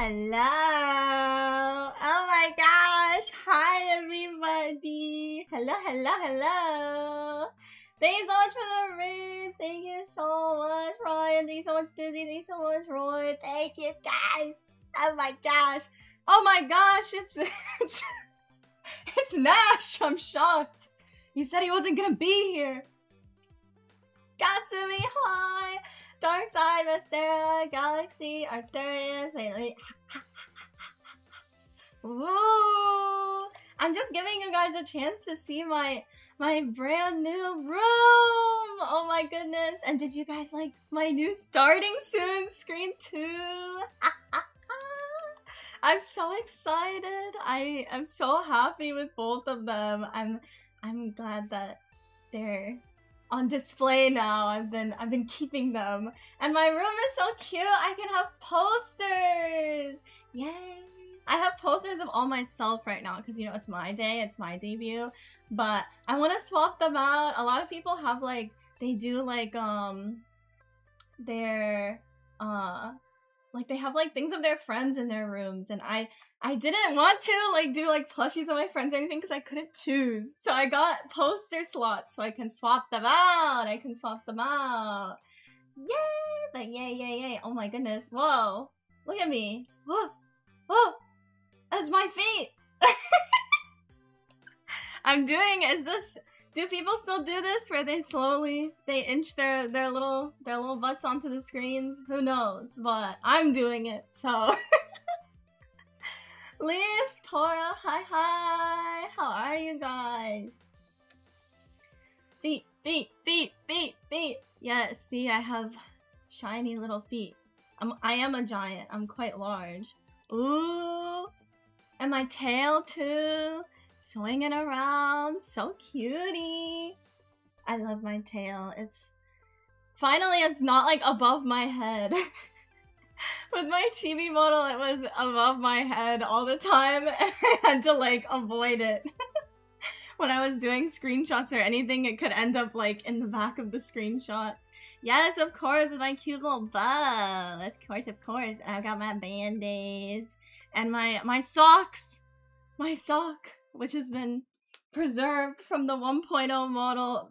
Hello! Oh my gosh! Hi everybody! Hello! Thank you so much for the reads! Thank you so much, Ryan! Thank you so much, Dizzy! Thank you so much, Roy! Thank you guys! Oh my gosh! Oh my gosh! It's Nash! I'm shocked! He said he wasn't gonna be here! Gatsumi, hi! Dark Side, Mystera, Galaxy, Arcturus, wait. Woo! I'm just giving you guys a chance to see my brand new room! Oh my goodness! And did you guys like my new starting soon screen too? I'm so excited! I am so happy with both of them. I'm glad that they're on display now. I've been keeping them. And my room is so cute! I can have posters! Yay! I have posters of all myself right now because, you know, it's my day, it's my debut. But I want to swap them out. A lot of people have, like, they do, like, their, like, they have, like, things of their friends in their rooms. And I didn't want to, like, do, like, plushies of my friends or anything because I couldn't choose. So I got poster slots so I can swap them out. Yay! But yay. Oh my goodness. Whoa. Look at me. Whoa. That's my feet! Do people still do this where they inch their little butts onto the screens? Who knows? But I'm doing it, so. Leaf, Tora, hi! How are you guys? Feet! Yes, see, I have shiny little feet. I am a giant. I'm quite large. Ooh! And my tail too! Swinging around! So cutie! I love my tail. Finally, it's not like above my head. With my chibi model, it was above my head all the time, and I had to, like, avoid it. When I was doing screenshots or anything, it could end up, like, in the back of the screenshots. Yes, of course, with my cute little bow. Of course. I've got my band-aids. And my socks! My sock, which has been preserved from the 1.0 model.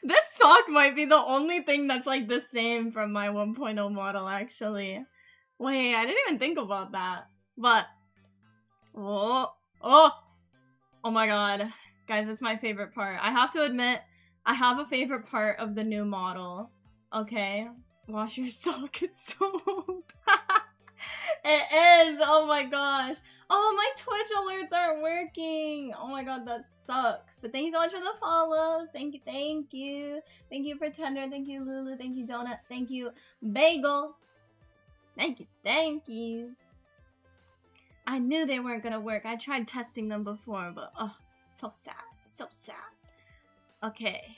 This sock might be the only thing that's, like, the same from my 1.0 model, actually. Wait, I didn't even think about that. But... Oh my god. Guys, it's my favorite part. I have to admit, I have a favorite part of the new model. Okay? Wash your sock, it's so old. It is! Oh my gosh. Oh, my Twitch alerts aren't working! Oh my god, that sucks. But thank you so much for the follows. Thank you. Thank you, Pretender. Thank you, Lulu. Thank you, Donut. Thank you, Bagel. Thank you. I knew they weren't gonna work. I tried testing them before, but so sad. Okay.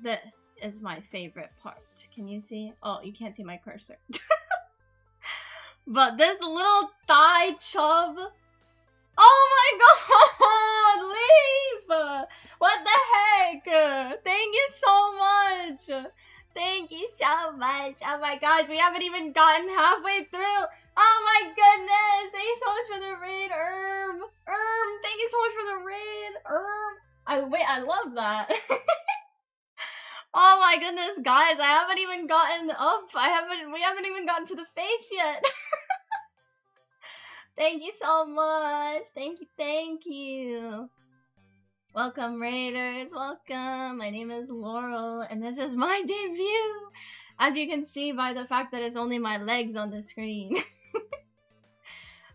This is my favorite part. Can you see? Oh, you can't see my cursor. But this little thigh chub. Oh my god! Leave! What the heck? Thank you so much! Thank you so much! Oh my gosh, we haven't even gotten halfway through! Oh my goodness! Thank you so much for the raid, thank you so much for the raid, I love that. Oh my goodness, guys, I haven't even gotten up. We haven't even gotten to the face yet. Thank you so much. Thank you. Welcome, Raiders. Welcome. My name is Laurel, and this is my debut. As you can see by the fact that it's only my legs on the screen.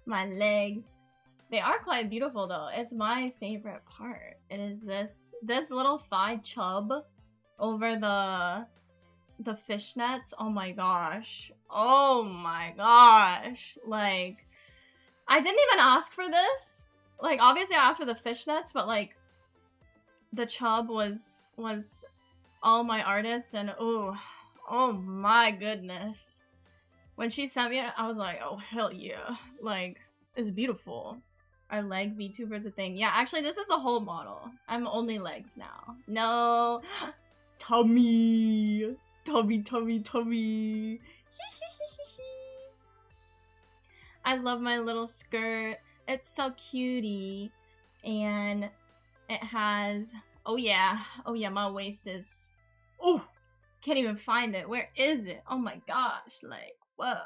My legs. They are quite beautiful, though. It's my favorite part. It is this little thigh chub over the fishnets. Oh my gosh. Like, I didn't even ask for this. Like, obviously I asked for the fishnets, but like the chub was all my artist, and oh my goodness. When she sent me it, I was like, oh hell yeah. Like, it's beautiful. Are leg VTubers a thing? Yeah, actually this is the whole model. I'm only legs now. No. Tummy. I love my little skirt. It's so cutie. And it has, oh yeah, my waist is, oh, can't even find it. Where is it? Oh my gosh, like, whoa.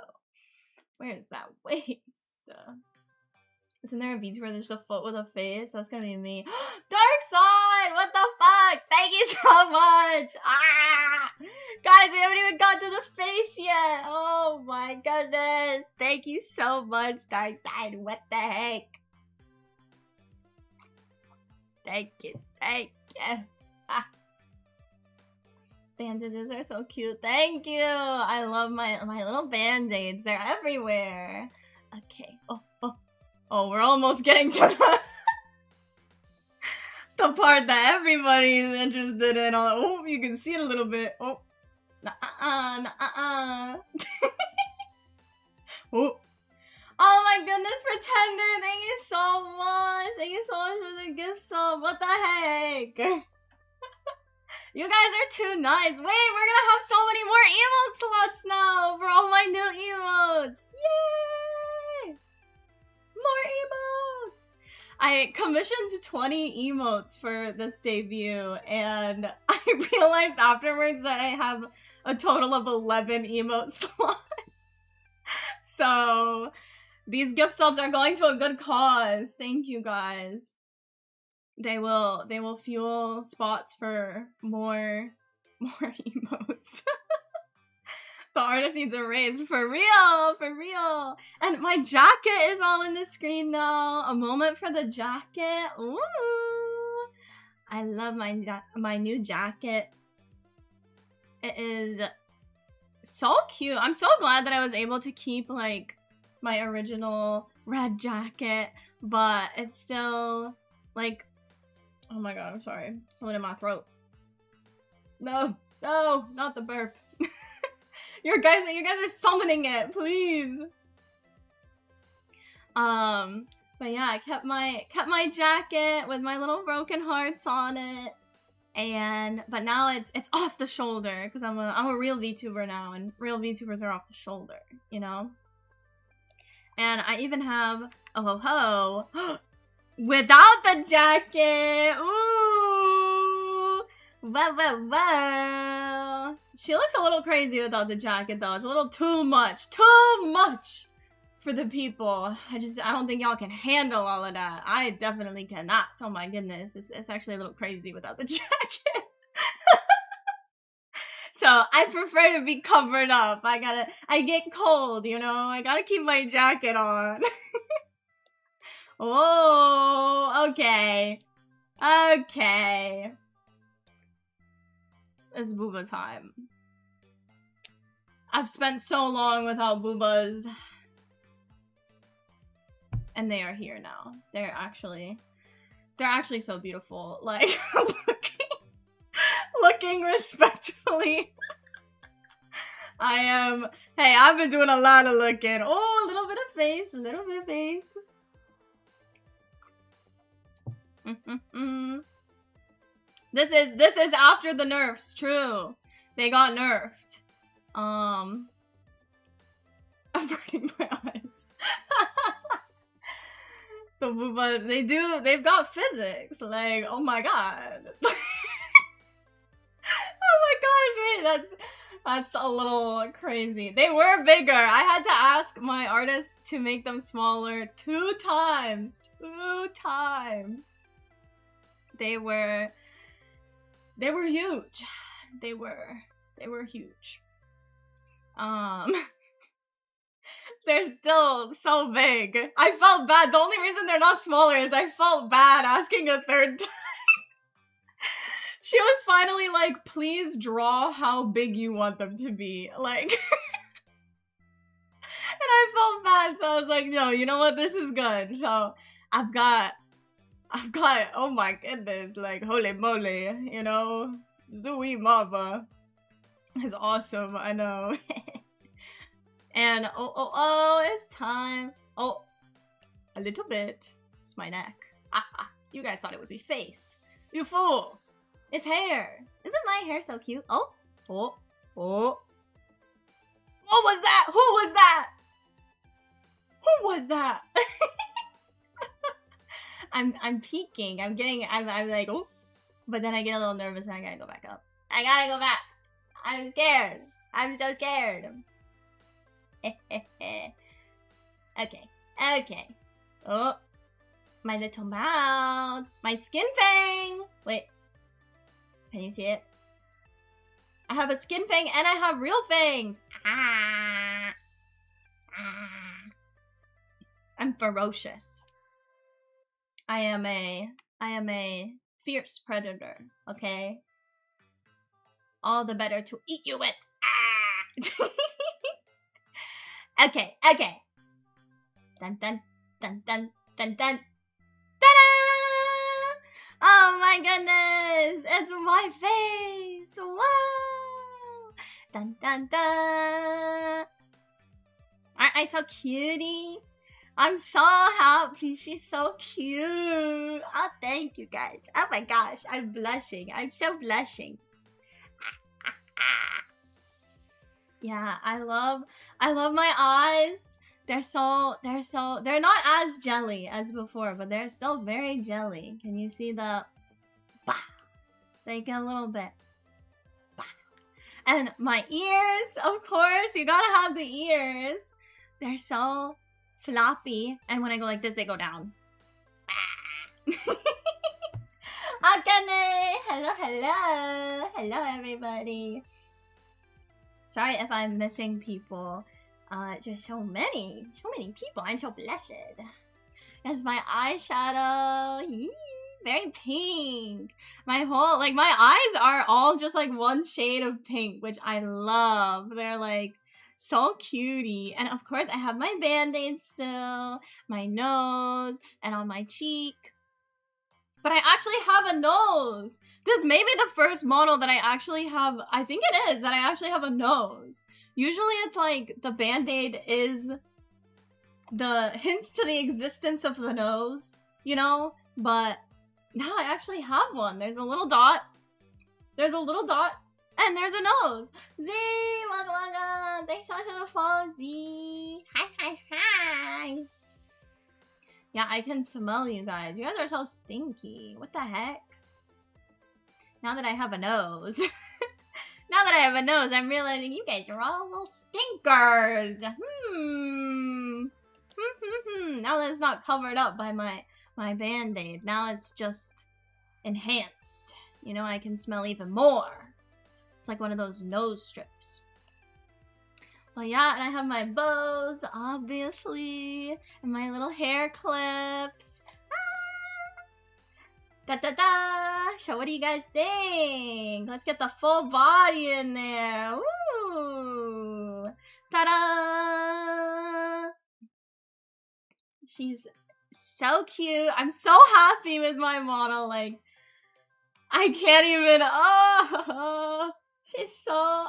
Where is that waist? Isn't there a Vtube where there's a foot with a face? That's gonna be me. Dark Side! What the fuck? Thank you so much! Ah! Guys, we haven't even got to the face yet! Oh my goodness! Thank you so much, Dark Side. What the heck? Thank you, thank you. Ah. Bandages are so cute. Thank you! I love my little band-aids. They're everywhere. Okay. Oh, we're almost getting to the part that everybody's interested in. Oh, you can see it a little bit. Oh. Oh. Oh my goodness, Pretender! Thank you so much! Thank you so much for the gift sub. What the heck? You guys are too nice. Wait, we're gonna have so many more emote slots now for all my new emotes. Yay! More emotes! I commissioned 20 emotes for this debut, and I realized afterwards that I have a total of 11 emote slots. So these gift subs are going to a good cause. Thank you guys. They will fuel spots for more emotes. The artist needs a raise, for real. And my jacket is all in the screen now. A moment for the jacket. Ooh, I love my new jacket. It is so cute. I'm so glad that I was able to keep like my original red jacket, but it's still like, oh my god, I'm sorry. Something in my throat. No, not the burp. You guys are summoning it, please. But yeah, I kept my jacket with my little broken hearts on it, but now it's off the shoulder because I'm a real VTuber now, and real VTubers are off the shoulder, you know. And I even have without the jacket. Ooh, well. She looks a little crazy without the jacket, though. It's a little too much for the people. I don't think y'all can handle all of that. I definitely cannot. Oh my goodness, it's actually a little crazy without the jacket. So I prefer to be covered up. I get cold, you know. I gotta keep my jacket on. Oh, okay. It's booba time. I've spent so long without boobas. And they are here now. They're actually so beautiful. Like, looking respectfully. Hey, I've been doing a lot of looking. Oh, a little bit of face. This is after the nerfs, true. They got nerfed. I'm burning my eyes. The booba, they've got physics. Like, oh my god. Oh my gosh, wait, that's a little crazy. They were bigger. I had to ask my artist to make them smaller 2 times. 2 times. They were huge. They were huge. They're still so big. I felt bad. The only reason they're not smaller is I felt bad asking a 3rd time. She was finally like, please draw how big you want them to be. Like, and I felt bad, so I was like, no, you know what? This is good. So I've got, oh my goodness, like, holy moly, you know? Zooey Mama is awesome, I know. And, oh, it's time. Oh, a little bit. It's my neck. You guys thought it would be face. You fools. It's hair. Isn't my hair so cute? Oh. What was that? Who was that? Who was that? I'm peeking. I'm like, oh, but then I get a little nervous and I gotta go back up. I gotta go back. I'm scared. I'm so scared. Okay. Okay. Oh, my little mouth. My skin fang. Wait. Can you see it? I have a skin fang and I have real fangs. Ah. Ah. I'm ferocious. I am a fierce predator, okay? All the better to eat you with. Ah! Okay, okay. Dun dun dun dun dun dun. Ta-da! Oh my goodness! It's my face! Wow! Dun dun dun! Aren't I so cutie? I'm so happy. She's so cute. Oh, thank you guys. Oh my gosh, I'm blushing. I'm so blushing. Yeah, I love my eyes. They're not as jelly as before, but they're still very jelly. Can you see the bah? They get a little bit bah. And my ears, of course, you gotta have the ears. They're so floppy, and when I go like this, they go down. Akane! Hello, hello! Hello, everybody. Sorry if I'm missing people. Just so many people. I'm so blessed. That's my eyeshadow. Yee, very pink. My eyes are all just like one shade of pink, which I love. They're like so cutie. And of course I have my band-aid still, my nose, and on my cheek. But I actually have a nose. This may be the first model that I actually have. I think it is that I actually have a nose. Usually it's like the band-aid is the hints to the existence of the nose, you know? But now I actually have one. There's a little dot. There's a little dot. And there's a nose. Z, waka waka. Thanks so much for the follow, Z. Hi, hi, hi. Yeah, I can smell you guys. You guys are so stinky. What the heck? Now that I have a nose. Now that I have a nose, I'm realizing you guys are all little stinkers. Now that it's not covered up by my band-aid. Now it's just enhanced. You know, I can smell even more. It's like one of those nose strips. Well, yeah, and I have my bows, obviously, and my little hair clips. Da da da! So what do you guys think? Let's get the full body in there. Woo! Ta-da! She's so cute. I'm so happy with my model. Like, I can't even. Oh,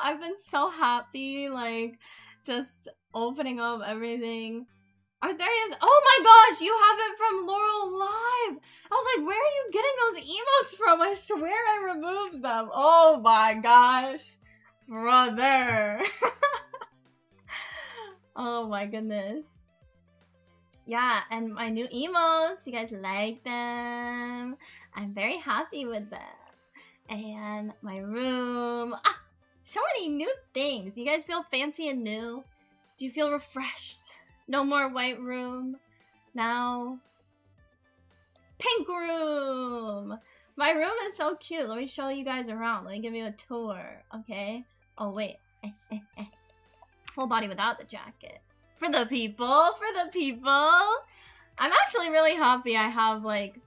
I've been so happy. Like, just opening up everything. There he is. Oh my gosh, you have it from Laurrellive. I was like, where are you getting those emotes from? I swear I removed them. Oh my gosh. Brother. Oh my goodness. Yeah, and my new emotes. You guys like them. I'm very happy with them. And my room. Ah, so many new things. You guys feel fancy and new? Do you feel refreshed? No more white room. Now, pink room. My room is so cute. Let me show you guys around. Let me give you a tour, okay? Oh, wait. Full body without the jacket. For the people. I'm actually really happy I have, like,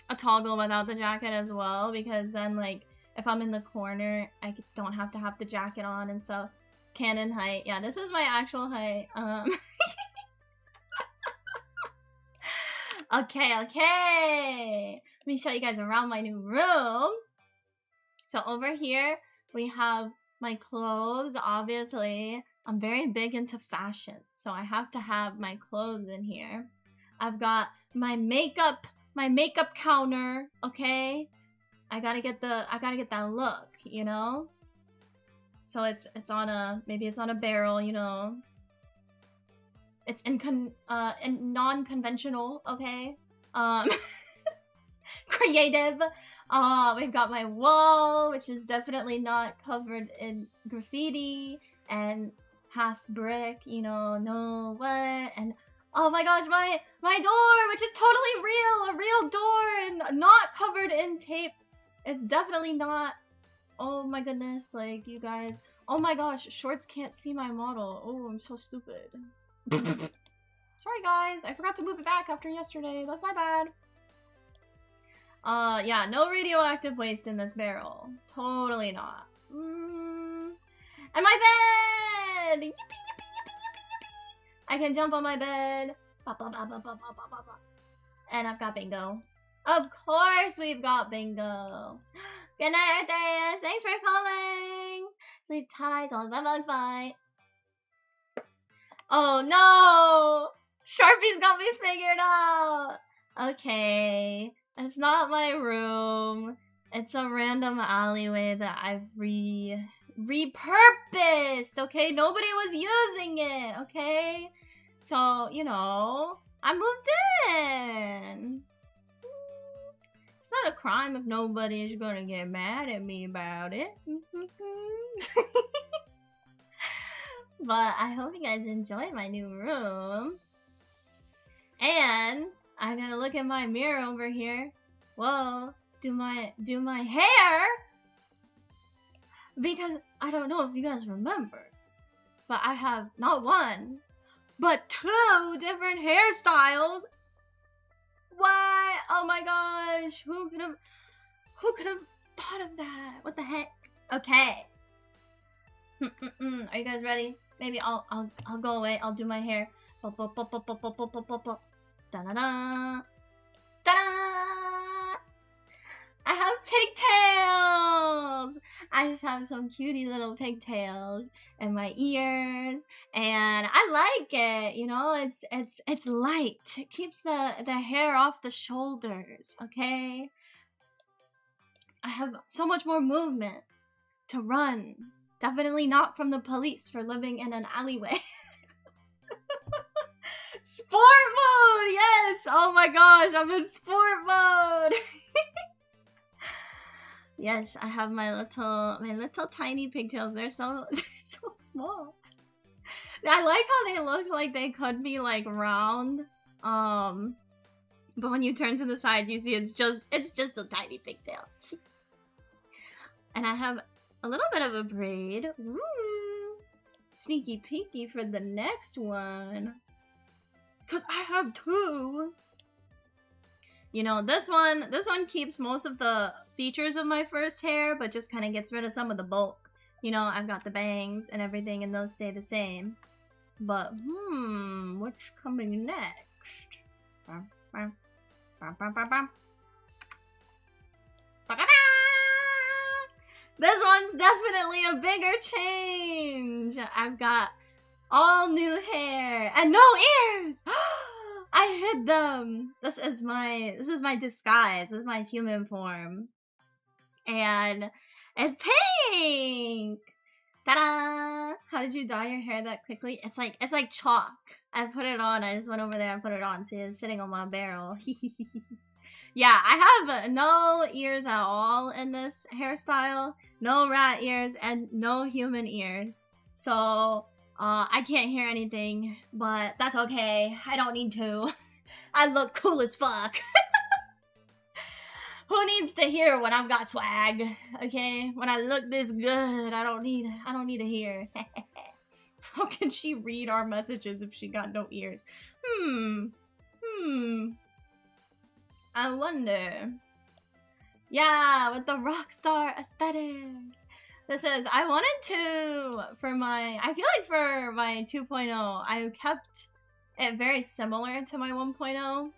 a toggle without the jacket as well. Because then, like, if I'm in the corner, I don't have to have the jacket on and stuff. Canon height. Yeah, this is my actual height. Okay. Let me show you guys around my new room. So over here, we have my clothes, obviously. I'm very big into fashion, so I have to have my clothes in here. I've got my makeup counter, okay? I gotta get that look, you know? So it's on a, maybe it's on a barrel, you know? It's in non-conventional, okay? Creative. We've got my wall, which is definitely not covered in graffiti and half brick, you know, no what, and oh my gosh, my door, which is totally real, a real door and not covered in tape. It's definitely not. Oh my goodness, like, you guys. Oh my gosh, shorts can't see my model. Oh, I'm so stupid. Sorry guys, I forgot to move it back after yesterday. That's my bad. Yeah, no radioactive waste in this barrel. Totally not. And my bed! Yippee, yippee, yippee, yippee, yippee! I can jump on my bed. Ba, ba, ba, ba, ba, ba, ba, ba. And I've got bingo. Of course we've got bingo. Good night, Arthurius. Thanks for calling. Sleep tight, don't let bugs bite. Oh no! Sharpie's got me figured out! Okay. It's not my room. It's a random alleyway that I've repurposed, okay? Nobody was using it, okay? So, you know, I moved in. It's not a crime if nobody's gonna get mad at me about it. But I hope you guys enjoy my new room. And I'm gonna look at my mirror over here. Whoa, do my hair, because I don't know if you guys remember, but I have not one, but 2 different hairstyles. What? Oh my gosh! Who could have thought of that? What the heck? Okay. Are you guys ready? Maybe I'll go away. I'll do my hair. Da-da-da! Ta-da! I have pigtails! I just have some cutie little pigtails and my ears, and I like it, you know, it's light. It keeps the hair off the shoulders, okay? I have so much more movement to run. Definitely not from the police for living in an alleyway. Sport mode! Yes! Oh my gosh, I'm in sport mode! Yes, I have my little tiny pigtails. They're so small. I like how they look like they could be like round. But when you turn to the side, you see it's just a tiny pigtail. And I have a little bit of a braid. Ooh. Sneaky peeky for the next one. Cause I have 2. You know, this one keeps most of the features of my first hair, but just kind of gets rid of some of the bulk. You know, I've got the bangs and everything, and those stay the same. But what's coming next? This one's definitely a bigger change. I've got all new hair and no ears. I hid them. This is my disguise. This is my human form, and it's pink. Ta-da! How did you dye your hair that quickly? It's like chalk. I put it on. I just went over there and put it on. See, it's sitting on my barrel. Yeah, I have no ears at all in this hairstyle. No rat ears and no human ears. So I can't hear anything, but that's okay. I don't need to. I look cool as fuck. Who needs to hear when I've got swag? Okay, when I look this good, I don't need to hear. How can she read our messages if she got no ears? I wonder. Yeah, with the rockstar aesthetic. This is, I wanted to, I feel like for my 2.0, I kept it very similar to my 1.0.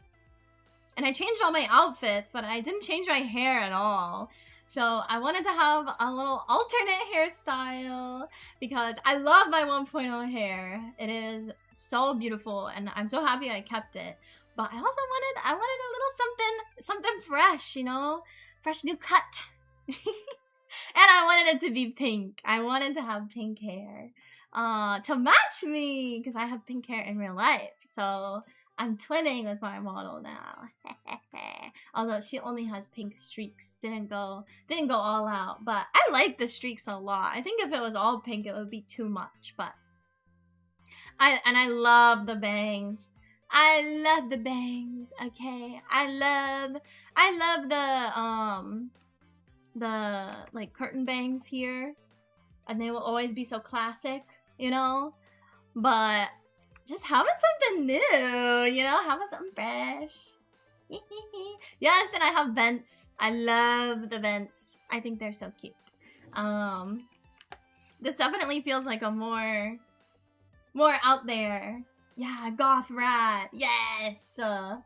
And I changed all my outfits, but I didn't change my hair at all. So I wanted to have a little alternate hairstyle because I love my 1.0 hair. It is so beautiful and I'm so happy I kept it. But I also wanted a little something fresh, you know? Fresh new cut. And I wanted it to be pink. I wanted to have pink hair. to match me because I have pink hair in real life. So I'm twinning with my model now. Although she only has pink streaks, didn't go all out. But I like the streaks a lot. I think if it was all pink, it would be too much. But I love the bangs. I love the bangs. Okay, I love the like curtain bangs here, and they will always be so classic, you know. But just having something new, you know, having something fresh. Yes, and I have vents. I love the vents. I think they're so cute. This definitely feels like a more out there. Yeah, goth rat. Yes. All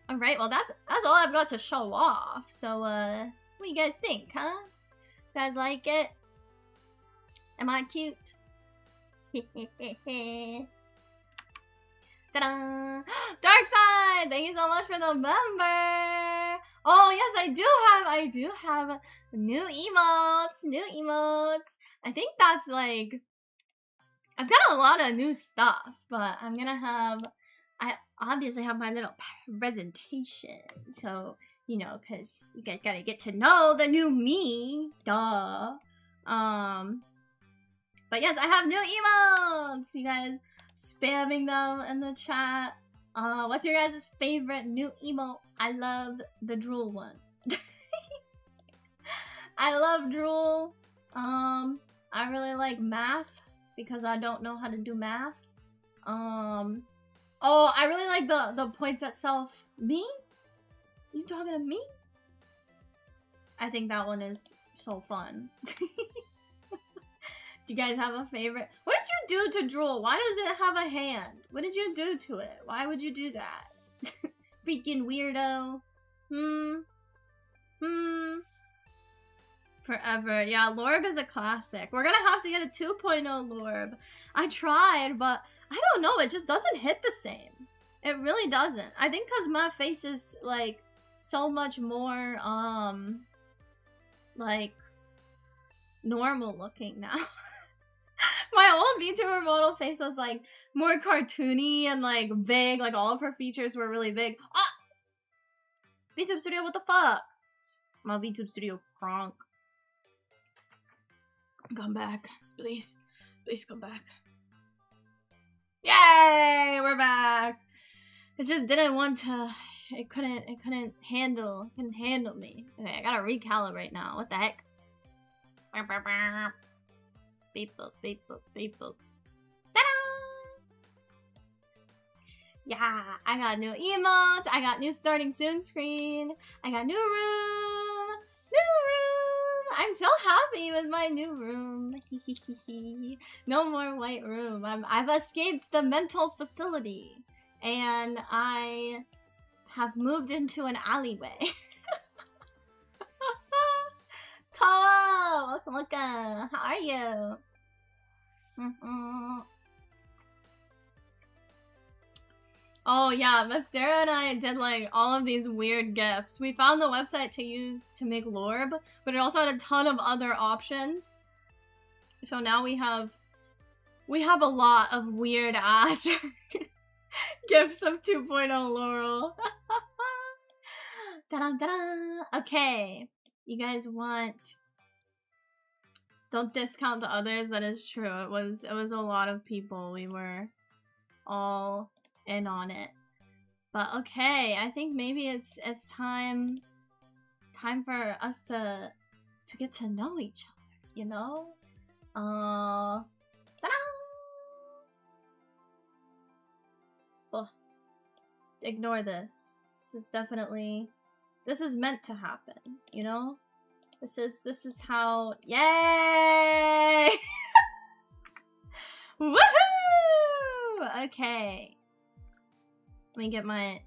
right. Well, that's all I've got to show off. So, what do you guys think, huh? You guys like it? Am I cute? Ta-da! Dark Side! Thank you so much for the member! Oh, yes, I do have new emotes. I think that's like, I've got a lot of new stuff, but I obviously have my little presentation. So, you know, because you guys gotta get to know the new me. Duh. But yes, I have new emotes! You guys spamming them in the chat. What's your guys' favorite new emote? I love the drool one. I love drool. I really like math because I don't know how to do math. Oh, I really like the points at self. Me? You talking to me? I think that one is so fun. Do you guys have a favorite? What did you do to drool? Why does it have a hand? What did you do to it? Why would you do that? Freaking weirdo. Forever. Yeah, Lorb is a classic. We're gonna have to get a 2.0 Lorb. I tried, but I don't know. It just doesn't hit the same. It really doesn't. I think because my face is, like, so much more, like, normal looking now. My old VTuber model face was, like, more cartoony and, like, big. Like, all of her features were really big. Ah! VTube Studio, what the fuck? My VTube Studio cronk. Come back. Please. Please come back. Yay! We're back! It just didn't want to... It couldn't handle me. Okay, I gotta recalibrate now. What the heck? Beep boop, beep boop, beep boop. Ta-da! Yeah, I got new emotes. I got new starting soon screen. I got new room. I'm so happy with my new room. No more white room. I've escaped the mental facility, and I have moved into an alleyway. Hello, welcome. How are you? Oh yeah, Mastera and I did like all of these weird gifs. We found the website to use to make Lorb, but it also had a ton of other options. So now we have a lot of weird ass gifs of 2.0 Laurel. Ta-da-da-da. Okay, you guys want... Don't discount the others, that is true. It was a lot of people. We were all in on it. But okay, I think maybe it's time for us to get to know each other, you know? Ta-da! Ugh. Ignore this. This is meant to happen, you know? This is how... Yay! Woohoo! Okay. Let me get my...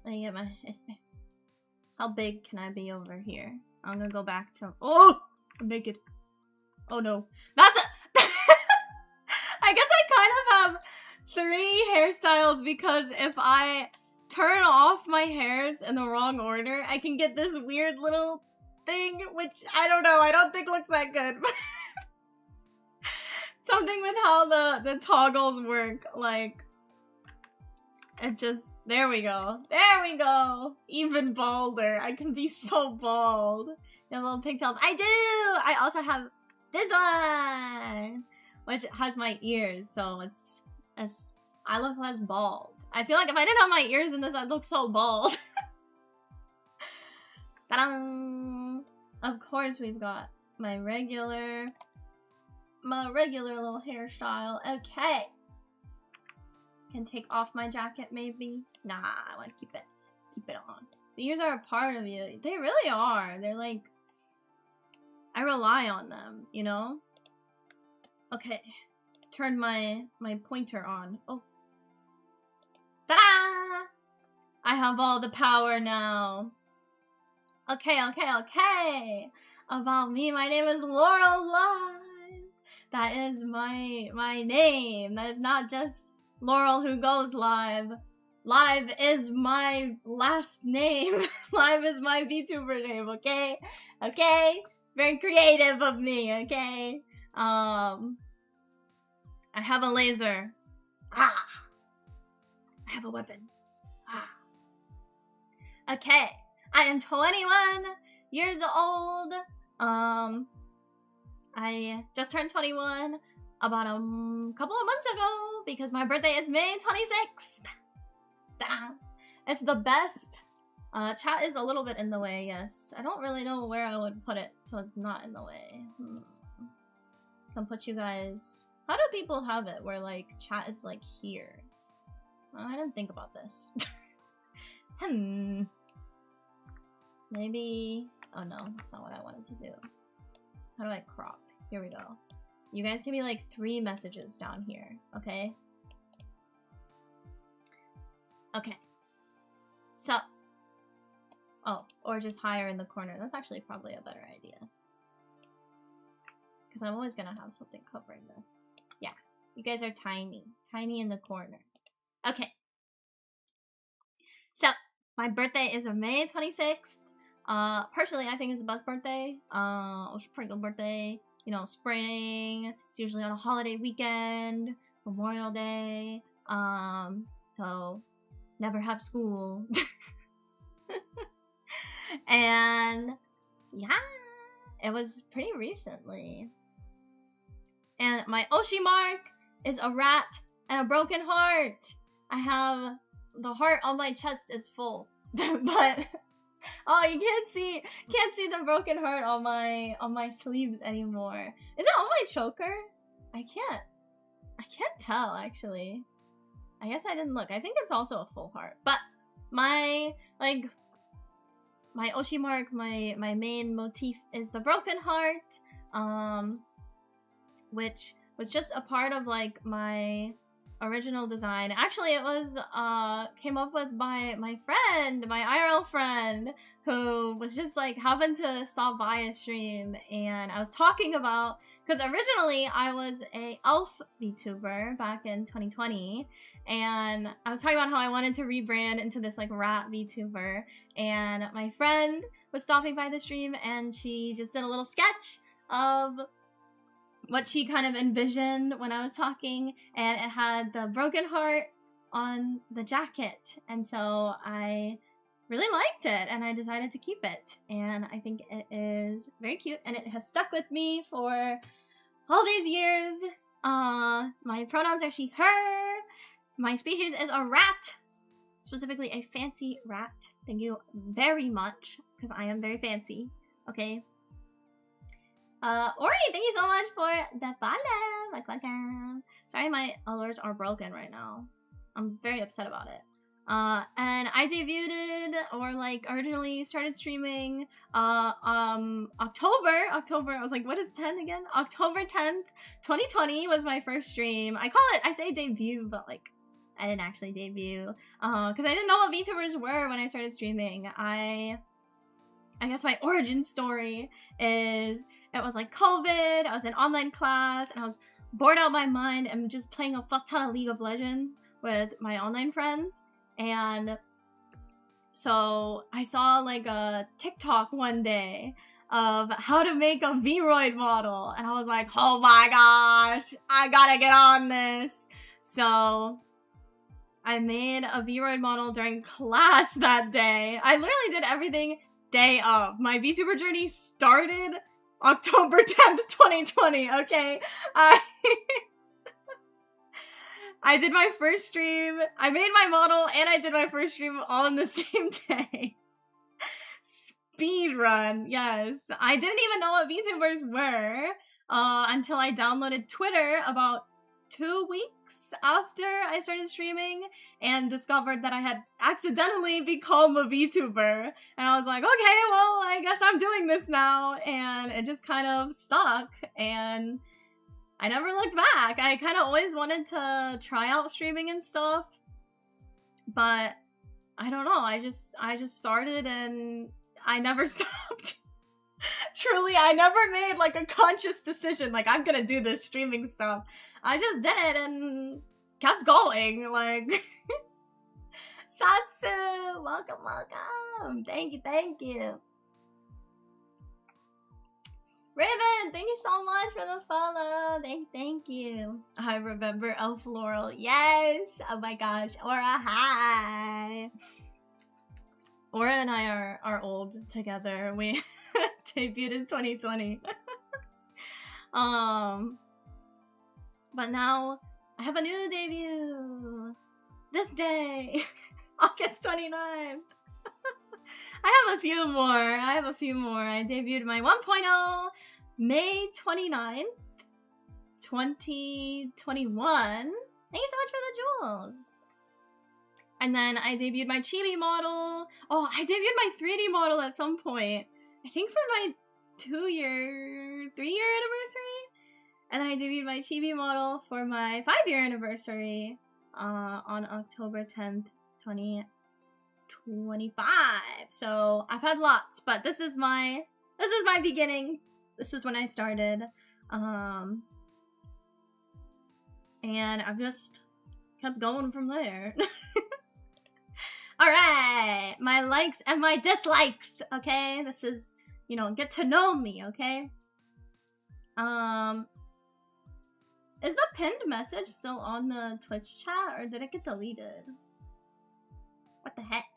How big can I be over here? I'm gonna go back to... Oh! I'm naked. Oh no. That's a... I guess I kind of have 3 hairstyles because if I turn off my hairs in the wrong order, I can get this weird little thing, which I don't know, I don't think looks that good. Something with how the toggles work, like, it just, there we go. There we go! Even balder. I can be so bald. You have little pigtails. I do! I also have this one! Which has my ears, so it's, I look less bald. I feel like if I didn't have my ears in this, I'd look so bald. Ta-da! Of course, we've got my regular little hairstyle. Okay. Can take off my jacket, maybe? Nah, I want to keep it on. The ears are a part of you. They really are. They're like, I rely on them, you know? Okay. Turn my pointer on. Oh. Ta-da! I have all the power now. Okay. About me, my name is Laurrellive. That is my name. That is not just Laurel who goes live. Live is my last name. Live is my VTuber name, okay? Okay? Very creative of me, okay? I have a laser. Ah! I have a weapon. Ah. Okay. I am 21 years old. I just turned 21 about a couple of months ago because my birthday is May 26th. Ta-da. It's the best. Chat is a little bit in the way, yes. I don't really know where I would put it so it's not in the way. Can put you guys... How do people have it where, like, chat is, like, here? I didn't think about this. Maybe... Oh no, that's not what I wanted to do. How do I crop? Here we go. You guys can be like 3 messages down here, okay? Okay. So. Oh, or just higher in the corner. That's actually probably a better idea. Because I'm always gonna have something covering this. Yeah. You guys are tiny. Tiny in the corner. Okay. So, my birthday is on May 26th. Personally, I think it's the best birthday. It's a pretty good birthday. You know, spring. It's usually on a holiday weekend. Memorial Day. So, never have school. And, yeah. It was pretty recently. And my Oshi mark is a rat and a broken heart. I have... The heart on my chest is full. But... Oh, you can't see the broken heart on my sleeves anymore. Is it on my choker? I can't tell actually. I guess I didn't look. I think it's also a full heart. But my Oshi mark, my main motif is the broken heart, which was just a part of like my original design. Actually, it was came up with by my friend, my IRL friend, who was just like happened to stop by a stream, and I was talking about, because originally I was a elf VTuber back in 2020, and I was talking about how I wanted to rebrand into this like rat VTuber, and my friend was stopping by the stream and she just did a little sketch of what she kind of envisioned when I was talking, and it had the broken heart on the jacket, and so I really liked it and I decided to keep it, and I think it is very cute and it has stuck with me for all these years. My pronouns are she, her. My species is a rat, specifically a fancy rat. Thank you very much, because I am very fancy, okay? Ori, thank you so much for the follow. Welcome. Sorry, my alerts are broken right now. I'm very upset about it. And I debuted, or like originally started streaming, October, I was like, what is 10 again? October 10th, 2020 was my first stream. I say debut, but like, I didn't actually debut, because I didn't know what VTubers were when I started streaming. I guess my origin story is, it was like COVID, I was in online class, and I was bored out of my mind and just playing a fuck ton of League of Legends with my online friends. And so I saw like a TikTok one day of how to make a Vroid model. And I was like, oh my gosh, I gotta get on this. So I made a Vroid model during class that day. I literally did everything day of. My VTuber journey started October 10th, 2020, okay? I did my first stream, I made my model, and I did my first stream all in the same day. Speed run, yes. I didn't even know what VTubers were until I downloaded Twitter about 2 weeks after I started streaming and discovered that I had accidentally become a VTuber. And I was like, okay, well, I guess I'm doing this now. And it just kind of stuck, and I never looked back. I kind of always wanted to try out streaming and stuff, but I don't know. I just started and I never stopped. Truly, I never made like a conscious decision like I'm gonna do this streaming stuff. I just did it and kept going. Like, Satsu, welcome, welcome. Thank you, thank you. Raven, thank you so much for the follow. Thank you. I remember Elf Laurel. Yes. Oh my gosh. Aura, hi. Aura and I are old together. We debuted in 2020. But now I have a new debut. This day. August 29th. I have a few more. I debuted my 1.0 May 29th, 2021. Thank you so much for the jewels. And then I debuted my chibi model. Oh, I debuted my 3D model at some point. I think for my 3-year anniversary. And then I debuted my chibi model for my 5-year anniversary on October 10th, 2025. So I've had lots, but this is my beginning. This is when I started. And I've just kept going from there. Alright, my likes and my dislikes, okay? This is, you know, get to know me, okay? Is the pinned message still on the Twitch chat, or did it get deleted? What the heck?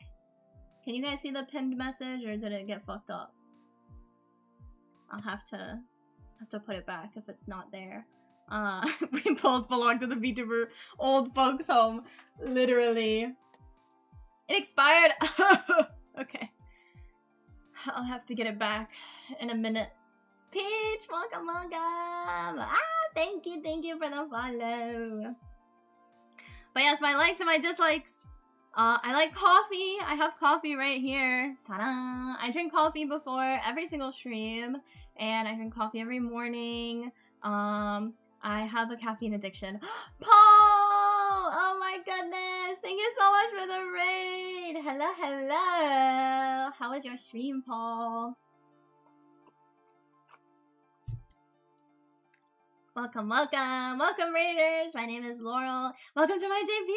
Can you guys see the pinned message, or did it get fucked up? I'll have to put it back if it's not there. We both belong to the VTuber old folks home. Literally. It expired. Okay. I'll have to get it back in a minute. Peach, welcome, welcome. Thank you for the follow. But yes, my likes and my dislikes. I like coffee. I have coffee right here. Ta-da! I drink coffee before every single stream, and I drink coffee every morning. I have a caffeine addiction. Paul! Oh my goodness! Thank you so much for the raid! Hello, hello! How was your stream, Paul? Welcome, welcome! Welcome, raiders! My name is Laurel. Welcome to my debut!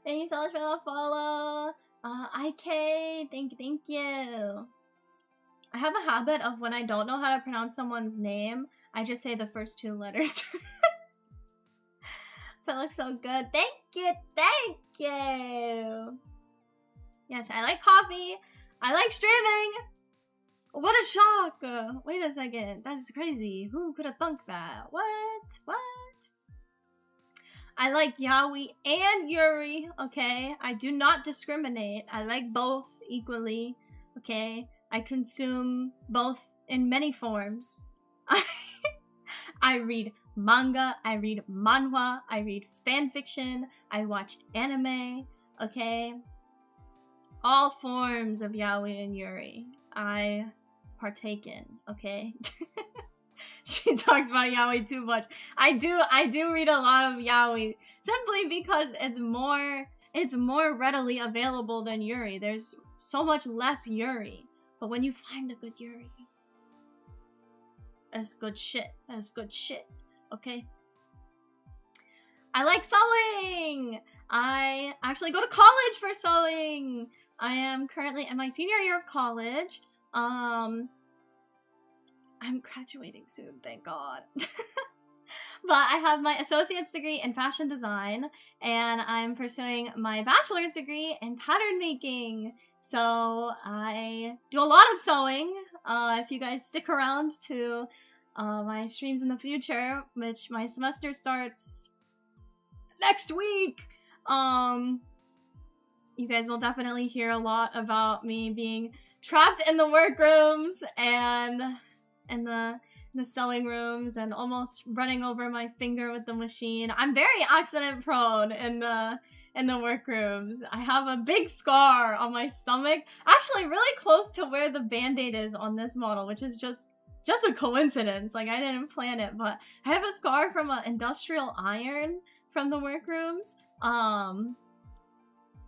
Thank you so much for the follow. IK, thank you. I have a habit of when I don't know how to pronounce someone's name, I just say the first 2 letters. That looks so good. Thank you. Yes, I like coffee. I like streaming. What a shock. Wait a second. That's crazy. Who could have thunk that? What? I like Yaoi and Yuri, okay? I do not discriminate. I like both equally, okay? I consume both in many forms. I read manga, I read manhwa, I read fanfiction, I watch anime, okay? All forms of Yaoi and Yuri, I partake in, okay? She talks about Yaoi too much. I do read a lot of Yaoi simply because it's more readily available than Yuri. There's so much less Yuri. But when you find a good Yuri, that's good shit. Okay? I like sewing! I actually go to college for sewing! I am currently in my senior year of college. I'm graduating soon, thank God. But I have my associate's degree in fashion design, and I'm pursuing my bachelor's degree in pattern making. So I do a lot of sewing. If you guys stick around to my streams in the future, which my semester starts next week, you guys will definitely hear a lot about me being trapped in the workrooms and in the sewing rooms and almost running over my finger with the machine. I'm very accident prone in the workrooms. I have a big scar on my stomach, actually really close to where the band-aid is on this model, which is just a coincidence. Like, I didn't plan it, but I have a scar from an industrial iron from the workrooms. I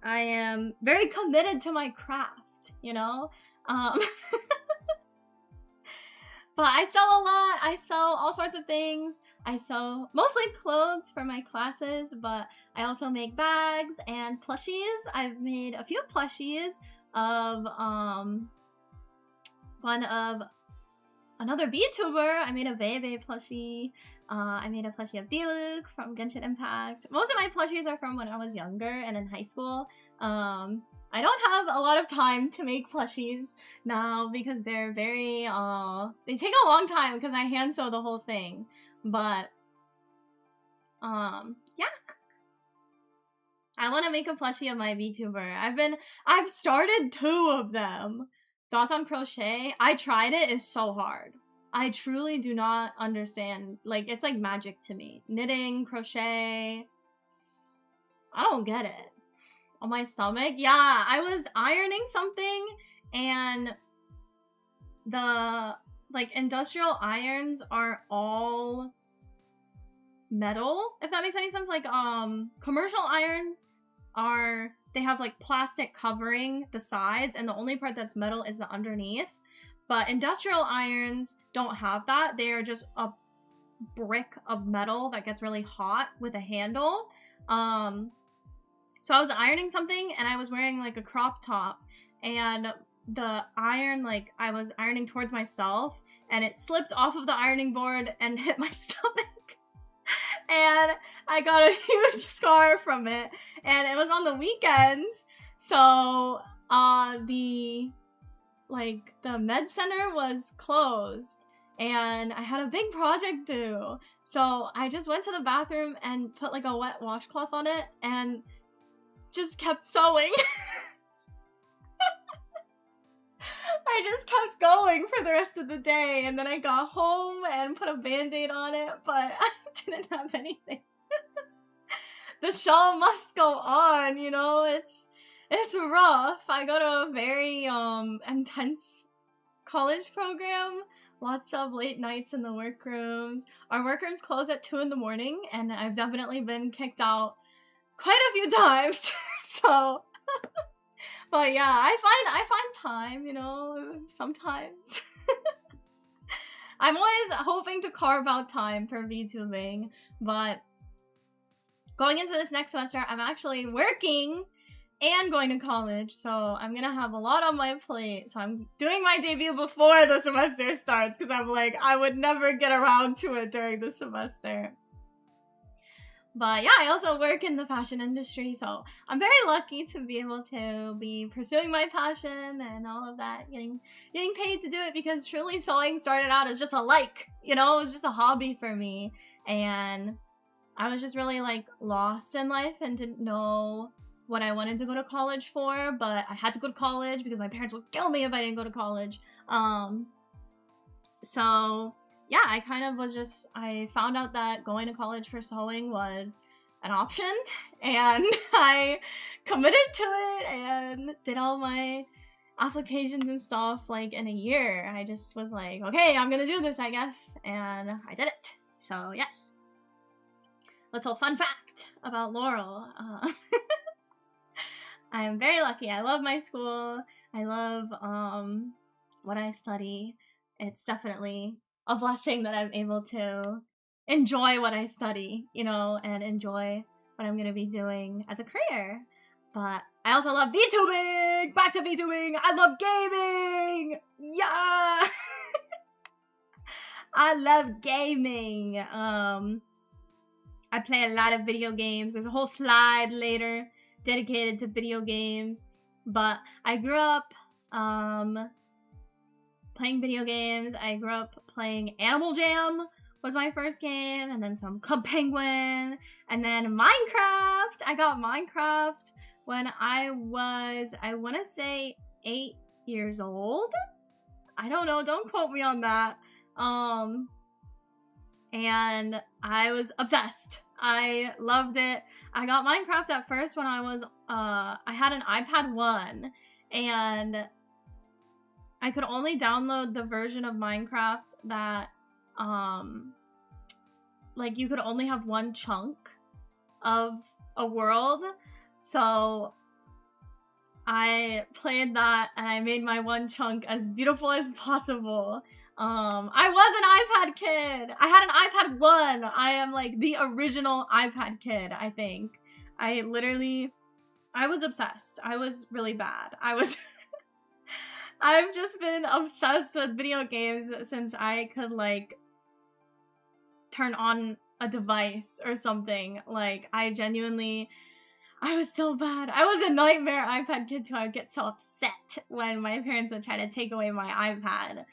am very committed to my craft, you know? But I sew a lot. I sew all sorts of things. I sew mostly clothes for my classes, but I also make bags and plushies. I've made a few plushies of one of another VTuber. I made a Bebe plushie. I made a plushie of Diluc from Genshin Impact. Most of my plushies are from when I was younger and in high school. I don't have a lot of time to make plushies now because they're very, they take a long time because I hand sew the whole thing. But, yeah. I want to make a plushie of my VTuber. I've started 2 of them. Thoughts on crochet? I tried it. It's so hard. I truly do not understand. Like, it's like magic to me. Knitting, crochet. I don't get it. On my stomach? Yeah, I was ironing something and the, like, industrial irons are all metal, if that makes any sense. Like, commercial irons are, they have, like, plastic covering the sides, and the only part that's metal is the underneath. But industrial irons don't have that. They are just a brick of metal that gets really hot with a handle. So I was ironing something, and I was wearing, like, a crop top, and the iron, like, I was ironing towards myself, and it slipped off of the ironing board and hit my stomach. And I got a huge scar from it, and it was on the weekends, so, the med center was closed, and I had a big project due, so I just went to the bathroom and put, like, a wet washcloth on it, and just kept sewing. I just kept going for the rest of the day, and then I got home and put a band-aid on it, but I didn't have anything. The show must go on, you know? It's rough. I go to a very intense college program. Lots of late nights in the workrooms. Our workrooms close at 2 in the morning, and I've definitely been kicked out quite a few times. So, but yeah, I find time, you know, sometimes. I'm always hoping to carve out time for VTubing, but going into this next semester, I'm actually working and going to college, so I'm gonna have a lot on my plate. So I'm doing my debut before the semester starts, because I'm like, I would never get around to it during the semester. But yeah, I also work in the fashion industry, so I'm very lucky to be able to be pursuing my passion and all of that, getting paid to do it, because truly sewing started out as just a like, you know, it was just a hobby for me, and I was just really, like, lost in life and didn't know what I wanted to go to college for, but I had to go to college because my parents would kill me if I didn't go to college. So yeah, I kind of was just, I found out that going to college for sewing was an option, and I committed to it and did all my applications and stuff, like, in a year. I just was like, okay, I'm gonna do this, I guess, and I did it. So yes. Little fun fact about Laurel. I am very lucky. I love my school. I love what I study. It's definitely a blessing that I'm able to enjoy what I study, you know, and enjoy what I'm going to be doing as a career. But I also love VTubing! Back to VTubing! I love gaming! Yeah! I love gaming. I play a lot of video games. There's a whole slide later dedicated to video games. But I grew up playing video games. I grew up playing Animal Jam was my first game, and then some Club Penguin, and then Minecraft. I got Minecraft when I was, I want to say 8 years old. I don't know, don't quote me on that. And I was obsessed. I loved it. I got Minecraft at first when I was, I had an iPad 1, and I could only download the version of Minecraft that, like, you could only have one chunk of a world. So I played that, and I made my one chunk as beautiful as possible. I was an iPad kid. I had an iPad 1. I am like the original iPad kid, I think. I was obsessed. I was really bad. I've just been obsessed with video games since I could, like, turn on a device or something. Like, I was so bad. I was a nightmare iPad kid too. I would get so upset when my parents would try to take away my iPad.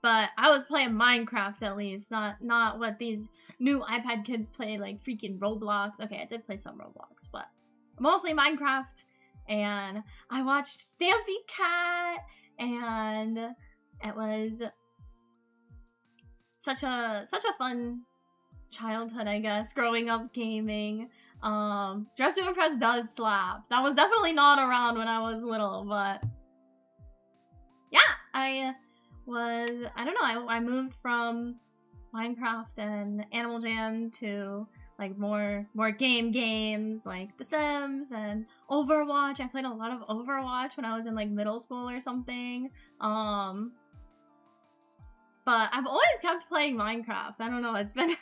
But I was playing Minecraft at least, not what these new iPad kids play, like freaking Roblox. Okay, I did play some Roblox, but mostly Minecraft. And I watched Stampy Cat, and it was such a fun childhood, I guess, growing up gaming. Dress to Impress does slap. That was definitely not around when I was little, but yeah, I moved from Minecraft and Animal Jam to, like, more games like The Sims and Overwatch. I played a lot of Overwatch when I was in, like, middle school or something. But I've always kept playing Minecraft. I don't know, it's been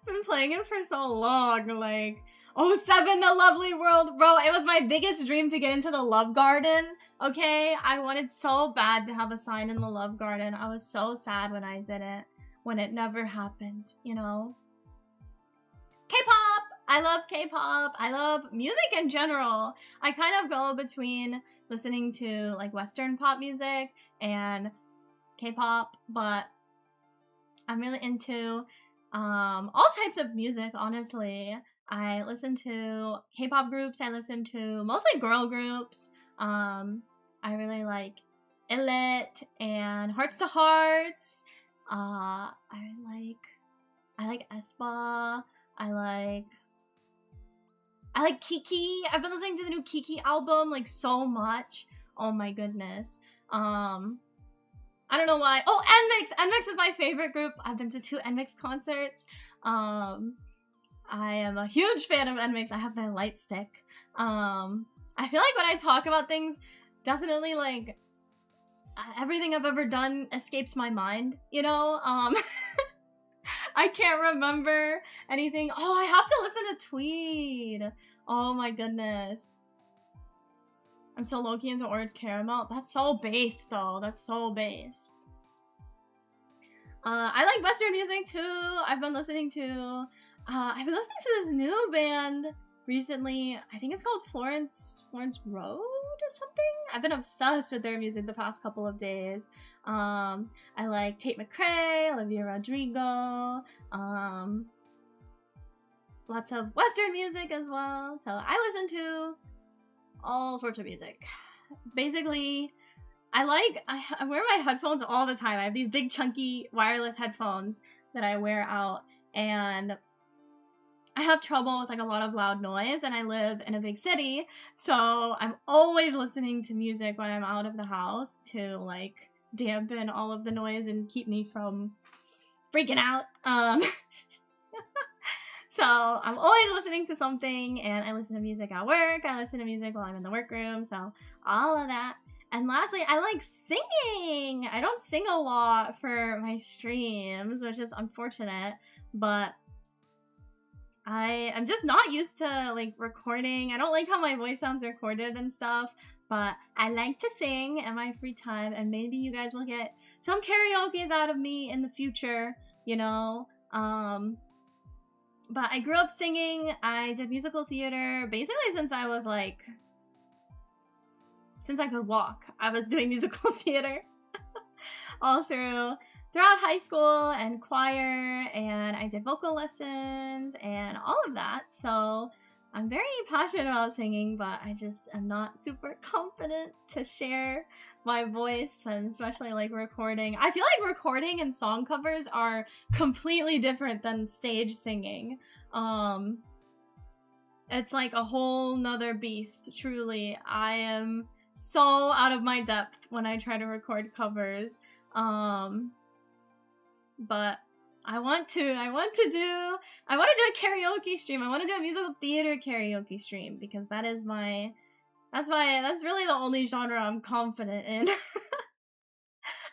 been playing it for so long. Like, 07, the lovely world, bro. It was my biggest dream to get into the Love Garden. Okay, I wanted so bad to have a sign in the Love Garden. I was so sad when I didn't, when it never happened, you know? K-pop! I love K-pop. I love music in general. I kind of go between listening to, like, Western pop music and K-pop, but I'm really into all types of music, honestly. I listen to K-pop groups. I listen to mostly girl groups. I really like Illit and Hearts to Hearts. I like aespa. I like Kiki. I've been listening to the new Kiki album, like, so much. Oh my goodness. I don't know why. Oh, NMIXX! NMIXX is my favorite group. I've been to 2 NMIXX concerts. I am a huge fan of NMIXX. I have my light stick. I feel like when I talk about things, definitely, like, everything I've ever done escapes my mind, you know? I can't remember anything. Oh, I have to listen to Tweed. Oh my goodness. I'm so low-key into Orange Caramel. That's so based, though. That's so based. I like Western music, too. I've been listening to this new band recently. I think it's called Florence Road or something? I've been obsessed with their music the past couple of days. I like Tate McRae, Olivia Rodrigo, lots of Western music as well. So I listen to all sorts of music. Basically, I wear my headphones all the time. I have these big chunky wireless headphones that I wear out, and I have trouble with, like, a lot of loud noise, and I live in a big city, so I'm always listening to music when I'm out of the house to, like, dampen all of the noise and keep me from freaking out. So I'm always listening to something, and I listen to music at work, I listen to music while I'm in the workroom, so all of that. And lastly, I like singing! I don't sing a lot for my streams, which is unfortunate, but I'm just not used to like recording. I don't like how my voice sounds recorded and stuff, but I like to sing in my free time, and maybe you guys will get some karaoke's out of me in the future, you know. But I grew up singing. I did musical theater basically since I was like, since I could walk. I was doing musical theater all throughout high school and choir, and I did vocal lessons and all of that. So I'm very passionate about singing, but I just am not super confident to share my voice, and especially like recording. I feel like recording and song covers are completely different than stage singing. It's like a whole nother beast, truly. I am so out of my depth when I try to record covers. But I want to do a karaoke stream. I want to do a musical theater karaoke stream, because that's really the only genre I'm confident in.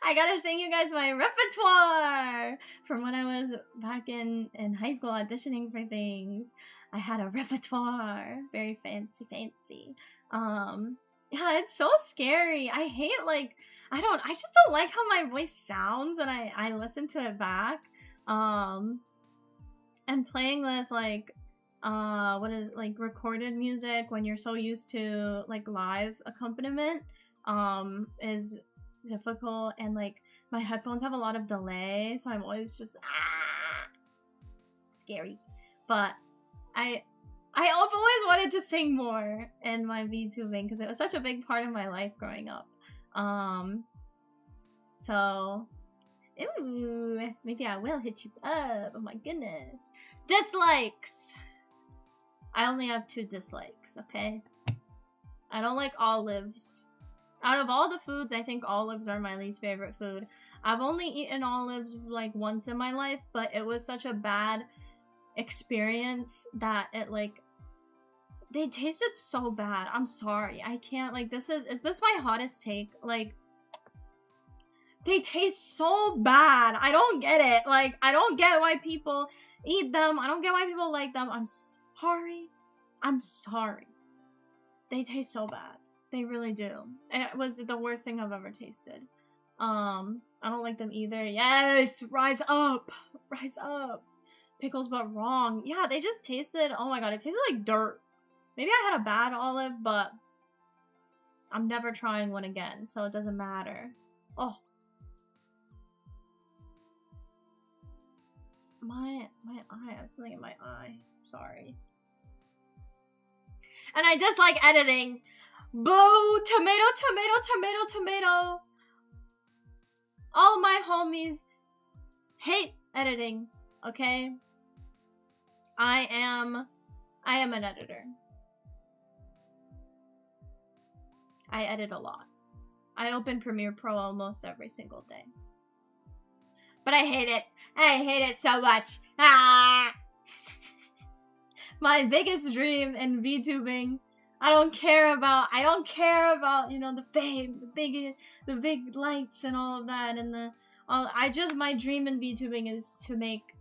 I gotta sing you guys my repertoire from when I was back in high school auditioning for things. I had a repertoire, very fancy. Yeah, it's so scary. I hate like, I just don't like how my voice sounds when I listen to it back. And playing with like, recorded music when you're so used to like live accompaniment, is difficult, and like my headphones have a lot of delay, so I'm always just scary. But I've always wanted to sing more in my VTubing because it was such a big part of my life growing up. So ooh, maybe I will hit you up. Oh my goodness. Dislikes. I only have 2 dislikes, okay? I don't like olives. Out of all the foods, I think olives are my least favorite food. I've only eaten olives like once in my life, but it was such a bad experience that it like, they tasted so bad. I'm sorry. I can't, like, is this my hottest take? Like, they taste so bad. I don't get it. Like, I don't get why people eat them. I don't get why people like them. I'm sorry. They taste so bad. They really do. It was the worst thing I've ever tasted. I don't like them either. Yes! Rise up! Rise up! Pickles but wrong. Yeah, they just tasted, oh my god, it tasted like dirt. Maybe I had a bad olive, but I'm never trying one again, so it doesn't matter. Oh. My eye, I have something in my eye. Sorry. And I dislike editing. Boo! Tomato. All my homies hate editing, okay? I am an editor. I edit a lot. I open Premiere Pro almost every single day. But I hate it. I hate it so much. Ah! My biggest dream in VTubing, I don't care about, you know, the fame, the big lights and all of that, and my dream in VTubing is to make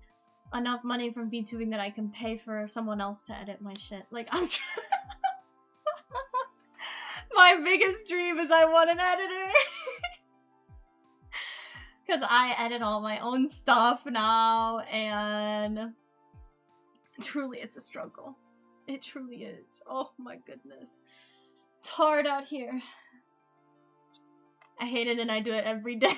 enough money from VTubing that I can pay for someone else to edit my shit. Like, my biggest dream is I want an editor. Because I edit all my own stuff now, and truly it's a struggle. It truly is. Oh my goodness. It's hard out here. I hate it, and I do it every day.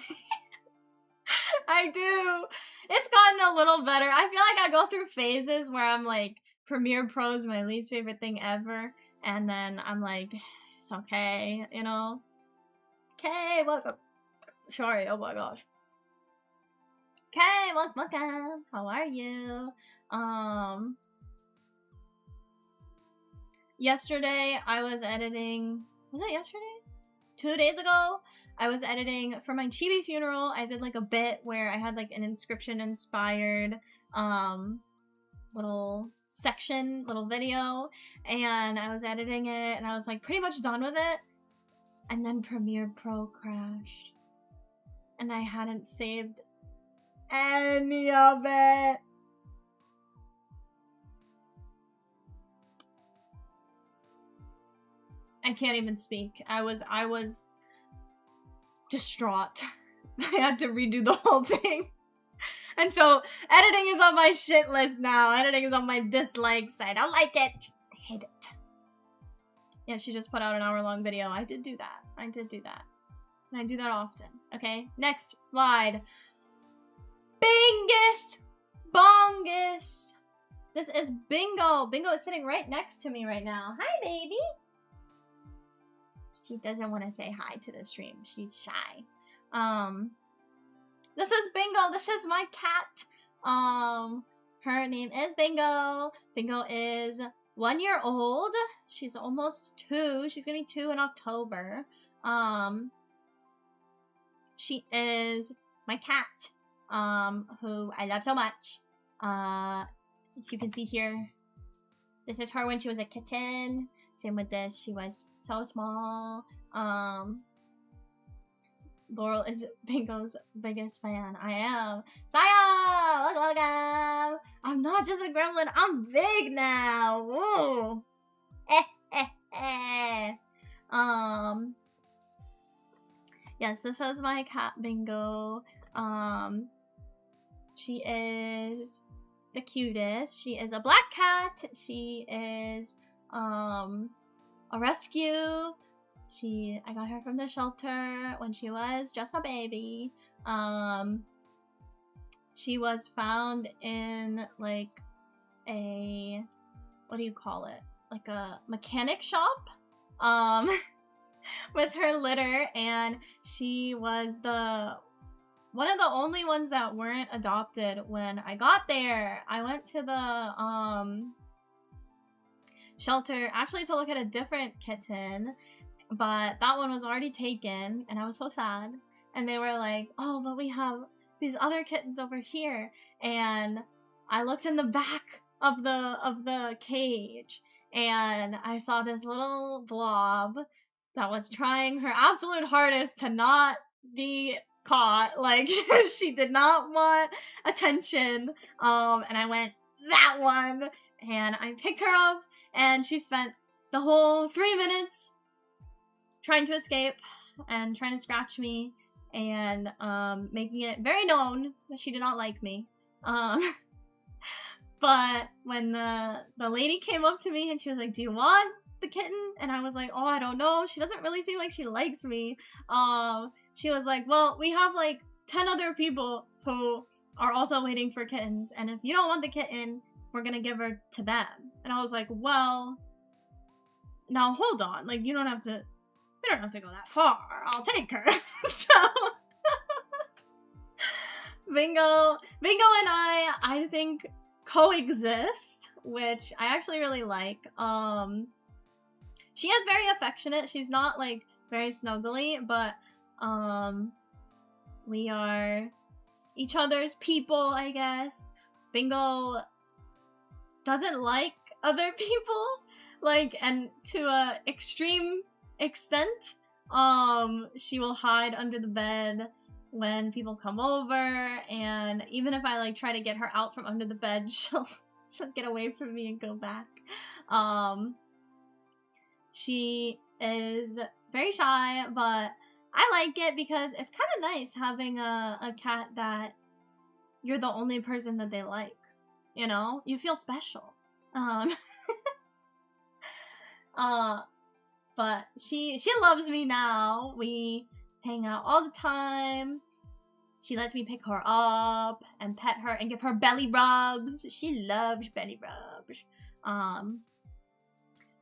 I do. It's gotten a little better. I feel like I go through phases where I'm like, Premiere Pro is my least favorite thing ever, and then I'm like, it's okay, you know? Okay, welcome. Sorry, oh my gosh. Okay, welcome. How are you? Yesterday I was editing. Was it yesterday? 2 days ago, I was editing for my chibi funeral. I did like a bit where I had like an inscription inspired little section, little video, and I was editing it, and I was like pretty much done with it, and then Premiere Pro crashed, and I hadn't saved any of it. I can't even speak. I was distraught. I had to redo the whole thing. And so editing is on my shit list now. Editing is on my dislikes. I don't like it. I hate it. Yeah, she just put out an hour-long video. I did do that. I did do that. And I do that often. Okay, next slide. Bingus! Bongus! This is Bingo. Bingo is sitting right next to me right now. Hi, baby! She doesn't want to say hi to the stream. She's shy. This is Bingo. This is my cat. Her name is Bingo. Bingo is 1 year old. She's almost 2. She's gonna be 2 in October. She is my cat, who I love so much. As you can see here, this is her when she was a kitten. Same with this. She was so small. Laurel is Bingo's biggest fan. I am. Saya! Welcome! I'm not just a gremlin. I'm big now. Woo! Yes, this is my cat, Bingo. She is the cutest. She is a black cat. She is, a rescue. I got her from the shelter when she was just a baby. She was found in, like, a, what do you call it? Like a mechanic shop, with her litter, and she was one of the only ones that weren't adopted when I got there. I went to the, shelter, actually to look at a different kitten, but that one was already taken, and I was so sad. And they were like, oh, but we have these other kittens over here. And I looked in the back of the cage, and I saw this little blob that was trying her absolute hardest to not be caught. Like, she did not want attention. And I went, that one! And I picked her up, and she spent the whole 3 minutes trying to escape and trying to scratch me and making it very known that she did not like me. But when the lady came up to me and she was like, do you want the kitten? And I was like, oh, I don't know. She doesn't really seem like she likes me. She was like, well, we have like 10 other people who are also waiting for kittens, and if you don't want the kitten, we're gonna give her to them. And I was like, well, now hold on. Like, we don't have to go that far. I'll take her. So Bingo and I think coexist, which I actually really like. She is very affectionate. She's not like very snuggly, but we are each other's people, I guess. Bingo doesn't like other people, like, and to a extreme extent. She will hide under the bed when people come over, and even if I like try to get her out from under the bed, she'll get away from me and go back. She is very shy, but I like it because it's kind of nice having a cat that you're the only person that they like. You know? You feel special. But she loves me now. We hang out all the time. She lets me pick her up and pet her and give her belly rubs. She loves belly rubs.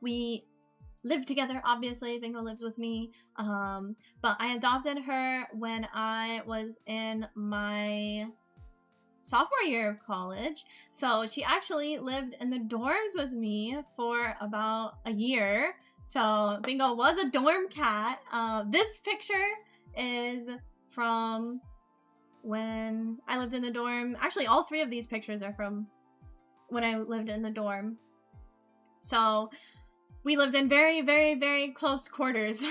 We live together, obviously. Bingo lives with me. But I adopted her when I was in my sophomore year of college. So she actually lived in the dorms with me for about a year. So Bingo was a dorm cat. This picture is from when I lived in the dorm. Actually, all 3 of these pictures are from when I lived in the dorm. So we lived in very, very, very close quarters.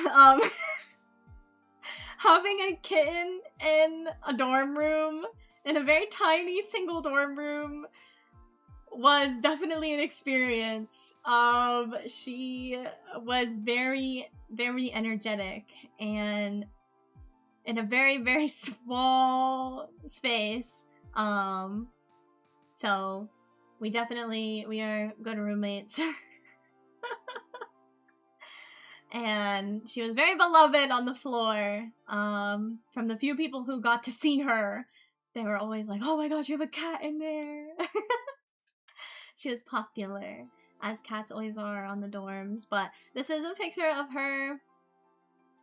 Having a kitten in a dorm room, in a very tiny single dorm room, was definitely an experience. She was very, very energetic and in a very, very small space. So we are good roommates. And she was very beloved on the floor. From the few people who got to see her, they were always like, oh my gosh, you have a cat in there. She was popular, as cats always are on the dorms. But this is a picture of her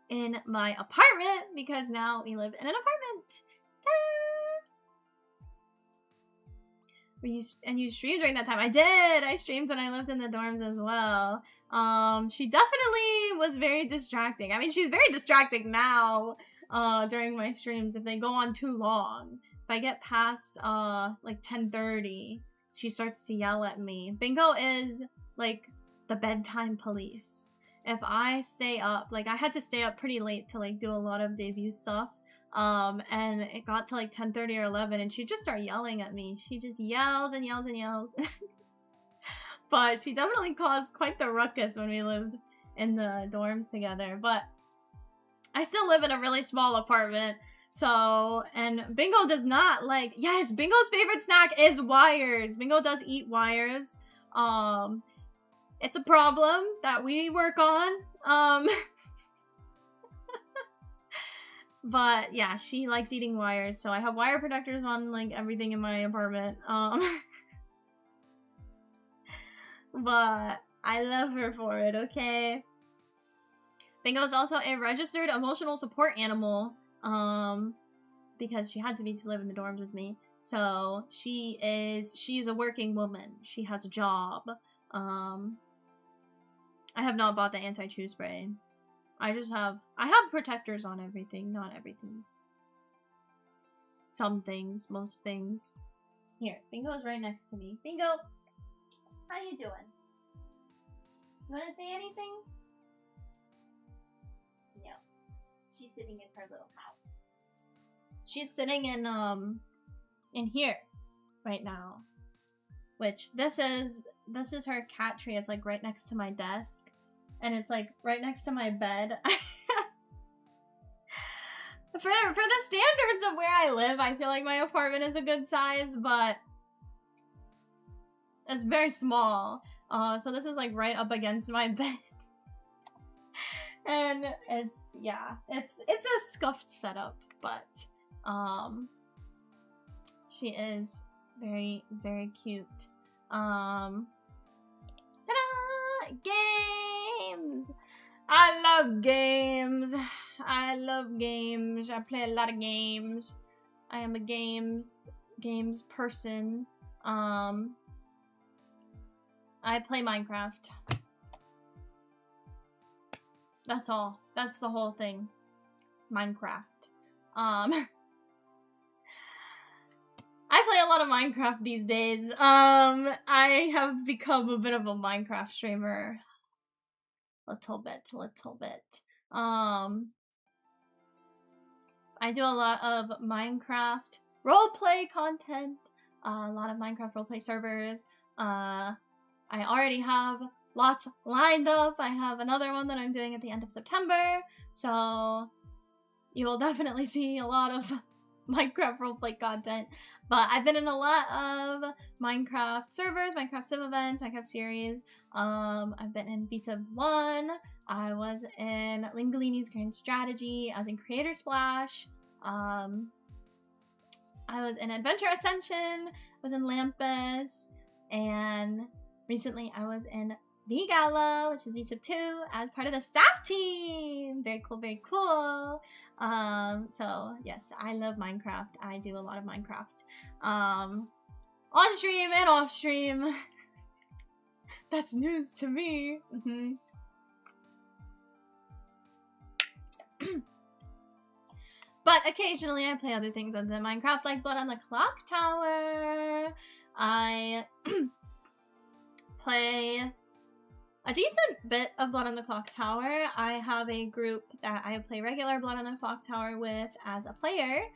in my apartment, because now we live in an apartment. And you streamed during that time. I did! I streamed when I lived in the dorms as well. She definitely was very distracting. I mean, she's very distracting now, during my streams if they go on too long. If I get past, like 10:30, she starts to yell at me. Bingo is, like, the bedtime police. If I stay up, like, I had to stay up pretty late to, like, do a lot of debut stuff. And it got to, like, 10:30 or 11, and she'd just start yelling at me. She just yells and yells and yells. But she definitely caused quite the ruckus when we lived in the dorms together. But I still live in a really small apartment. So, and Bingo does not like, yes, Bingo's favorite snack is wires. Bingo does eat wires. It's a problem that we work on. But yeah, she likes eating wires. So I have wire protectors on like everything in my apartment. But I love her for it, okay? Bingo is also a registered emotional support animal. Because she had to be to live in the dorms with me. So she is a working woman. She has a job. I have not bought the anti-chew spray. I have protectors on everything, not everything. Some things, most things. Here, Bingo's right next to me. Bingo, how you doing? You wanna say anything? No. She's sitting in her little house. She's sitting in here right now. Which this is her cat tree. It's like right next to my desk. And it's like right next to my bed. For the standards of where I live, I feel like my apartment is a good size, but it's very small. So this is like right up against my bed. And it's a scuffed setup, but she is very, very cute. Ta-da! Games! I love games. I love games. I play a lot of games. I am a games person. I play Minecraft. That's all. That's the whole thing. Minecraft. I play a lot of Minecraft these days. I have become a bit of a Minecraft streamer. Little bit. I do a lot of Minecraft roleplay content. A lot of Minecraft roleplay servers. I already have lots lined up. I have another one that I'm doing at the end of September. So you will definitely see a lot of Minecraft roleplay content. But I've been in a lot of Minecraft servers, Minecraft sim events, Minecraft series. I've been in Vtube 1. I was in Lingalini's Grand Strategy. I was in Creator Splash. I was in Adventure Ascension. I was in Lampus. And recently I was in V-Gala, which is Vtube 2, as part of the staff team. Very cool, very cool. So yes, I love Minecraft. I do a lot of Minecraft. On stream and off stream. That's news to me. But occasionally I play other things other than Minecraft, like Blood on the Clock Tower. I play a decent bit of Blood on the Clock Tower. I have a group that I play regular Blood on the Clock Tower with as a player.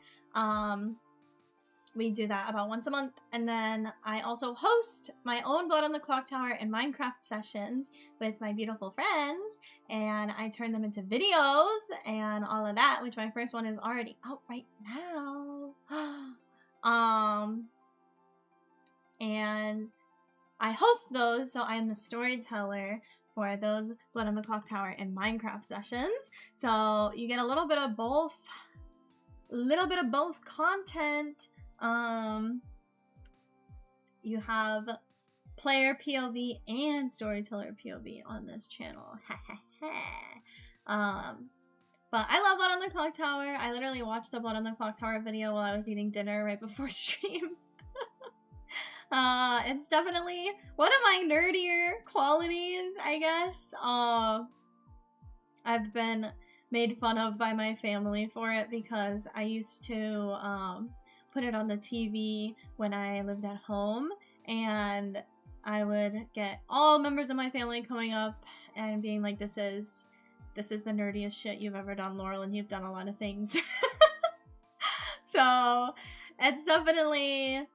We do that about once a month. And then I also host my own Blood on the Clocktower and Minecraft sessions with my beautiful friends. And I turn them into videos and all of that, which my first one is already out right now. And I host those, so I am the storyteller for those Blood on the Clocktower and Minecraft sessions. So you get a little bit of both content. You have player POV and storyteller POV on this channel. But I love Blood on the Clocktower. I literally watched a Blood on the Clocktower video while I was eating dinner right before stream. It's definitely one of my nerdier qualities, I guess. I've been made fun of by my family for it because I used to put it on the TV when I lived at home, and I would get all members of my family coming up and being like, this is the nerdiest shit you've ever done, Laurel, and you've done a lot of things. So it's definitely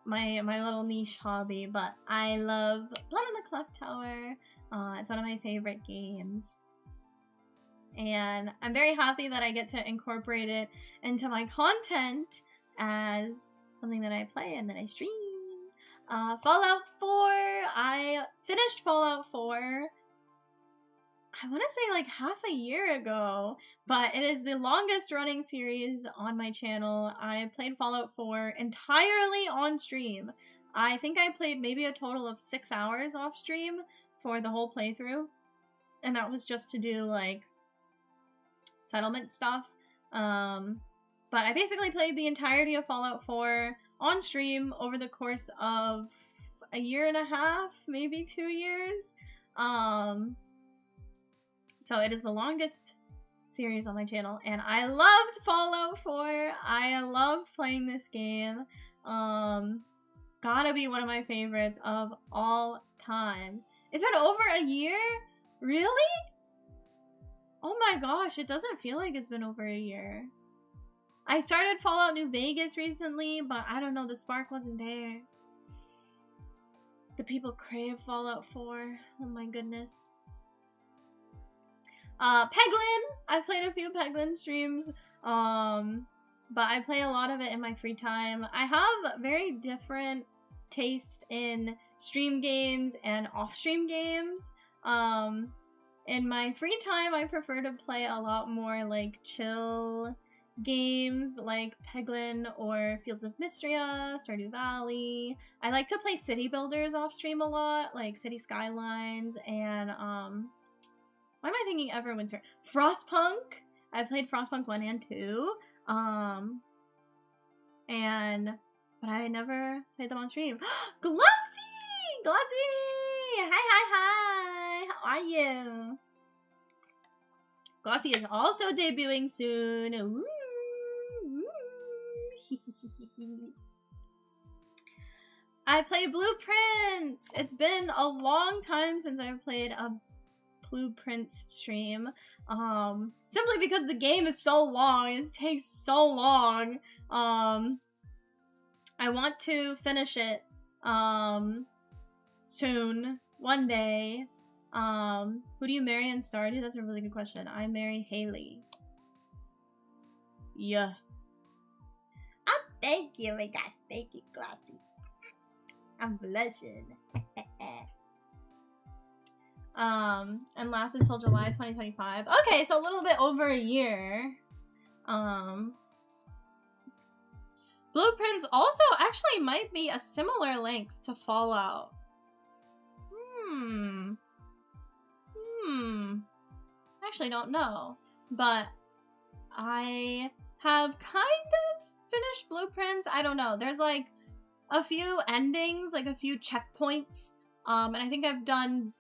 my little niche hobby, but I love Blood on the Clocktower. It's one of my favorite games. And I'm very happy that I get to incorporate it into my content as something that I play and that I stream. Fallout 4, I finished Fallout 4, I want to say like half a year ago, but it is the longest running series on my channel. I played Fallout 4 entirely on stream. I think I played maybe a total of 6 hours off stream for the whole playthrough. And that was just to do like settlement stuff. But I basically played the entirety of Fallout 4 on stream over the course of a year and a half, maybe 2 years. So it is the longest series on my channel, and I loved Fallout 4. I loved playing this game. Gotta be one of my favorites of all time. It's been over a year? Really? Oh my gosh, it doesn't feel like it's been over a year. I started Fallout New Vegas recently, but I don't know, the spark wasn't there. The people crave Fallout 4. Oh my goodness. Peglin! I've played a few Peglin streams, but I play a lot of it in my free time. I have very different taste in stream games and off-stream games. In my free time, I prefer to play a lot more like chill games like Peglin or Fields of Mystria, Stardew Valley. I like to play city builders off-stream a lot, like City Skylines and, why am I thinking Everwinter? Frostpunk! I played Frostpunk 1 and 2. But I never played them on stream. Glossy! Glossy! Hi! How are you? Glossy is also debuting soon. Ooh. I play Blueprints! It's been a long time since I've played a Blueprints stream, simply because the game is so long. It takes so long. I want to finish it soon, one day. Who do you marry in Stardew? That's a really good question. I marry Haley. Yeah. Oh, thank you, my gosh, thank you, Glossy. I'm blushing. And lasts until July 2025. Okay, so a little bit over a year. Blueprints also actually might be a similar length to Fallout. I actually don't know. But I have kind of finished Blueprints. I don't know. There's like a few endings, like a few checkpoints. And I think I've done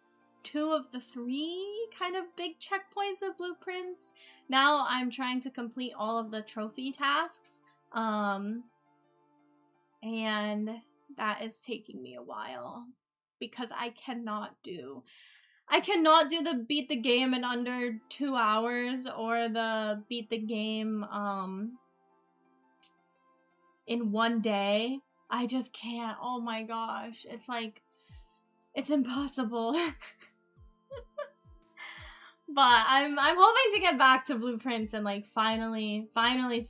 2 of the 3 kind of big checkpoints of Blueprints. Now I'm trying to complete all of the trophy tasks. And that is taking me a while because I cannot do the beat the game in under 2 hours or the beat the game in one day. I just can't. Oh my gosh. It's like, it's impossible. But I'm hoping to get back to Blueprints and like finally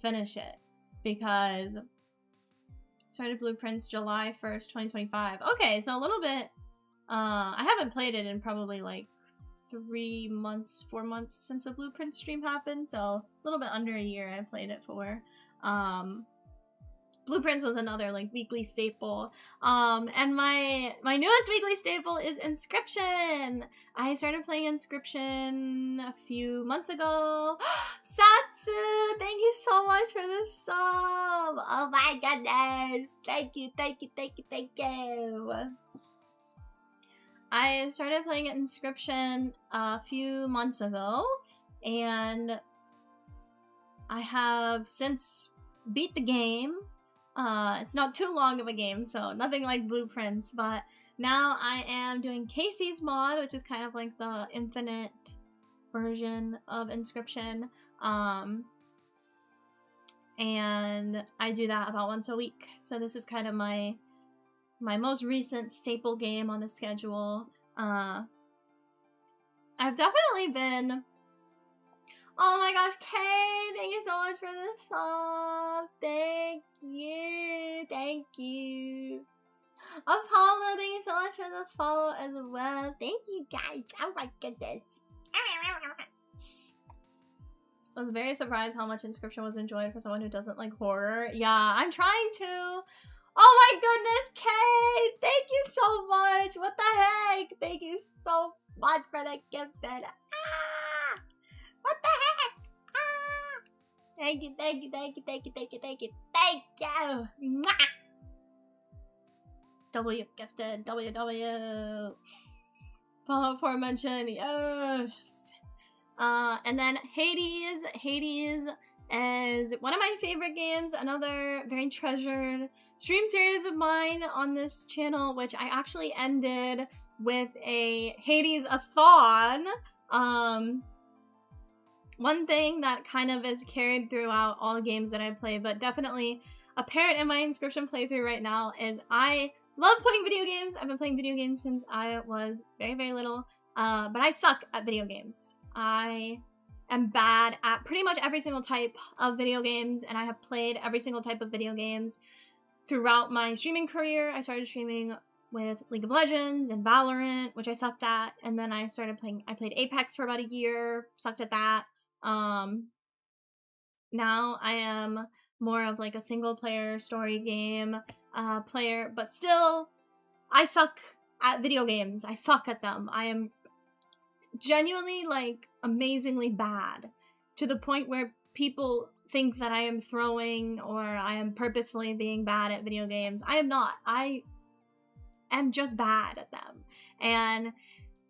finish it, because started Blueprints July 1st, 2025. Okay, so a little bit. I haven't played it in probably like 3 months, 4 months since the Blueprint stream happened, so a little bit under a year I played it for. Blueprints was another like weekly staple. And my newest weekly staple is Inscription. I started playing Inscription a few months ago. Satsu, thank you so much for this sub. Oh my goodness. Thank you. I started playing Inscription a few months ago, and I have since beat the game. It's not too long of a game, so nothing like Blueprints, but now I am doing Casey's mod, which is kind of like the infinite version of Inscription. And I do that about once a week. So this is kind of my most recent staple game on the schedule. I've definitely been... Oh my gosh, Kay, thank you so much for the song. Thank you. Apollo, thank you so much for the follow as well. Thank you guys. Oh my goodness. I was very surprised how much Inscription was enjoyed for someone who doesn't like horror. Yeah, I'm trying to. Oh my goodness, Kay! Thank you so much. What the heck? Thank you so much for the gifted. What the heck? Thank you. Mwah! W gifted. WW. Follow aforementioned. Yes. And then Hades. Hades is one of my favorite games. Another very treasured stream series of mine on this channel, which I actually ended with a Hades-a-thon. One thing that kind of is carried throughout all games that I play, but definitely apparent in my Inscription playthrough right now, is I love playing video games. I've been playing video games since I was very, very little, but I suck at video games. I am bad at pretty much every single type of video games, and I have played every single type of video games throughout my streaming career. I started streaming with League of Legends and Valorant, which I sucked at, and then I played Apex for about a year, sucked at that. Now I am more of like a single player story game player, but still I suck at video games. I suck at them. I am genuinely like amazingly bad, to the point where people think that I am throwing or I am purposefully being bad at video games. I am not. I am just bad at them. And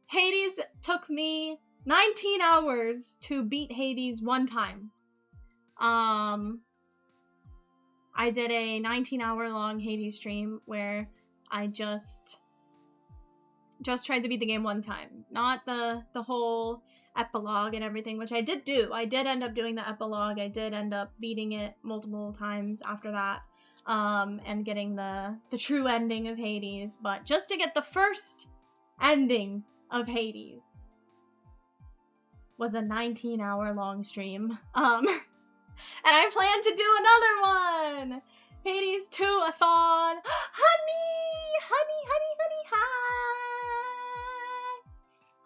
Hades took me 19 hours to beat Hades one time. I did a 19-hour long Hades stream where I just tried to beat the game one time. Not the whole epilogue and everything, which I did do. I did end up doing the epilogue. I did end up beating it multiple times after that. And getting the true ending of Hades. But just to get the first ending of Hades was a 19-hour long stream. And I plan to do another one! Hades 2-a-thon! Hi!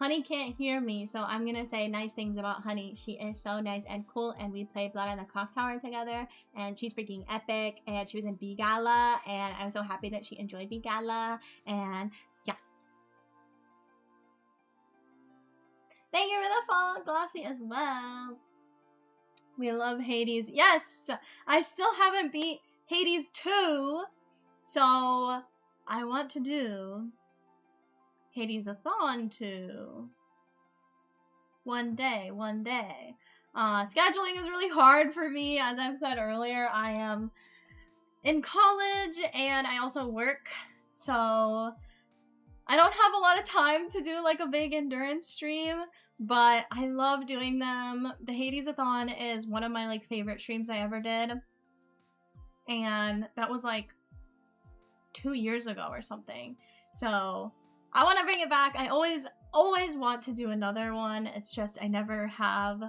Honey can't hear me, so I'm gonna say nice things about Honey. She is so nice and cool, and we played Blood on the Clock Tower together, and she's freaking epic, and she was in B-Gala, and I'm so happy that she enjoyed B-Gala, and yeah. Thank you for the follow, Glossy, as well. We love Hades. Yes! I still haven't beat Hades 2, so I want to do Hades-a-thon 2. One day. Scheduling is really hard for me. As I've said earlier, I am in college and I also work, so I don't have a lot of time to do like a big endurance stream, but I love doing them. The Hades-a-thon is one of my like favorite streams I ever did. and that was like 2 years ago or something. So I want to bring it back. I always want to do another one. It's just I never have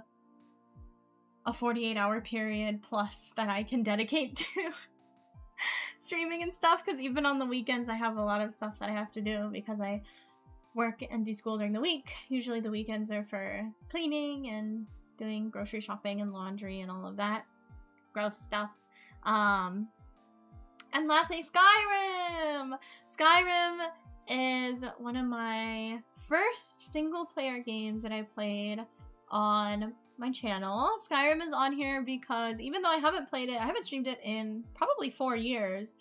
a 48-hour period plus that I can dedicate to streaming and stuff, because even on the weekends I have a lot of stuff that I have to do because I work and do school during the week. Usually the weekends are for cleaning and doing grocery shopping and laundry and all of that gross stuff. And lastly, Skyrim! Skyrim is one of my first single-player games that I played on my channel. Skyrim is on here because even though I haven't played it, I haven't streamed it in probably 4 years.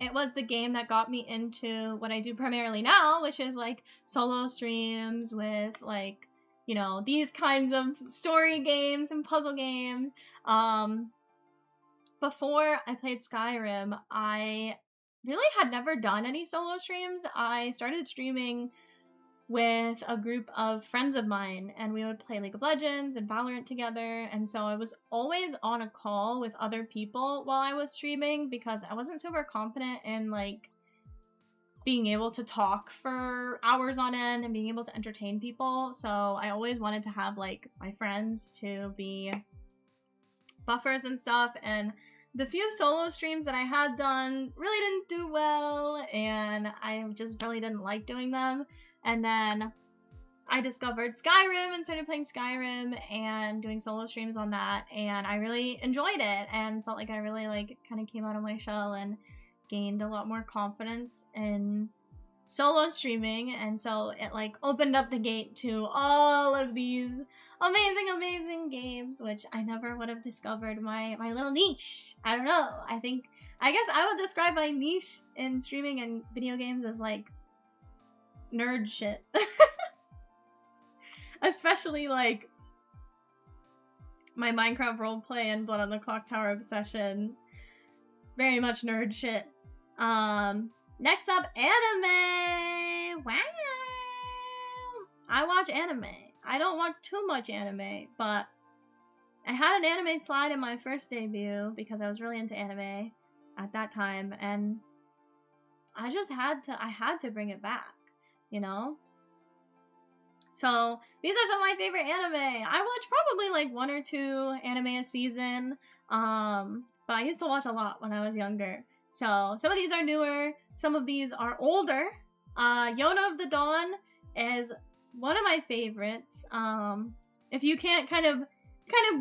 It was the game that got me into what I do primarily now, which is like solo streams with like, you know, these kinds of story games and puzzle games. Before I played Skyrim, I really had never done any solo streams. I started streaming with a group of friends of mine, and we would play League of Legends and Valorant together, and so I was always on a call with other people while I was streaming because I wasn't super confident in like being able to talk for hours on end and being able to entertain people. So I always wanted to have like my friends to be buffers and stuff, and the few solo streams that I had done really didn't do well, and I just really didn't like doing them. And then I discovered Skyrim and started playing Skyrim and doing solo streams on that, and I really enjoyed it and felt like I really like kind of came out of my shell and gained a lot more confidence in solo streaming. And so it like opened up the gate to all of these amazing games, which I never would have discovered my little niche. I don't know. I guess I would describe my niche in streaming and video games as like nerd shit. Especially like my Minecraft roleplay and Blood on the Clocktower obsession. Very much nerd shit. Next up, anime! Wow! I watch anime. I don't watch too much anime, but I had an anime slide in my first debut because I was really into anime at that time, and I just had to bring it back, you know? So these are some of my favorite anime. I watch probably like 1 or 2 anime a season, but I used to watch a lot when I was younger. So some of these are newer, some of these are older. Yona of the Dawn is one of my favorites. If you can't kind of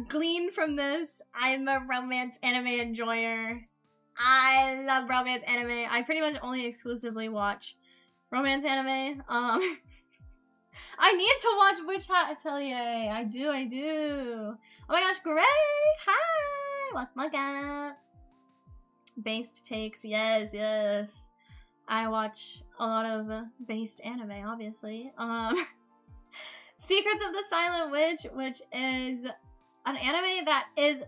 glean from this, I'm a romance anime enjoyer. I love romance anime. I pretty much only exclusively watch romance anime. I need to watch Witch Hat Atelier. I do. Oh my gosh, Gray! Hi! Welcome back. Based takes, yes. I watch a lot of based anime, obviously. Secrets of the Silent Witch, which is an anime that is,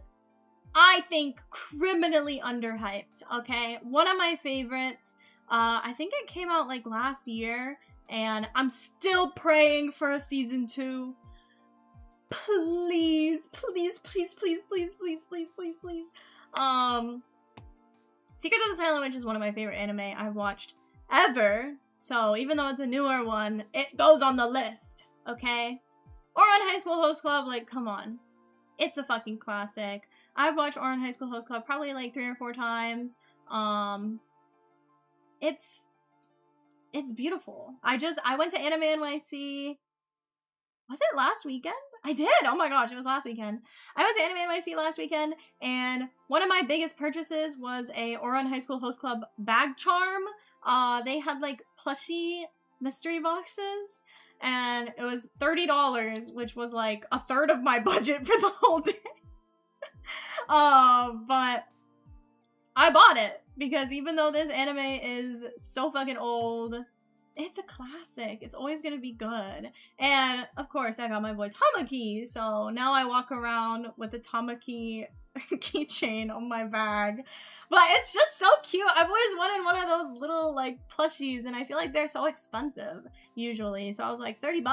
I think, criminally underhyped, okay? One of my favorites. I think it came out like last year, and I'm still praying for a season 2. Please. Secrets of the Silent Witch is one of my favorite anime I've watched ever. So even though it's a newer one, it goes on the list, okay? Ouran High School Host Club, like, come on. It's a fucking classic. I've watched Ouran High School Host Club probably like 3 or 4 times. It's beautiful. I went to Anime NYC. Was it last weekend? I did! Oh my gosh, it was last weekend. I went to Anime NYC last weekend, and one of my biggest purchases was a Ouran High School Host Club bag charm. They had like plushie mystery boxes, and it was $30, which was like a third of my budget for the whole day. But I bought it because even though this anime is so fucking old, it's a classic. It's always gonna be good. And of course I got my boy Tamaki, so now I walk around with a Tamaki keychain on my bag. But it's just so cute. I've always wanted one of those little like plushies, and I feel like they're so expensive usually. So I was like, $30?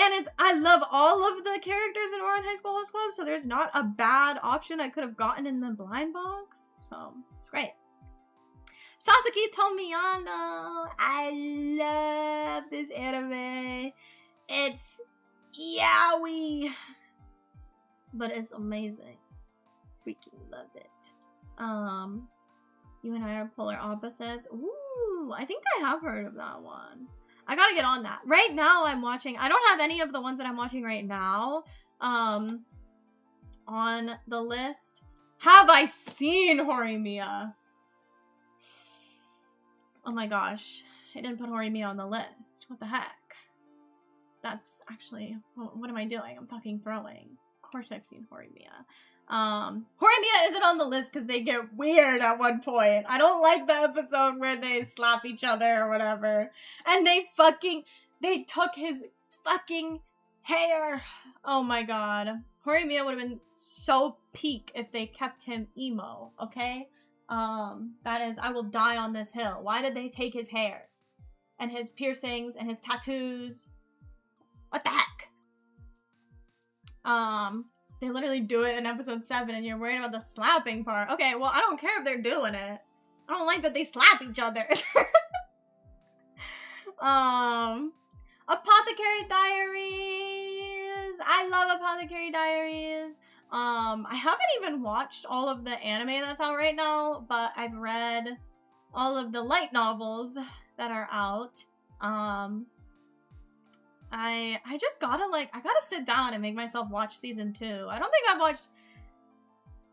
And I love all of the characters in Ouran High School Host Club, so there's not a bad option I could have gotten in the blind box. So, it's great. Sasaki Tomiyano. I love this anime. It's yaoi. But it's amazing. Freaking love it. You and I are polar opposites. Ooh, I think I have heard of that one. I gotta get on that. Right now I'm watching, I don't have any of the ones that I'm watching right now on the list. Have I seen Horimiya? Oh my gosh. I didn't put Horimiya on the list. What the heck? That's actually, what am I doing? I'm fucking throwing. Of course I've seen Horimiya. Horimiya isn't on the list because they get weird at one point. I don't like the episode where they slap each other or whatever. And they took his fucking hair. Oh my god. Horimiya would have been so peak if they kept him emo, okay? That is, I will die on this hill. Why did they take his hair? And his piercings and his tattoos? What the heck? They literally do it in episode 7 and you're worried about the slapping part. Okay, well, I don't care if they're doing it. I don't like that they slap each other. Apothecary Diaries. I love Apothecary Diaries. I haven't even watched all of the anime that's out right now, but I've read all of the light novels that are out. I just gotta, like, I gotta sit down and make myself watch season 2. I don't think I've watched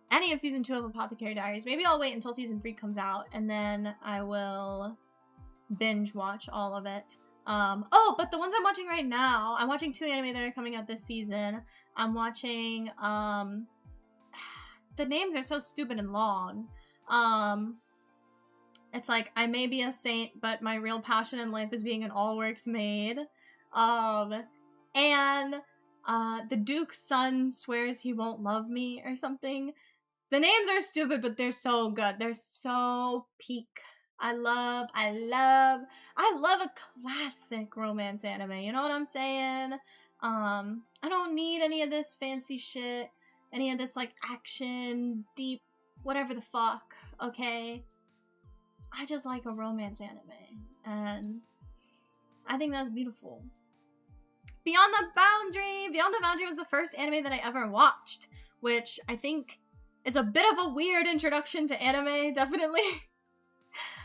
any of season 2 of Apothecary Diaries. Maybe I'll wait until season 3 comes out, and then I will binge watch all of it. Oh, but the ones I'm watching right now, I'm watching 2 anime that are coming out this season. I'm watching, the names are so stupid and long. It's like, I may be a saint, but my real passion in life is being an all-works maid. And the Duke's son swears he won't love me or something. The names are stupid, but they're so good. They're so peak. I love a classic romance anime. You know what I'm saying? I don't need any of this fancy shit, any of this like action, deep, whatever the fuck, okay? I just like a romance anime, and I think that's beautiful. Beyond the Boundary! Beyond the Boundary was the first anime that I ever watched, which I think is a bit of a weird introduction to anime, definitely.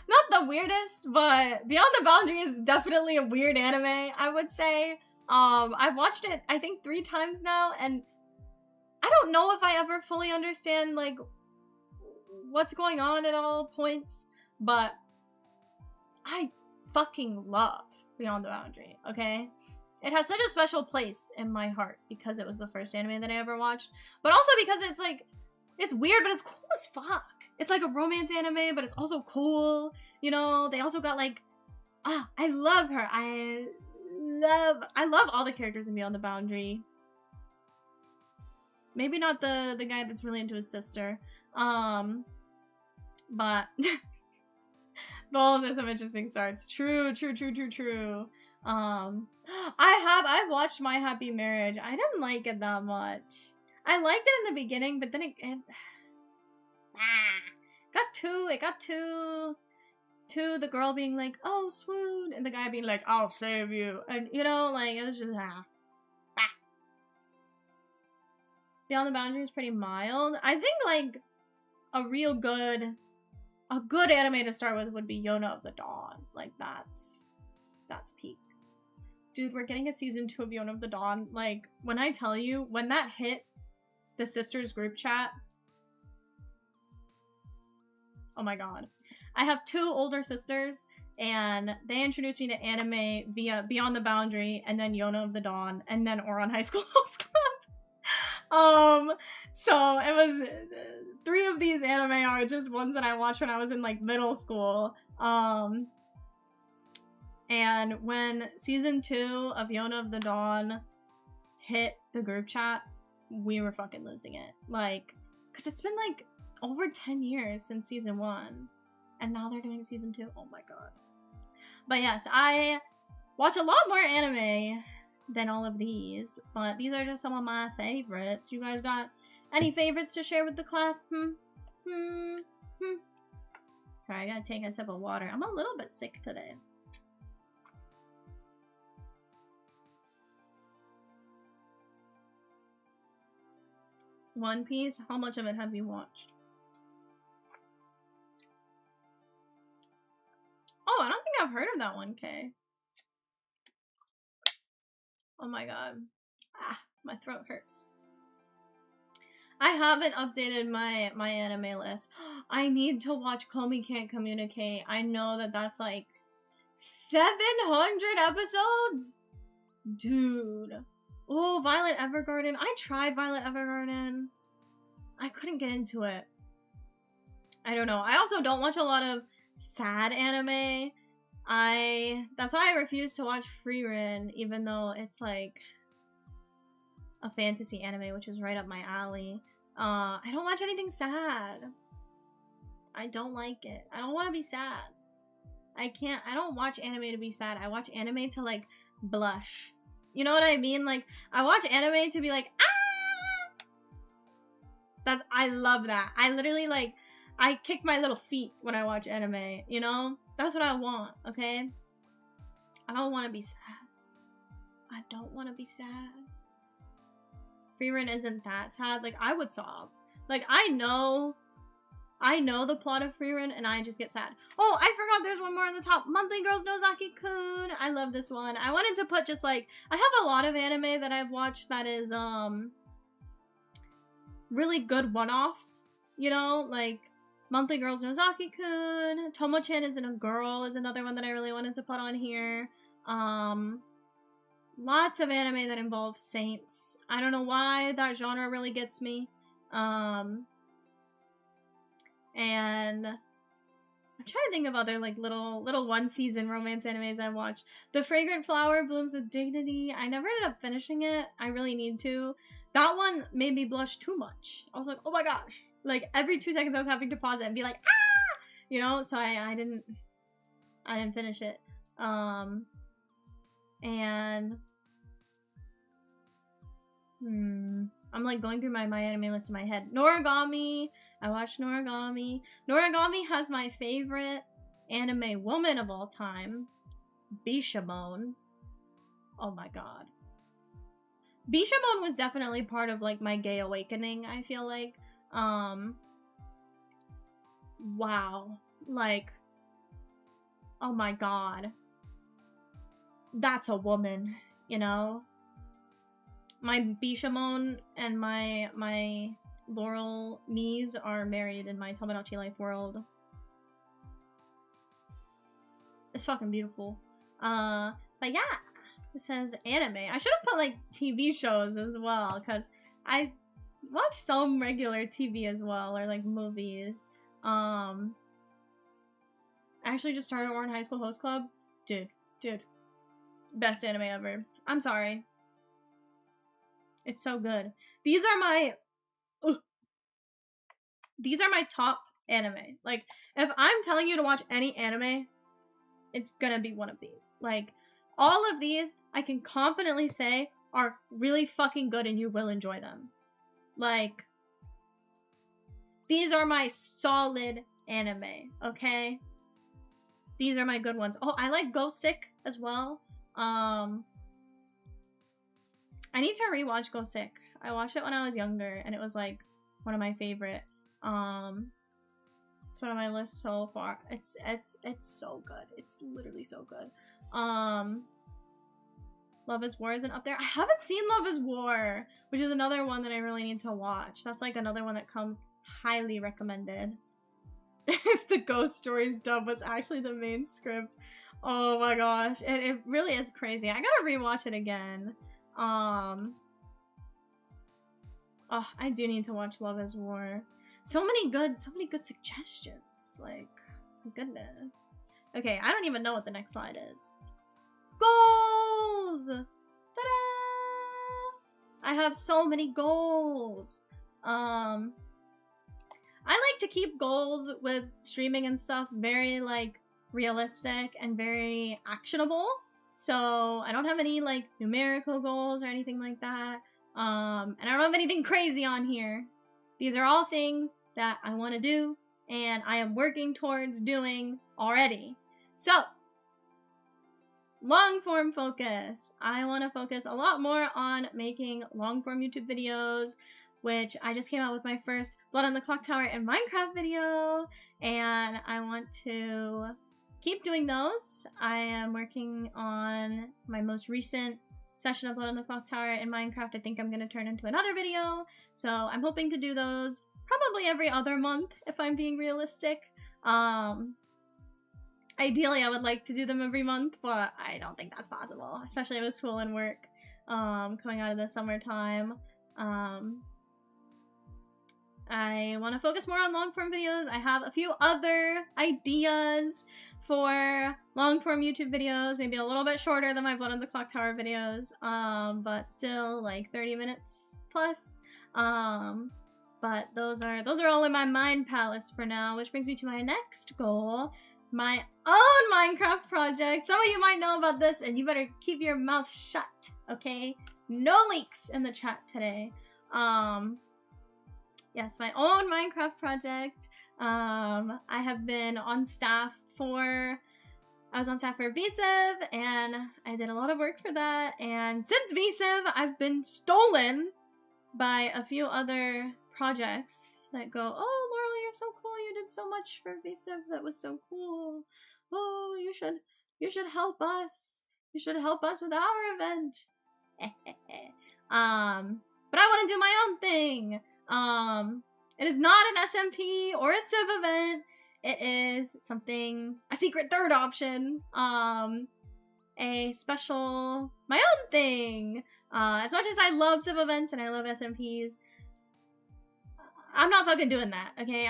Not the weirdest, but Beyond the Boundary is definitely a weird anime, I would say. I've watched it, I think, 3 times now, and I don't know if I ever fully understand, like, what's going on at all points, but I fucking love Beyond the Boundary, okay? It has such a special place in my heart because it was the first anime that I ever watched, but also because it's like, it's weird, but it's cool as fuck. It's like a romance anime, but it's also cool, you know? They also got like, I love her. I love all the characters in Beyond the Boundary. Maybe not the guy that's really into his sister, but those are some interesting starts. True. I've watched My Happy Marriage. I didn't like it that much. I liked it in the beginning, but then it got too the girl being like, oh, swoon, and the guy being like, I'll save you, and you know, like, it was just Beyond the Boundary is pretty mild. I think like a good anime to start with would be Yona of the Dawn. Like, that's peak. Dude, we're getting a season 2 of Yona of the Dawn. Like, when I tell you, when that hit the sisters group chat, oh my god. I have 2 older sisters, and they introduced me to anime via Beyond the Boundary, and then Yona of the Dawn, and then Ouran High School Host Club. So it was 3 of these anime are just ones that I watched when I was in like middle school. And when season 2 of Yona of the Dawn hit the group chat, we were fucking losing it. Like, because it's been like over 10 years since season 1, and now they're doing season 2. Oh my god. But yes, I watch a lot more anime than all of these, but these are just some of my favorites. You guys got any favorites to share with the class? Sorry, I gotta take a sip of water. I'm a little bit sick today. One Piece? How much of it have you watched? Oh, I don't think I've heard of that one, Kay. Oh my god. Ah, my throat hurts. I haven't updated my anime list. I need to watch Komi Can't Communicate. I know that that's like 700 episodes? Dude. Oh, Violet Evergarden. I tried Violet Evergarden. I couldn't get into it. I don't know. I also don't watch a lot of sad anime. That's why I refuse to watch Frieren, even though it's like a fantasy anime, which is right up my alley. I don't watch anything sad. I don't like it. I don't want to be sad. I don't watch anime to be sad. I watch anime to like blush. You know what I mean? Like, I watch anime to be like, ah! I love that. I literally like, I kick my little feet when I watch anime, you know? That's what I want, okay? I don't want to be sad. I don't want to be sad. Frieren isn't that sad. Like, I would sob. Like, I know the plot of Frieren, and I just get sad. Oh, I forgot there's one more on the top. Monthly Girls Nozaki-kun. I love this one. I wanted to put just, like, I have a lot of anime that I've watched that is, really good one-offs. You know? Like, Monthly Girls Nozaki-kun. Tomo-chan Isn't a Girl is another one that I really wanted to put on here. Lots of anime that involve saints. I don't know why that genre really gets me. And I'm trying to think of other like little one-season romance animes I've watched. The Fragrant Flower Blooms with Dignity. I never ended up finishing it. I really need to. That one made me blush too much. I was like, oh my gosh. Like every 2 seconds I was having to pause it and be like, ah! You know, so I didn't finish it. And I'm like going through my anime list in my head. Noragami. I watched Noragami. Noragami has my favorite anime woman of all time, Bishamon. Oh my god. Bishamon was definitely part of like my gay awakening, I feel like. Wow. Like, oh my god. That's a woman, you know? My Bishamon and my Laurel Mies are married in my Tomodachi Life world. It's fucking beautiful. But yeah, it says anime. I should have put like TV shows as well, because I watch some regular TV as well, or like movies. I actually just started Oran High School Host Club. Dude. Best anime ever. I'm sorry. It's so good. These are my top anime. Like, if I'm telling you to watch any anime, it's gonna be one of these. Like, all of these, I can confidently say, are really fucking good and you will enjoy them. Like, these are my solid anime, okay? These are my good ones. Oh, I like Go Sick as well. I need to rewatch Go Sick. I watched it when I was younger, and it was like one of my favorite. It's one of my lists so far. It's so good. It's literally so good. Love is War isn't up there. I haven't seen Love is War, which is another one that I really need to watch. That's like another one that comes highly recommended. If the Ghost Stories dub was actually the main script. Oh my gosh. It really is crazy. I gotta rewatch it again. Oh, I do need to watch Love is War. So many good suggestions. Like, my goodness. Okay, I don't even know what the next slide is. Goals! Ta-da! I have so many goals. I like to keep goals with streaming and stuff very, like, realistic and very actionable. So I don't have any like numerical goals or anything like that. And I don't have anything crazy on here. These are all things that I want to do and I am working towards doing already. So, long form focus. I want to focus a lot more on making long form YouTube videos, which I just came out with my first Blood on the Clocktower and Minecraft video, and I want to keep doing those. I am working on my most recent session of Blood on the Clocktower and Minecraft. I think I'm going to turn into another video, so I'm hoping to do those probably every other month if I'm being realistic. Ideally, I would like to do them every month, but I don't think that's possible, especially with school and work coming out of the summertime. I want to focus more on long-form videos. I have a few other ideas for long-form YouTube videos, maybe a little bit shorter than my Blood on the Clocktower videos, but still like 30 minutes plus. But those are all in my mind palace for now, which brings me to my next goal, my own Minecraft project. Some of you might know about this, and you better keep your mouth shut, okay? No leaks in the chat today. Yes, my own Minecraft project. I have been on staff for, I was on staff for Vtube, and I did a lot of work for that, and since Vtube, I've been stolen by a few other projects that go, oh, Laurel, you're so cool, you did so much for Vtube, that was so cool. Oh, you should help us. You should help us with our event. But I want to do my own thing. It is not an SMP or a Civ event. It is something, a secret third option. A special, my own thing. As much as I love Civ events and I love SMPs, I'm not fucking doing that, okay?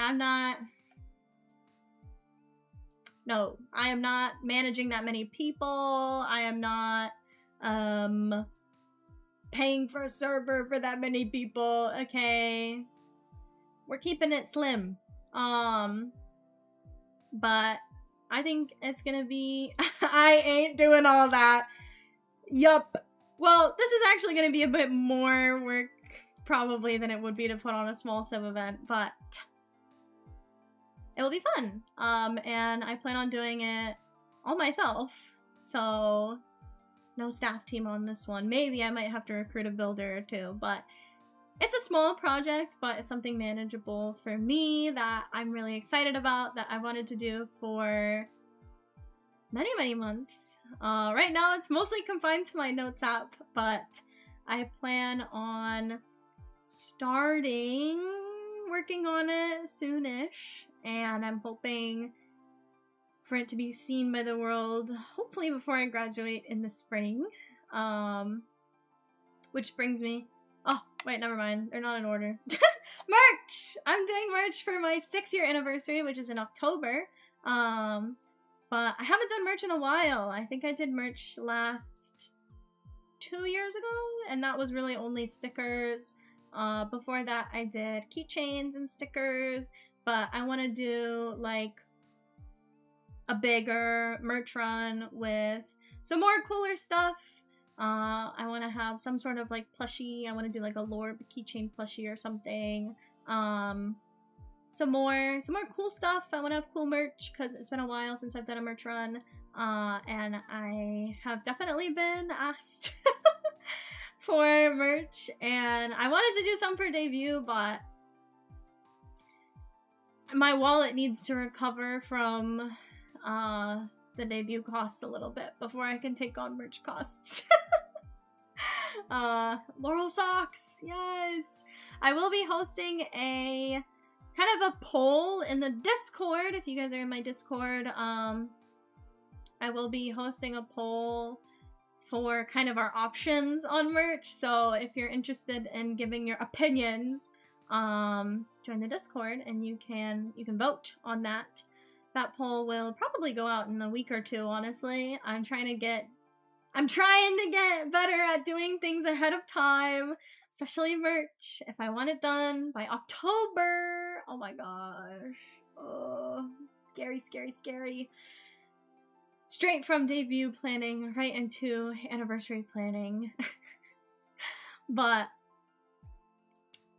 No, I am not managing that many people. I am not, paying for a server for that many people, okay? We're keeping it slim. But I think it's gonna be, I ain't doing all that. Yup. Well, this is actually gonna be a bit more work probably than it would be to put on a small Civ event, but it will be fun. And I plan on doing it all myself, so no staff team on this one. Maybe I might have to recruit a builder or two, but it's a small project, but it's something manageable for me that I'm really excited about, that I wanted to do for many, many months. Right now it's mostly confined to my notes app, but I plan on starting working on it soonish, and I'm hoping for it to be seen by the world, hopefully before I graduate in the spring. Which brings me, oh wait, never mind, they're not in order. Merch! I'm doing merch for my 6-year anniversary, which is in October. But I haven't done merch in a while. I think I did merch last 2 years ago, and that was really only stickers. Before that I did keychains and stickers, but I want to do like a bigger merch run with some more cooler stuff. I want to have some sort of like plushie. I want to do like a Lore keychain plushie or something. Some more cool stuff. I want to have cool merch because it's been a while since I've done a merch run. And I have definitely been asked for merch, and I wanted to do some for debut, but my wallet needs to recover from the debut costs a little bit before I can take on merch costs. Laurel socks, yes! I will be hosting a kind of a poll in the Discord. If you guys are in my Discord, I will be hosting a poll for kind of our options on merch. So if you're interested in giving your opinions, join the Discord and you can vote on that. That poll will probably go out in a week or two, honestly. I'm trying to get better at doing things ahead of time, especially merch. If I want it done by October, oh my gosh. Oh, scary, scary, scary. straight from debut planning right into anniversary planning. But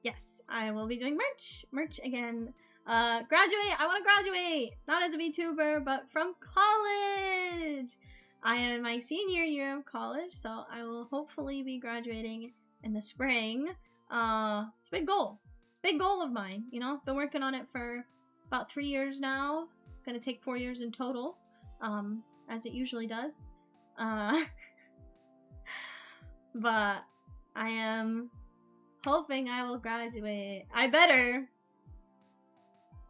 yes, I will be doing merch again. Graduate, I want to graduate, not as a VTuber, but from college. I am in my senior year of college, so I will hopefully be graduating in the spring. It's a big goal of mine, you know. Been working on it for about 3 years now. Gonna take 4 years in total, as it usually does. But I am hoping I will graduate. I better.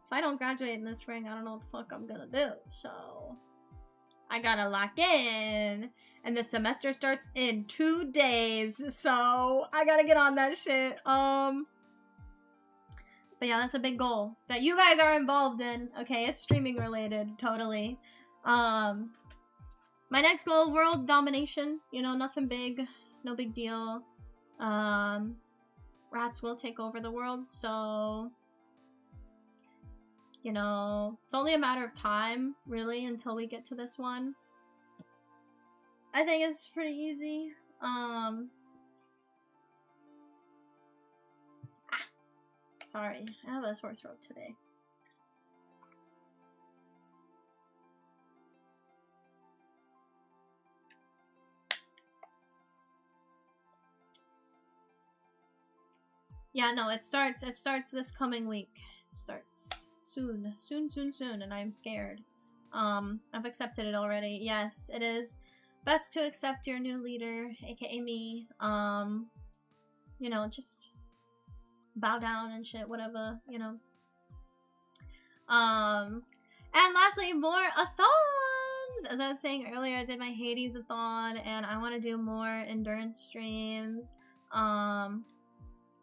If I don't graduate in the spring, I don't know what the fuck I'm gonna do. So I gotta lock in. And the semester starts in 2 days. So I gotta get on that shit. But yeah, that's a big goal that you guys are involved in. Okay, it's streaming related, totally. My next goal, world domination. You know, nothing big. No big deal. Rats will take over the world, so you know, it's only a matter of time, really, until we get to this one. I think it's pretty easy. Sorry, I have a sore throat today. Yeah, no, it starts this coming week. It starts soon, and I'm scared. I've accepted it already. Yes, it is best to accept your new leader, aka me. You know, just bow down and shit, whatever, you know. And lastly, more athons! As I was saying earlier, I did my Hades-a-thon, and I want to do more endurance streams.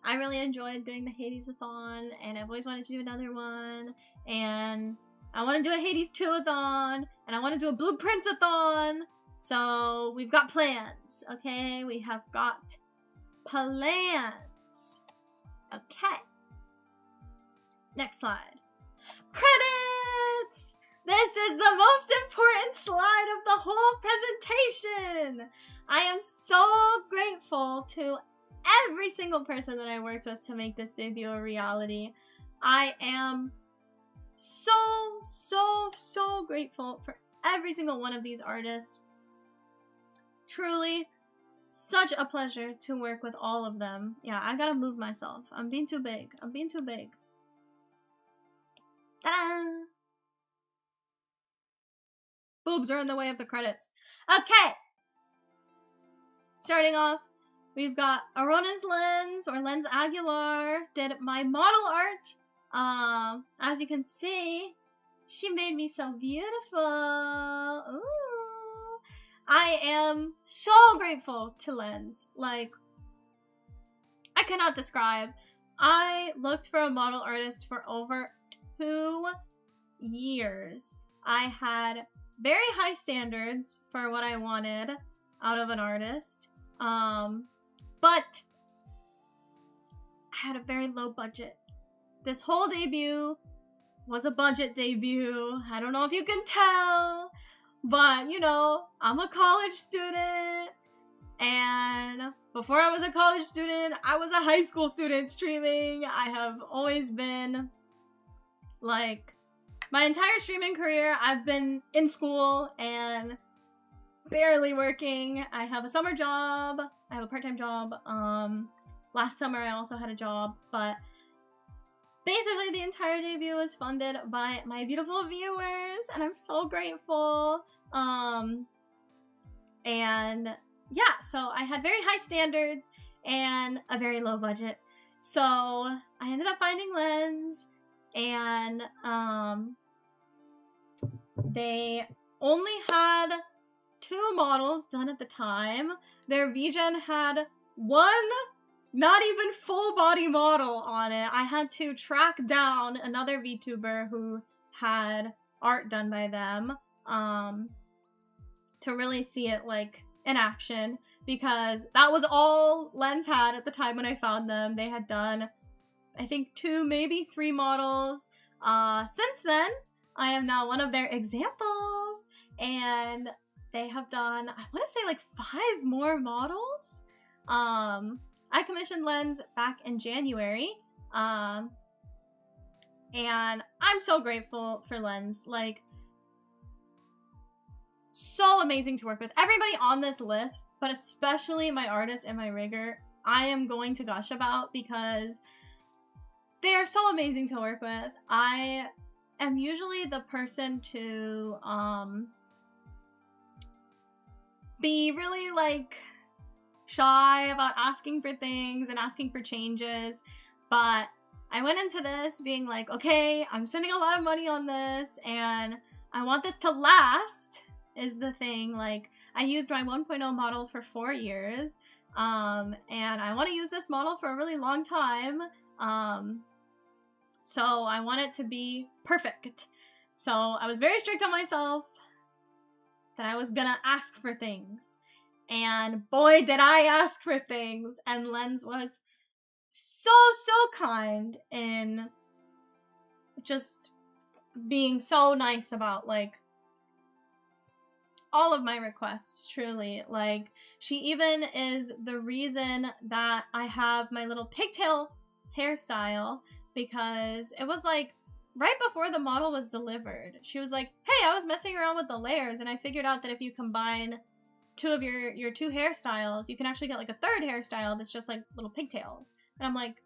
I really enjoyed doing the Hades-a-thon, and I've always wanted to do another one, and I want to do a Hades 2-a-thon, and I want to do a Blueprints-a-thon, so we've got plans, okay? We have got plans. Okay. Next slide. Credits! This is the most important slide of the whole presentation! I am so grateful to every single person that I worked with to make this debut a reality. I am so grateful for every single one of these artists. Truly, such a pleasure to work with all of them. Yeah, I gotta move myself. I'm being too big. I'm being too big. Ta-da! Boobs are in the way of the credits. Okay! Starting off, we've got AronesLens, or Lens Aguilar, did my model art. As you can see, she made me so beautiful. Ooh. I am so grateful to Lens. Like, I cannot describe. I looked for a model artist for over 2 years. I had very high standards for what I wanted out of an artist. But I had a very low budget. This whole debut was a budget debut. I don't know if you can tell, but you know, I'm a college student, and before I was a college student, I was a high school student streaming. I have always been, like, my entire streaming career, I've been in school and barely working. I have a summer job. I have a part-time job. Last summer I also had a job, but basically the entire debut was funded by my beautiful viewers, and I'm so grateful. And yeah, so I had very high standards and a very low budget. So I ended up finding Lens, and they only had 2 models done at the time. Their VGen had 1 not even full body model on it. I had to track down another VTuber who had art done by them to really see it like in action, because that was all Lens had at the time when I found them. They had done, I think, 2, maybe 3 models. Since then, I am now one of their examples, and they have done, I want to say like 5 more models. I commissioned Lens back in January, and I'm so grateful for Lens. Like, so amazing to work with. Everybody on this list, but especially my artist and my rigger, I am going to gush about because they are so amazing to work with. I am usually the person to be really like shy about asking for things and asking for changes, but I went into this being like, okay, I'm spending a lot of money on this and I want this to last is the thing. Like, I used my 1.0 model for 4 years, and I want to use this model for a really long time, so I want it to be perfect. So I was very strict on myself that I was gonna ask for things, and boy did I ask for things, and Lens was so kind in just being so nice about like all of my requests, truly. Like, she even is the reason that I have my little pigtail hairstyle, because it was like right before the model was delivered. She was like, hey, I was messing around with the layers and I figured out that if you combine 2 of your 2 hairstyles, you can actually get like a 3rd hairstyle that's just like little pigtails. And I'm like,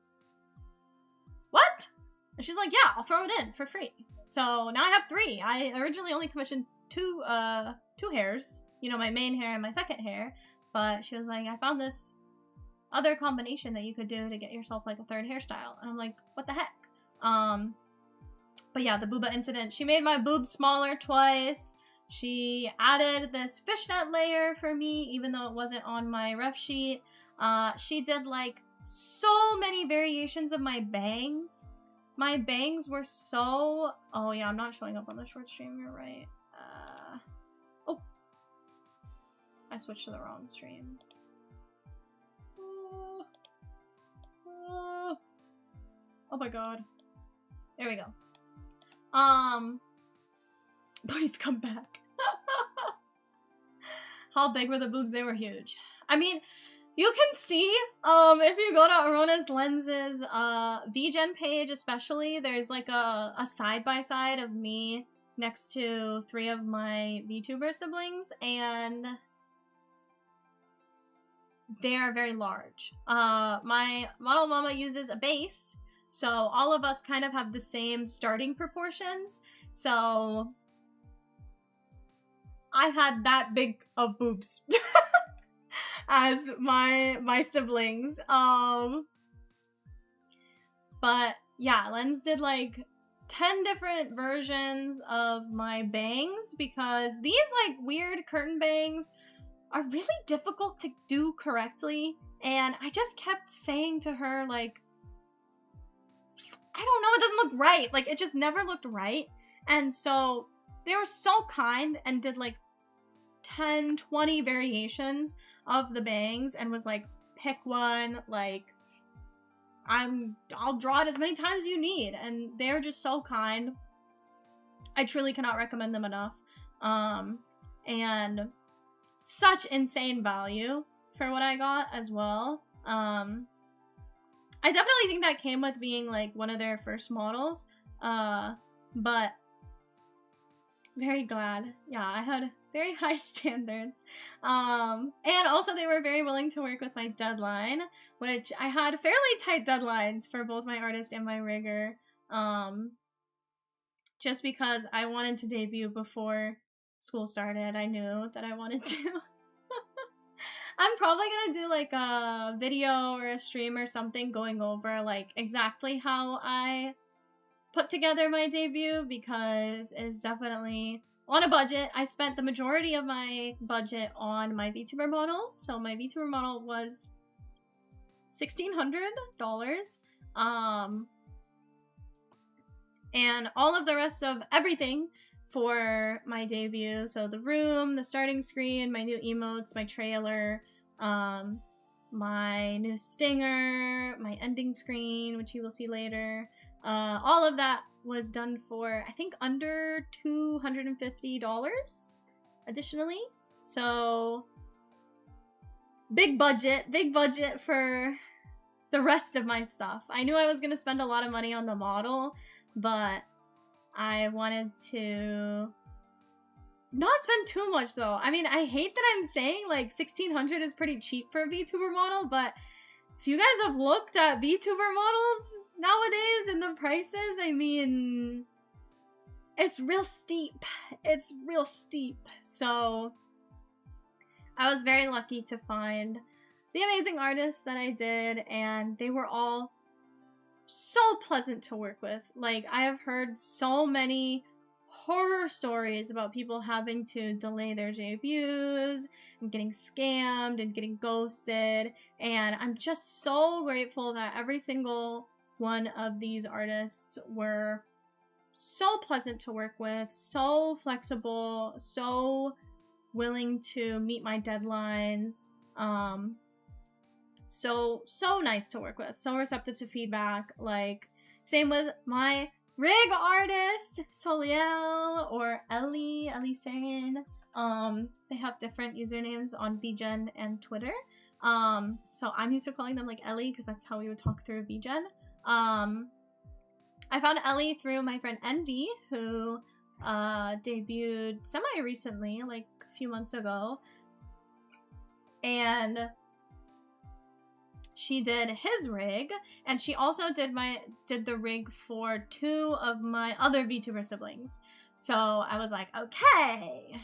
what? And she's like, yeah, I'll throw it in for free. So now I have 3. I originally only commissioned 2 hairs, you know, my main hair and my second hair, but she was like, I found this other combination that you could do to get yourself like a 3rd hairstyle. And I'm like, what the heck? But yeah, the booba incident, she made my boobs smaller twice. She added this fishnet layer for me, even though it wasn't on my ref sheet. She did like so many variations of my bangs. My bangs were so... Oh yeah, I'm not showing up on the short stream, you're right. Oh. I switched to the wrong stream. Oh my god. There we go. Please come back. How big were the boobs? They were huge. I mean, you can see, if you go to AronesLens's VGen page especially, there's like a side-by-side of me next to 3 of my VTuber siblings, and they are very large. My model mama uses a base, so all of us kind of have the same starting proportions, so I had that big of boobs as my siblings. But yeah, Lens did like 10 different versions of my bangs, because these like weird curtain bangs are really difficult to do correctly, and I just kept saying to her like, I don't know, it doesn't look right. Like, it just never looked right. And so they were so kind and did like 10, 20 variations of the bangs and was like, pick one, like, I'll draw it as many times as you need. And they're just so kind. I truly cannot recommend them enough. And such insane value for what I got as well. I definitely think that came with being like one of their first models, but very glad. Yeah, I had very high standards. And also they were very willing to work with my deadline, which I had fairly tight deadlines for both my artist and my rigger, just because I wanted to debut before school started. I knew that I wanted to. I'm probably gonna do like a video or a stream or something going over like exactly how I put together my debut, because it's definitely on a budget. I spent the majority of my budget on my VTuber model. So my VTuber model was $1,600. And all of the rest of everything for my debut, so the room, the starting screen, my new emotes, my trailer, my new stinger, my ending screen, which you will see later, all of that was done for, I think, under $250. additionally. So big budget for the rest of my stuff. I knew I was gonna spend a lot of money on the model, but I wanted to not spend too much though. I mean, I hate that I'm saying like 1600 is pretty cheap for a VTuber model, but if you guys have looked at VTuber models nowadays and the prices, I mean, it's real steep. It's real steep. So I was very lucky to find the amazing artists that I did, and they were all so pleasant to work with. Like, I have heard so many horror stories about people having to delay their debuts and getting scammed and getting ghosted, and I'm just so grateful that every single one of these artists were so pleasant to work with, so flexible, so willing to meet my deadlines, so nice to work with, so receptive to feedback. Like, same with my rig artist, Soliel or Ellie Sane. They have different usernames on VGen and Twitter. So I'm used to calling them like Ellie because that's how we would talk through VGen. I found Ellie through my friend Envy, who debuted semi-recently, like a few months ago. And she did his rig, and she also did the rig for 2 of my other VTuber siblings. So I was like, okay,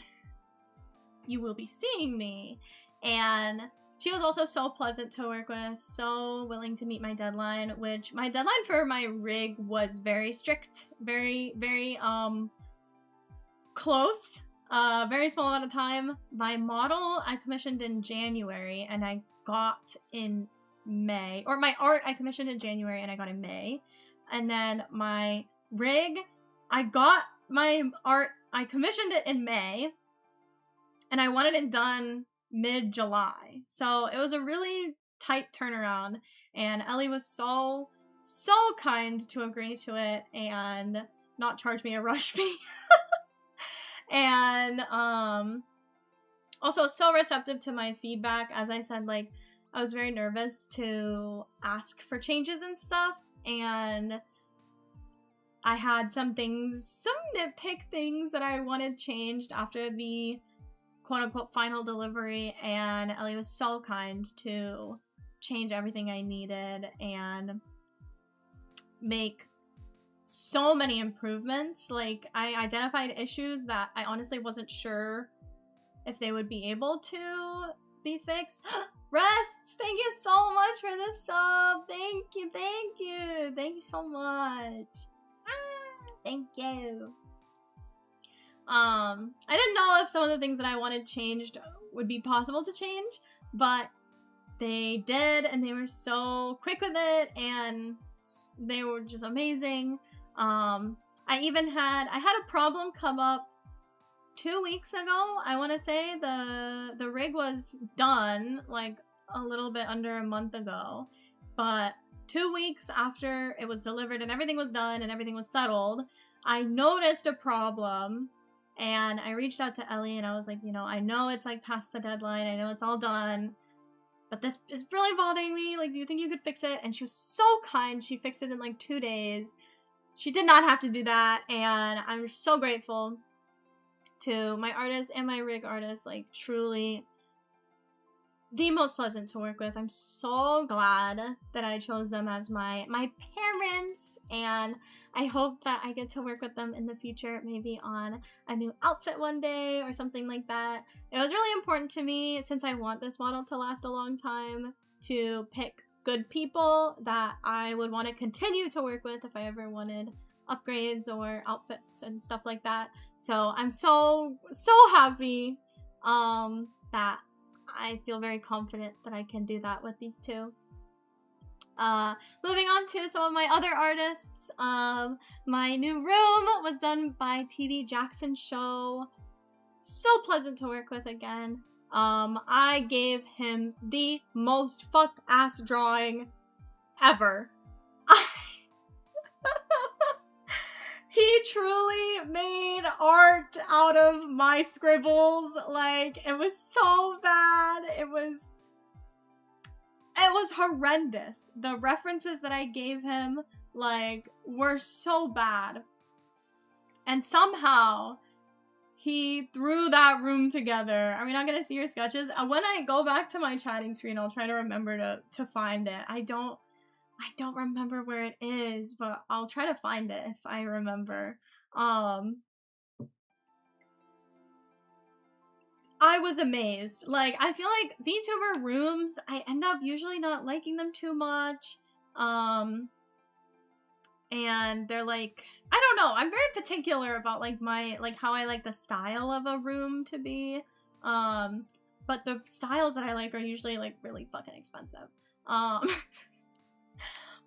you will be seeing me. And she was also so pleasant to work with, so willing to meet my deadline, which my deadline for my rig was very strict, very, very, close, very small amount of time. My model I commissioned in January, and I got in May, or my art I commissioned in January and I got in May. And then my rig, I got my art, I commissioned it in May, and I wanted it done mid-July. So it was a really tight turnaround, and Ellie was so kind to agree to it and not charge me a rush fee. And also so receptive to my feedback. As I said, like, I was very nervous to ask for changes and stuff, and I had some nitpick things that I wanted changed after the quote-unquote final delivery, and Ellie was so kind to change everything I needed and make so many improvements. Like, I identified issues that I honestly wasn't sure if they would be able to be fixed. Rests, thank you so much for the sub. Thank you so much. Thank you. I didn't know if some of the things that I wanted changed would be possible to change, but they did, and they were so quick with it, and they were just amazing. I had a problem come up 2 weeks ago. I want to say the rig was done like a little bit under a month ago, but 2 weeks after it was delivered and everything was done and everything was settled, I noticed a problem, and I reached out to Ellie and I was like, you know, I know it's like past the deadline, I know it's all done, but this is really bothering me. Like, do you think you could fix it? And she was so kind. She fixed it in like 2 days. She did not have to do that, and I'm so grateful to my artists and my rig artists. Like, truly the most pleasant to work with. I'm so glad that I chose them as my parents, and I hope that I get to work with them in the future, maybe on a new outfit one day or something like that. It was really important to me, since I want this model to last a long time, to pick good people that I would want to continue to work with if I ever wanted upgrades or outfits and stuff like that. So I'm so happy that I feel very confident that I can do that with these two. Moving on to some of my other artists. My new room was done by TV Jackson Show. So pleasant to work with again. I gave him the most fuck-ass drawing ever. He truly made art out of my scribbles. Like, it was so bad. It was horrendous. The references that I gave him, like, were so bad. And somehow, he threw that room together. Are we not gonna see your sketches? And when I go back to my chatting screen, I'll try to remember to find it. I don't remember where it is, but I'll try to find it if I remember. I was amazed. Like, I feel like VTuber rooms, I end up usually not liking them too much. And they're like, I don't know, I'm very particular about like how I like the style of a room to be. But the styles that I like are usually like really fucking expensive.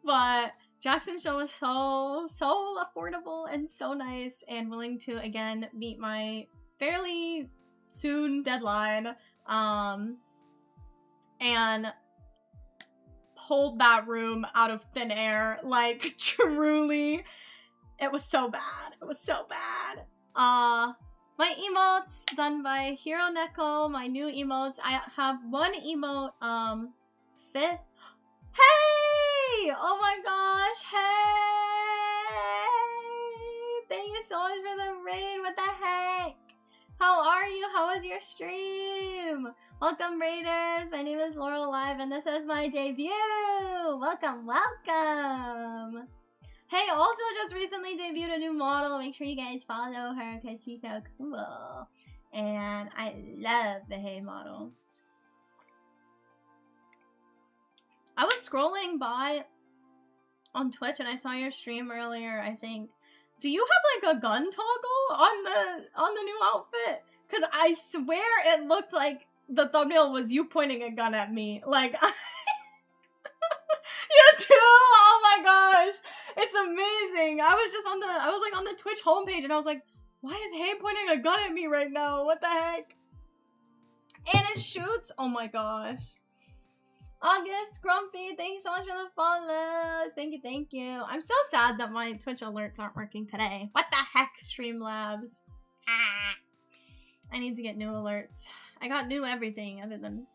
But Jackson's show was so affordable and so nice and willing to again meet my fairly soon deadline, and pulled that room out of thin air. Like, truly, it was so bad. It was so bad. My emotes done by Hero Neko. My new emotes. I have one emote, fit. Hey! Oh my gosh, hey! Thank you so much for the raid. What the heck? How are you? How was your stream? Welcome, Raiders. My name is Laurrellive, and this is my debut. Welcome, welcome. Hey, also just recently debuted a new model. Make sure you guys follow her because she's so cool. And I love the Hey model. I was scrolling by on Twitch and I saw your stream earlier, I think. Do you have like a gun toggle on the new outfit? Cause I swear it looked like the thumbnail was you pointing a gun at me. Like, you too? Oh my gosh. It's amazing. I was like on the Twitch homepage and I was like, why is Hey pointing a gun at me right now? What the heck? And it shoots. Oh my gosh. August, Grumpy, thank you so much for the follows. Thank you. I'm so sad that my Twitch alerts aren't working today. What the heck, Streamlabs? Ah. I need to get new alerts. I got new everything other than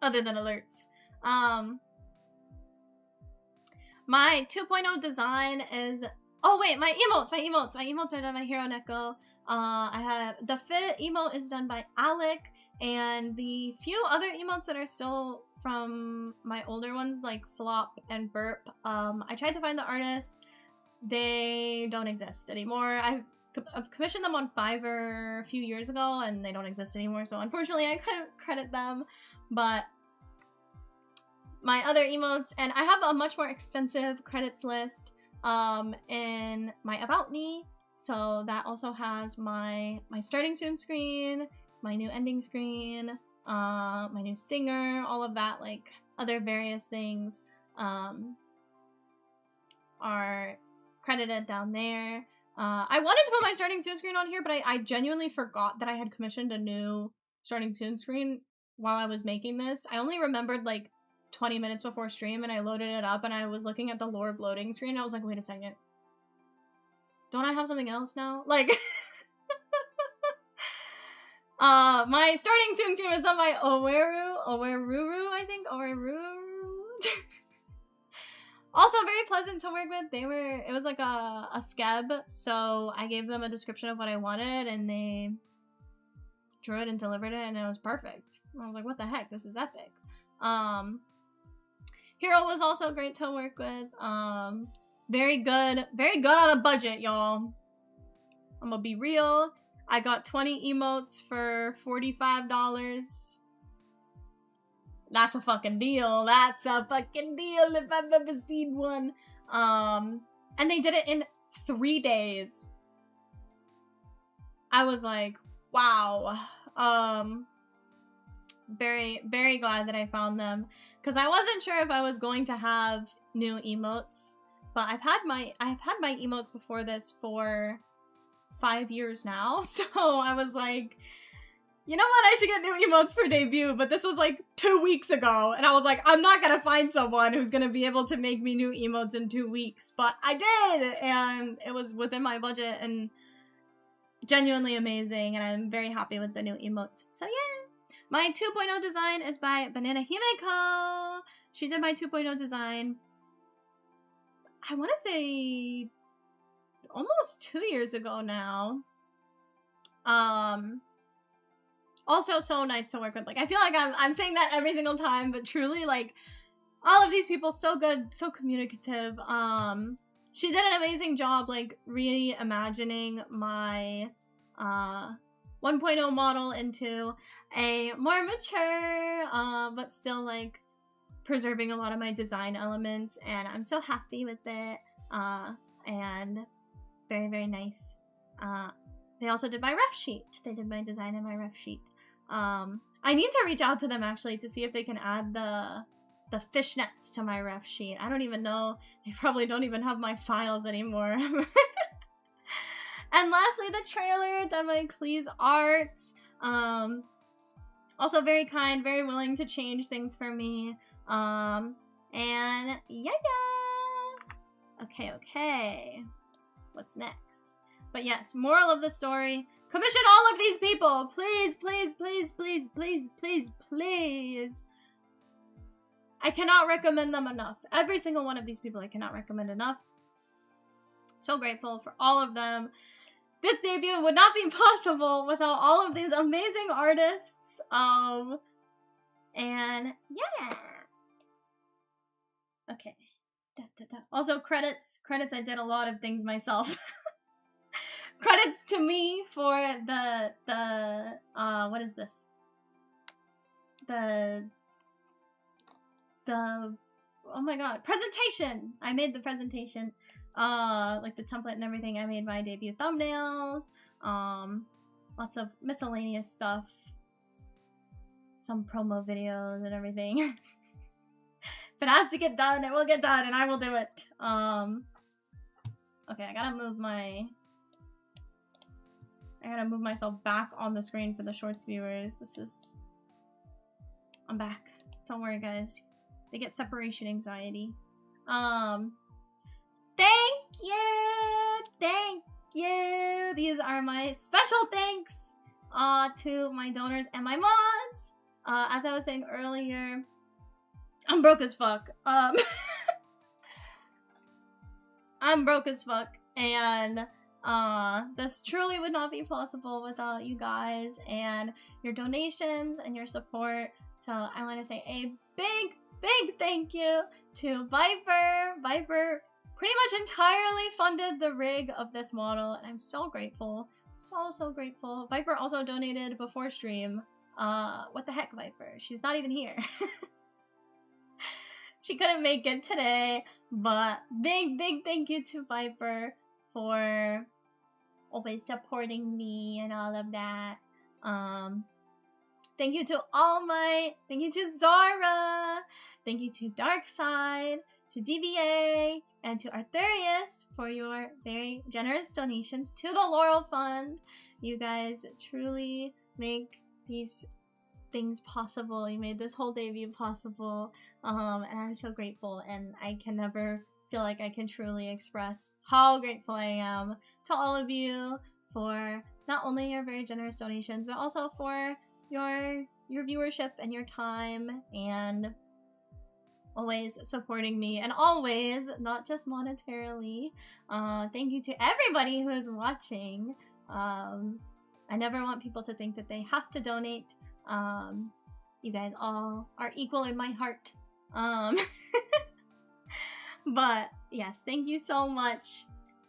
alerts. My 2.0 design is, oh wait, my emotes are done by Hero Neko. I have the fit emote is done by Alec, and the few other emotes that are still from my older ones like Flop and Burp, I tried to find the artists. They don't exist anymore. I've commissioned them on Fiverr a few years ago and they don't exist anymore, so unfortunately I couldn't credit them. But my other emotes, and I have a much more extensive credits list in my About Me, so that also has my starting soon screen, my new ending screen, my new stinger, all of that, like other various things are credited down there. I wanted to put my starting soon screen on here, but I genuinely forgot that I had commissioned a new starting soon screen while I was making this. I only remembered like 20 minutes before stream, and I loaded it up and I was looking at the Lorb loading screen and I was like, wait a second, don't I have something else now? Like, my starting soon screen was done by Oweruru, I think. Oweruru. Also very pleasant to work with. It was like a skeb, so I gave them a description of what I wanted and they drew it and delivered it and it was perfect. I was like, what the heck, this is epic. Hero was also great to work with. Very good on a budget, y'all. I'm gonna be real. I got 20 emotes for $45. That's a fucking deal. That's a fucking deal if I've ever seen one. And they did it in 3 days. I was like, wow. Very, very glad that I found them. Because I wasn't sure if I was going to have new emotes. But I've had my emotes before this for 5 years now. So I was like, you know what, I should get new emotes for debut, but this was like 2 weeks ago, and I was like, I'm not gonna find someone who's gonna be able to make me new emotes in 2 weeks, but I did, and it was within my budget, and genuinely amazing, and I'm very happy with the new emotes. So yeah! My 2.0 design is by Banana Himeko! She did my 2.0 design, I want to say, almost 2 years ago now. Also so nice to work with. Like, I feel like I'm saying that every single time, but truly, like, all of these people, so good, so communicative. She did an amazing job, like, reimagining my 1.0 model into a more mature, but still, like, preserving a lot of my design elements, and I'm so happy with it, and very, very nice. They also did my ref sheet. They did my design in my ref sheet. I need to reach out to them, actually, to see if they can add the fishnets to my ref sheet. I don't even know. They probably don't even have my files anymore. And lastly, the trailer done by Cleese Arts. Also very kind, very willing to change things for me. And yeah. Okay. What's next? But yes, moral of the story. Commission all of these people! Please, please, please, please, please, please, please. I cannot recommend them enough. Every single one of these people I cannot recommend enough. So grateful for all of them. This debut would not be possible without all of these amazing artists. And yeah. Okay. Also credits. I did a lot of things myself. Credits to me for the what is this? The oh my god, presentation! I made the presentation. Like the template and everything. I made my debut thumbnails. Lots of miscellaneous stuff. Some promo videos and everything. If it has to get done, it will get done, and I will do it. Okay, I gotta move myself back on the screen for the shorts viewers. I'm back. Don't worry, guys. They get separation anxiety. Thank you! These are my special thanks to my donors and my mods. As I was saying earlier, I'm broke as fuck. I'm broke as fuck, and this truly would not be possible without you guys and your donations and your support. So I want to say a big thank you to Viper. Viper pretty much entirely funded the rig of this model, and I'm so grateful. So grateful. Viper also donated before stream. What the heck, Viper? She's not even here. She couldn't make it today, but big thank you to Viper for always supporting me and all of that. Thank you to Zara, thank you to Darkside, to DBA, and to Arthurius for your very generous donations to the Laurel Fund. You guys truly make these things possible. You made this whole debut possible, and I'm so grateful, and I can never feel like I can truly express how grateful I am to all of you for not only your very generous donations, but also for your viewership and your time, and always supporting me, and always, not just monetarily. Thank you to everybody who is watching. I never want people to think that they have to donate. You guys all are equal in my heart. But yes, thank you so much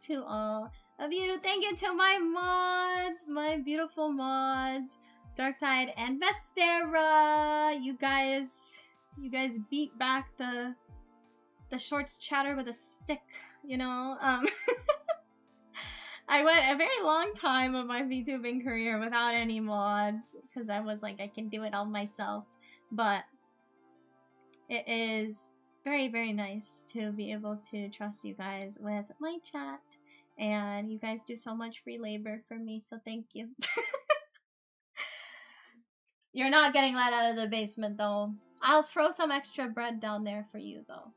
to all of you. Thank you to my mods, my beautiful mods, Darkside and Vestera. You guys beat back the shorts chatter with a stick, you know. I went a very long time of my VTubing career without any mods because I was like, I can do it all myself. But it is very nice to be able to trust you guys with my chat, and you guys do so much free labor for me, so thank you. You're not getting let out of the basement, though. I'll throw some extra bread down there for you, though.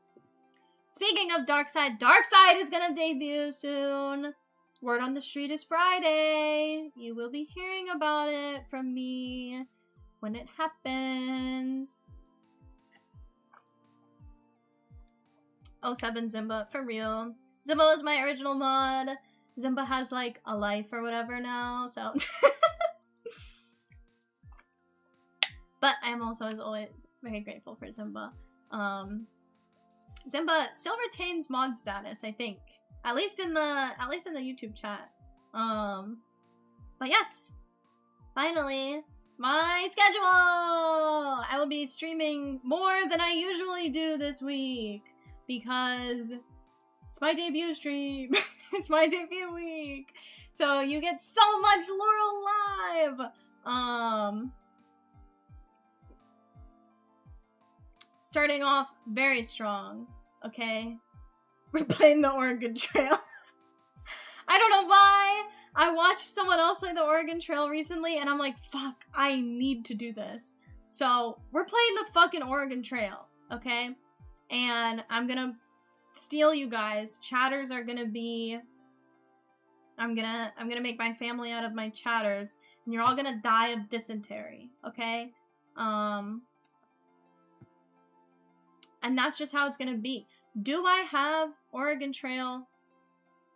Speaking of Darkside, Darkside is gonna debut soon. Word on the street is Friday. You will be hearing about it from me when it happens. 07 Zimba, for real. Zimba was my original mod. Zimba has, like, a life or whatever now, so... But I'm also, as always, very grateful for Zimba. Zimba still retains mod status, I think. At least in the YouTube chat. But yes, finally, my schedule! I will be streaming more than I usually do this week because it's my debut stream. It's my debut week. So you get so much Laurrellive! Starting off very strong, okay? We're playing the Oregon Trail. I don't know why. I watched someone else play the Oregon Trail recently, and I'm like, fuck, I need to do this. So, we're playing the fucking Oregon Trail, okay? And I'm gonna steal you guys. Chatters are gonna be... I'm gonna make my family out of my chatters, and you're all gonna die of dysentery, okay? And that's just how it's gonna be. Do I have Oregon Trail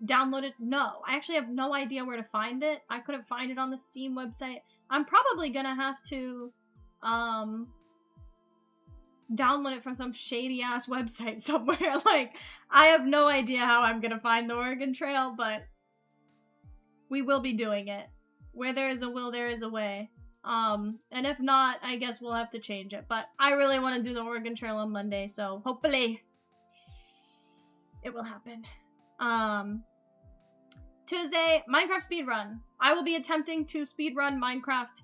downloaded? No. I actually have no idea where to find it. I couldn't find it on the Steam website. I'm probably gonna have to, download it from some shady-ass website somewhere. Like, I have no idea how I'm gonna find the Oregon Trail, but we will be doing it. Where there is a will, there is a way. And if not, I guess we'll have to change it. But I really want to do the Oregon Trail on Monday, so hopefully it will happen. Tuesday, Minecraft speedrun. I will be attempting to speedrun Minecraft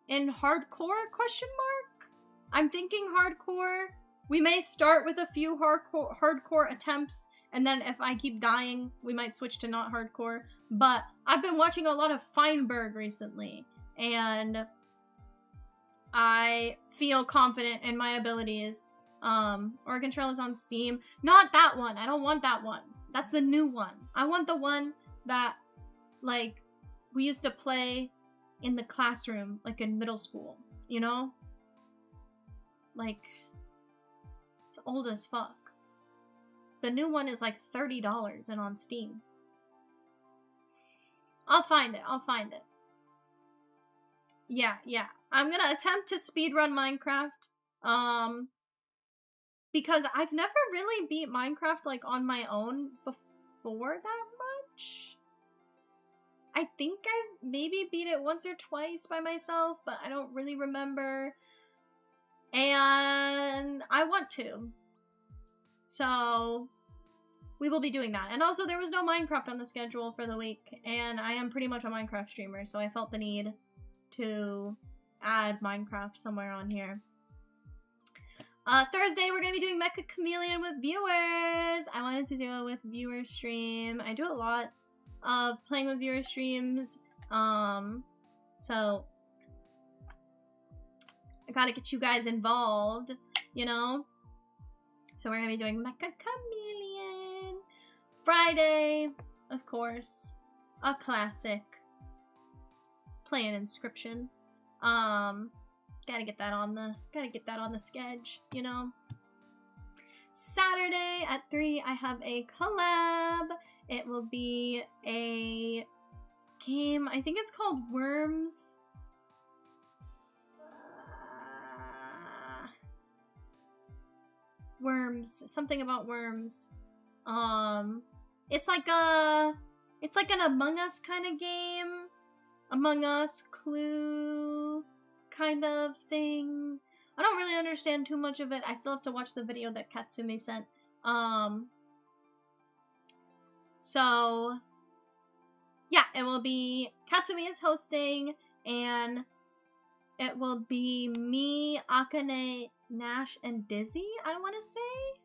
in hardcore, question mark? I'm thinking hardcore. We may start with a few hardcore attempts, and then if I keep dying, we might switch to not hardcore. But I've been watching a lot of Feinberg recently, and I feel confident in my abilities. Oregon Trail is on Steam. Not that one. I don't want that one. That's the new one. I want the one that, like, we used to play in the classroom, like in middle school, you know? Like, it's old as fuck. The new one is like $30 and on Steam. I'll find it. I'll find it. Yeah. I'm gonna attempt to speedrun Minecraft. Because I've never really beat Minecraft, like, on my own before that much. I think I've maybe beat it once or twice by myself, but I don't really remember. And I want to. So, we will be doing that. And also, there was no Minecraft on the schedule for the week, and I am pretty much a Minecraft streamer, so I felt the need to add Minecraft somewhere on here. Thursday, we're gonna be doing Mecha Chameleon with viewers. I wanted to do it with viewer stream. I do a lot of playing with viewer streams. So I gotta get you guys involved, you know? So we're gonna be doing Mecha Chameleon. Friday, of course, a classic. Playing Inscription. Gotta get that on the sketch, you know. Saturday at 3, I have a collab. It will be a game, I think it's called Worms. Worms. Something about worms. It's like an Among Us kind of game. Among Us, Clue kind of thing. I don't really understand too much of it. I still have to watch the video that Katsumi sent. So yeah, it will be Katsumi is hosting, and it will be me, Akane, Nash, and Dizzy, I want to say.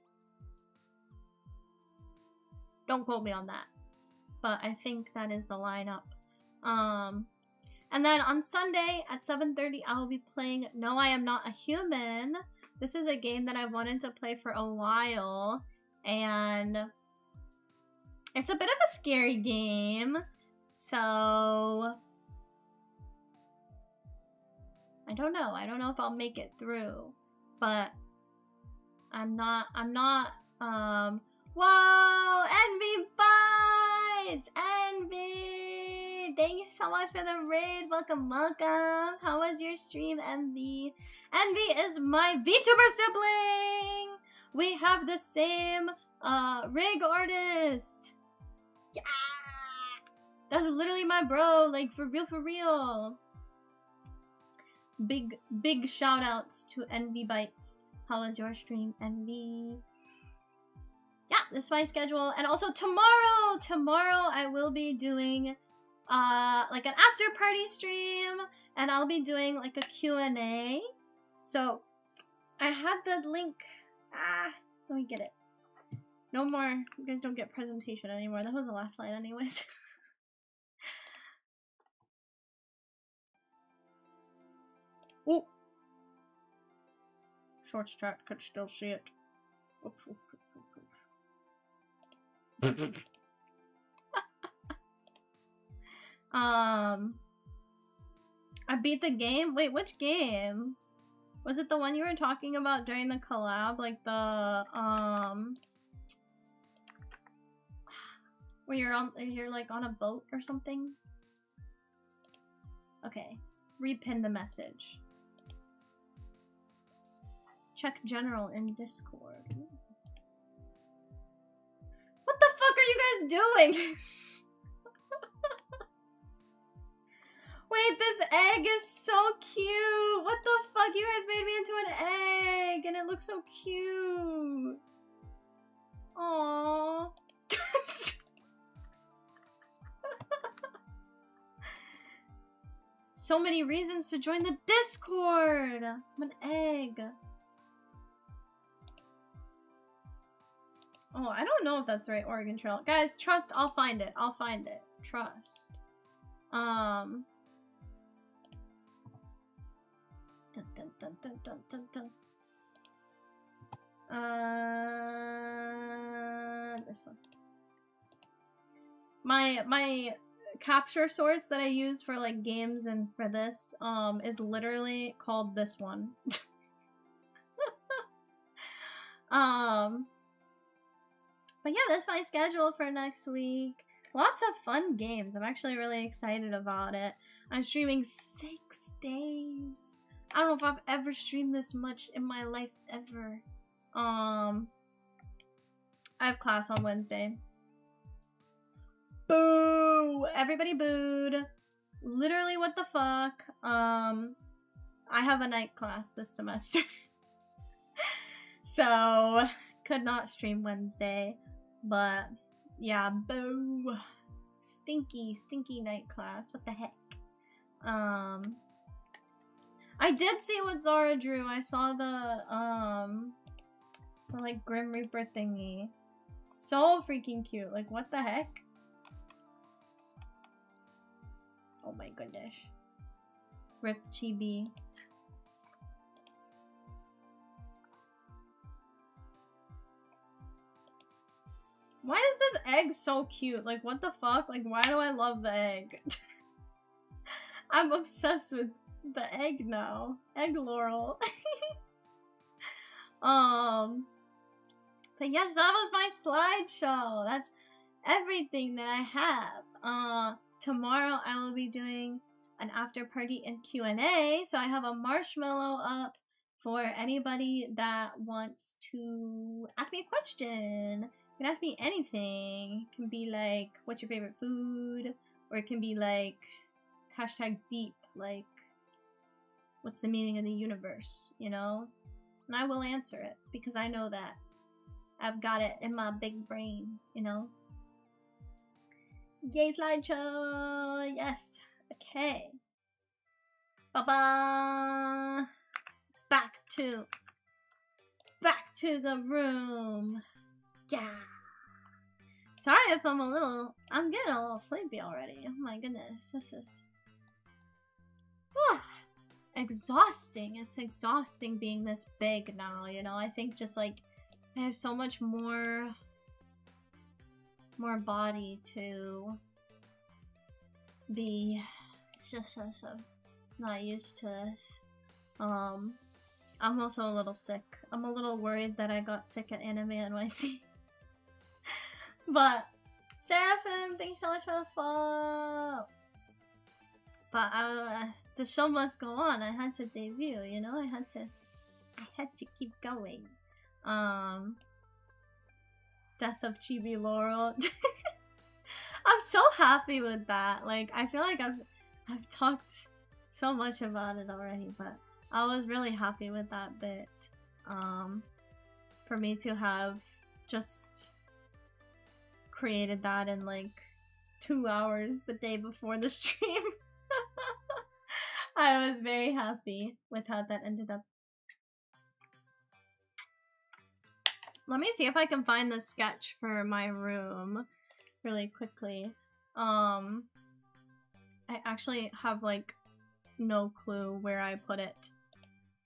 Don't quote me on that, but I think that is the lineup. And then on Sunday at 7:30, I will be playing No, I Am Not a Human. This is a game that I've wanted to play for a while, and it's a bit of a scary game, so I don't know if I'll make it through, but I'm not, whoa, Envy Bites! Envy! Thank you so much for the raid. Welcome, welcome. How was your stream, Envy? Envy is my VTuber sibling! We have the same, rig artist! Yeah! That's literally my bro, like, for real. Big shout outs to Envy Bites. How was your stream, Envy? Yeah, this is my schedule. And also tomorrow I will be doing like an after party stream, and I'll be doing like a Q&A. So I had the link. Let me get it. No more. You guys don't get presentation anymore. That was the last slide anyways. Oh. Short strat, could still see it. Oops. I beat the game? Wait, which game? Was it the one you were talking about during the collab? Like the, where you're like on a boat or something? Okay. Repin the message. Check general in Discord. What the fuck are you guys doing? Wait, this egg is so cute! What the fuck? You guys made me into an egg! And it looks so cute! Aww. So many reasons to join the Discord! I'm an egg. Oh, I don't know if that's the right Oregon Trail. Guys, trust, I'll find it. I'll find it. Trust. Dun, dun, dun, dun, dun, dun, dun. This one. My capture source that I use for like games and for this is literally called this one. But yeah, that's my schedule for next week. Lots of fun games. I'm actually really excited about it. I'm streaming 6 days. I don't know if I've ever streamed this much in my life ever. I have class on Wednesday. Boo! Everybody booed. Literally, what the fuck? I have a night class this semester. So, could not stream Wednesday. But, yeah, boo. Stinky night class. What the heck? I did see what Zara drew. I saw the like Grim Reaper thingy. So freaking cute. Like, what the heck? Oh my goodness. Rip Chibi. Why is this egg so cute? Like, what the fuck? Like, why do I love the egg? I'm obsessed with the egg now. Egg Laurel. But yes, that was my slideshow. That's everything that I have. Tomorrow I will be doing an after party and Q&A. So I have a marshmallow up for anybody that wants to ask me a question. You can ask me anything. It can be like, what's your favorite food? Or it can be like, #deep, like, what's the meaning of the universe, you know? And I will answer it, because I know that. I've got it in my big brain, you know? Yay, slideshow! Yes! Okay. Ba-ba! Back to the room. Yeah. Sorry if I'm getting a little sleepy already. Oh my goodness, this is exhausting. It's exhausting being this big now, you know? I think just like I have so much more body to be. It's just so not used to this. I'm also a little sick. I'm a little worried that I got sick at Anime NYC. But Seraphim, thanks so much for the follow. But the show must go on. I had to debut, you know? I had to keep going. Death of Chibi Laurel. I'm so happy with that. Like, I feel like I've talked so much about it already, but I was really happy with that bit. For me to have just created that in like 2 hours the day before the stream. I was very happy with how that ended up. Let me see if I can find the sketch for my room really quickly. I actually have like no clue where I put it.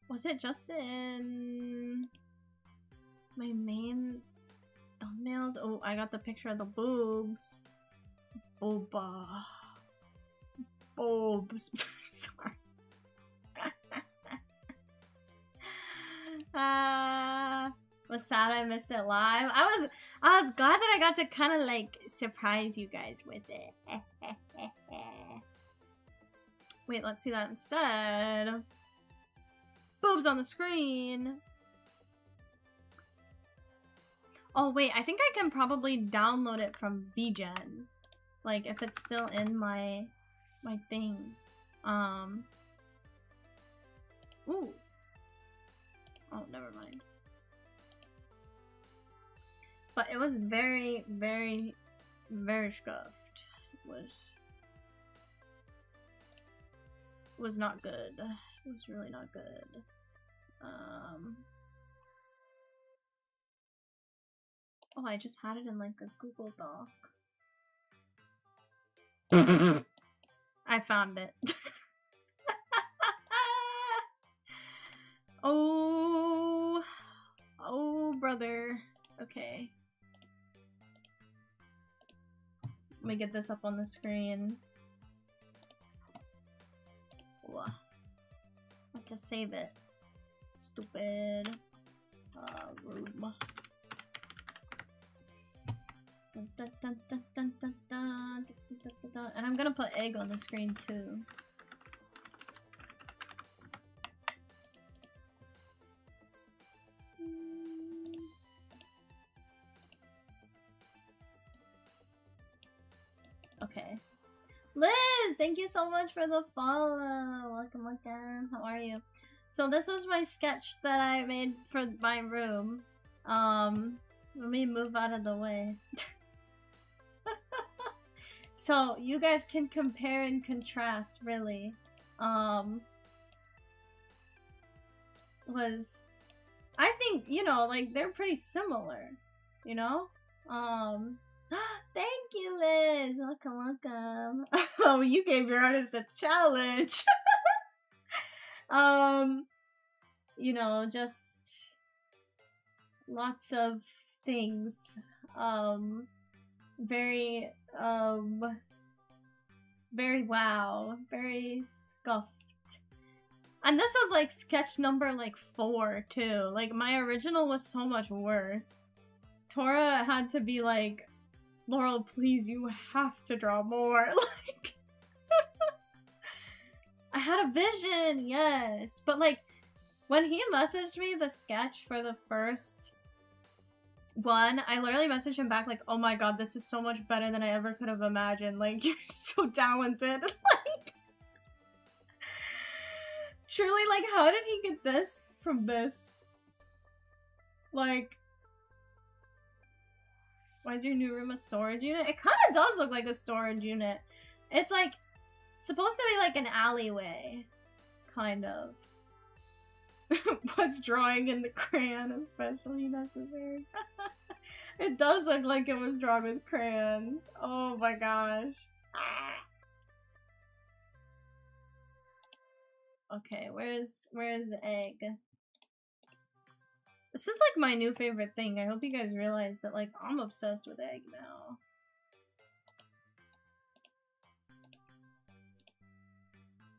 Was it just in my main thumbnails? Oh, I got the picture of the boobs. Boba. Boobs. Sorry. Was sad I missed it live. I was glad that I got to kind of like surprise you guys with it. Wait, let's see that instead. Boobs on the screen. Oh wait, I think I can probably download it from VGen. Like if it's still in my thing. Ooh. Oh, never mind. But it was very, very, very scuffed. It was not good. It was really not good. Oh, I just had it in like a Google Doc. I found it. Oh, brother. Okay. Let me get this up on the screen. Ooh. Let's just save it. Stupid. Room. And I'm gonna put egg on the screen too. Okay. Liz, thank you so much for the follow. Welcome, welcome. How are you? So this was my sketch that I made for my room. Let me move out of the way. So you guys can compare and contrast, really. I think, you know, like they're pretty similar, you know? Thank you, Liz. Welcome, welcome. Oh, you gave your artist a challenge. You know, just lots of things. Very wow, very scuffed. And this was like sketch number like 4 too. Like my original was so much worse. Tora had to be like, Laurel, please, you have to draw more. Like, I had a vision, yes. But like, when he messaged me the sketch for the first one, I literally messaged him back like, oh my god, this is so much better than I ever could have imagined. Like, you're so talented. Like, truly, like, how did he get this from this? Like, why is your new room a storage unit? It kind of does look like a storage unit. It's like, supposed to be like an alleyway. Kind of. Was drawing in the crayon especially necessary? It does look like it was drawn with crayons. Oh my gosh. Okay, where's the egg? This is like my new favorite thing. I hope you guys realize that like I'm obsessed with egg now.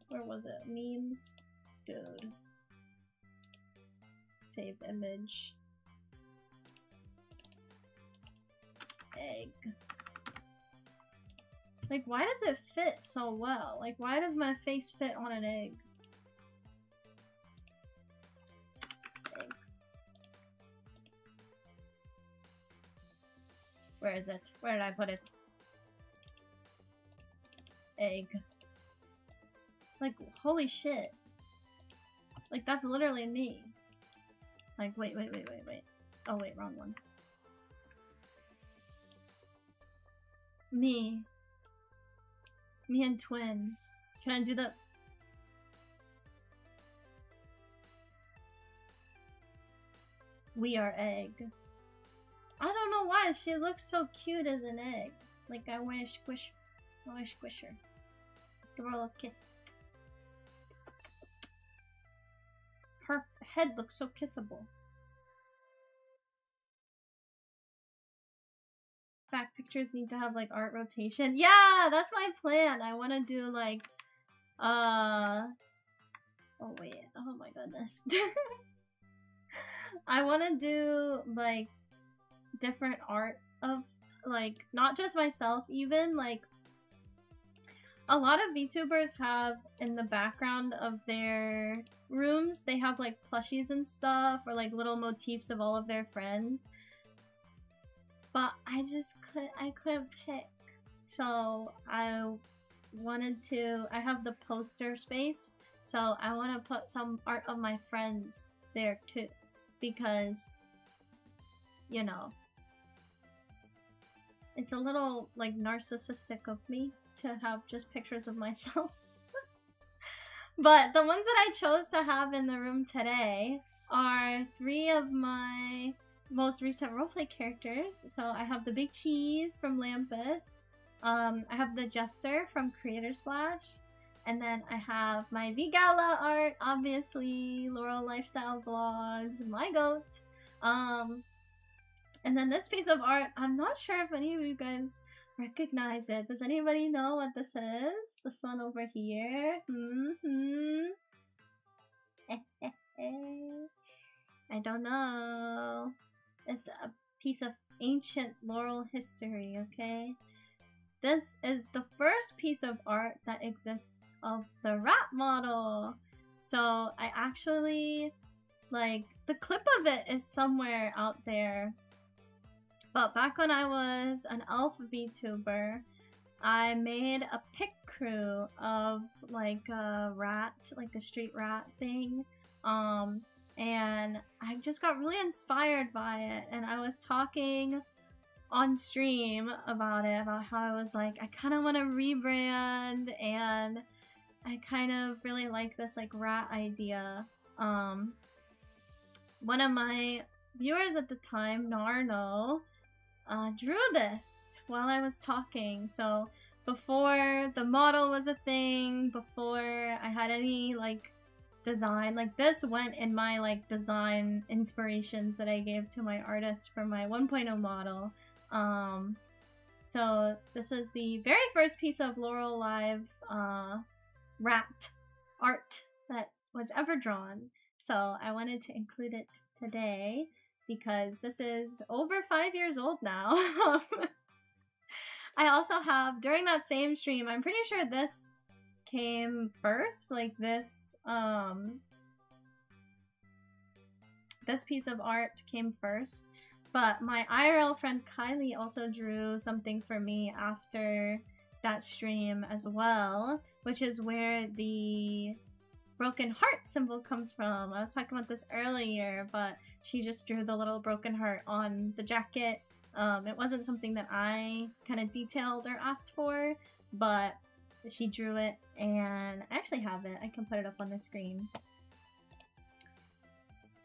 Where was it? Memes? Dude. Save image. Egg. Like, why does it fit so well? Like, why does my face fit on an egg? Egg. Where is it? Where did I put it? Egg. Like, holy shit. Like, that's literally me. Like, wait. Oh, wait, wrong one. Me and twin. Can I do the... We are egg. I don't know why she looks so cute as an egg. Like, I want to squish her. Give her a little kiss. Her head looks so kissable. Back pictures need to have like art rotation. Yeah, that's my plan. I want to do like, oh wait, oh my goodness. I want to do like different art of like, not just myself even, like a lot of VTubers have in the background of their rooms, they have like plushies and stuff or like little motifs of all of their friends. But I couldn't pick. So I wanted to, I have the poster space, so I want to put some art of my friends there too. Because, you know, it's a little like narcissistic of me to have just pictures of myself. But the ones that I chose to have in the room today are 3 of my most recent roleplay characters. So I have the Big Cheese from Lampus, I have the Jester from Creator Splash, and then I have my V-Gala art, obviously, Laurel Lifestyle Vlogs, my goat. And then this piece of art, I'm not sure if any of you guys recognize it. Does anybody know what this is? This one over here? I don't know. It's a piece of ancient Laurel history, okay? This is the first piece of art that exists of the rat model. So I actually, like, the clip of it is somewhere out there. But back when I was an elf VTuber, I made a pic crew of like a rat, like a street rat thing. And I just got really inspired by it, and I was talking on stream about it, about how I was like, I kind of want to rebrand, and I kind of really like this like rat idea. One of my viewers at the time, Narno, drew this while I was talking. So before the model was a thing, before I had any like design, like this went in my like design inspirations that I gave to my artist for my 1.0 model. So this is the very first piece of Laurrellive rat art that was ever drawn. So I wanted to include it today because this is over 5 years old now. I also have, during that same stream, I'm pretty sure this came first, like this this piece of art came first, but my IRL friend Kylie also drew something for me after that stream as well, which is where the broken heart symbol comes from. I was talking about this earlier, but she just drew the little broken heart on the jacket. It wasn't something that I kind of detailed or asked for, but she drew it, and I actually have it. I can put it up on the screen.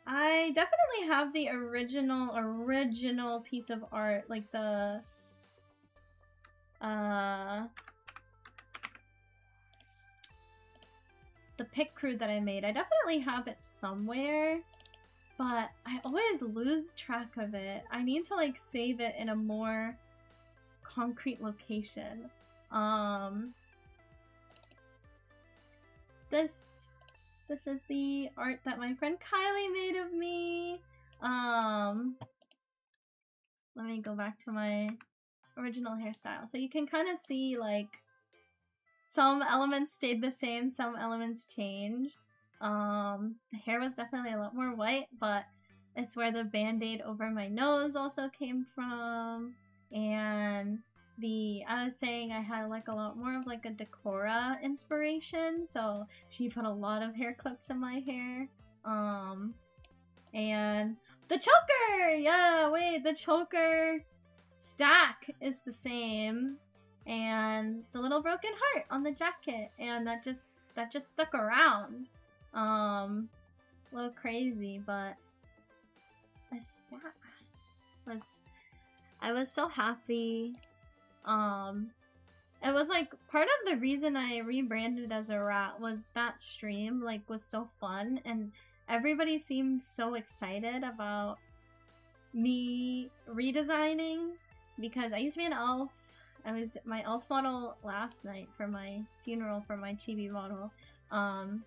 I definitely have the original piece of art, like the pic crew that I made. I definitely have it somewhere, but I always lose track of it. I need to like save it in a more concrete location. This is the art that my friend Kylie made of me. Let me go back to my original hairstyle. So you can kind of see like some elements stayed the same, some elements changed. The hair was definitely a lot more white, but it's where the band-aid over my nose also came from. And I was saying I had like a lot more of like a Decora inspiration, so she put a lot of hair clips in my hair. And the choker! Yeah, wait, the choker stack is the same. And the little broken heart on the jacket, and that just stuck around. A little crazy, but I was so happy. It was like part of the reason I rebranded as a rat was that stream like was so fun, and everybody seemed so excited about me redesigning, because I used to be an elf. I was my elf model last night for my funeral for my chibi model. And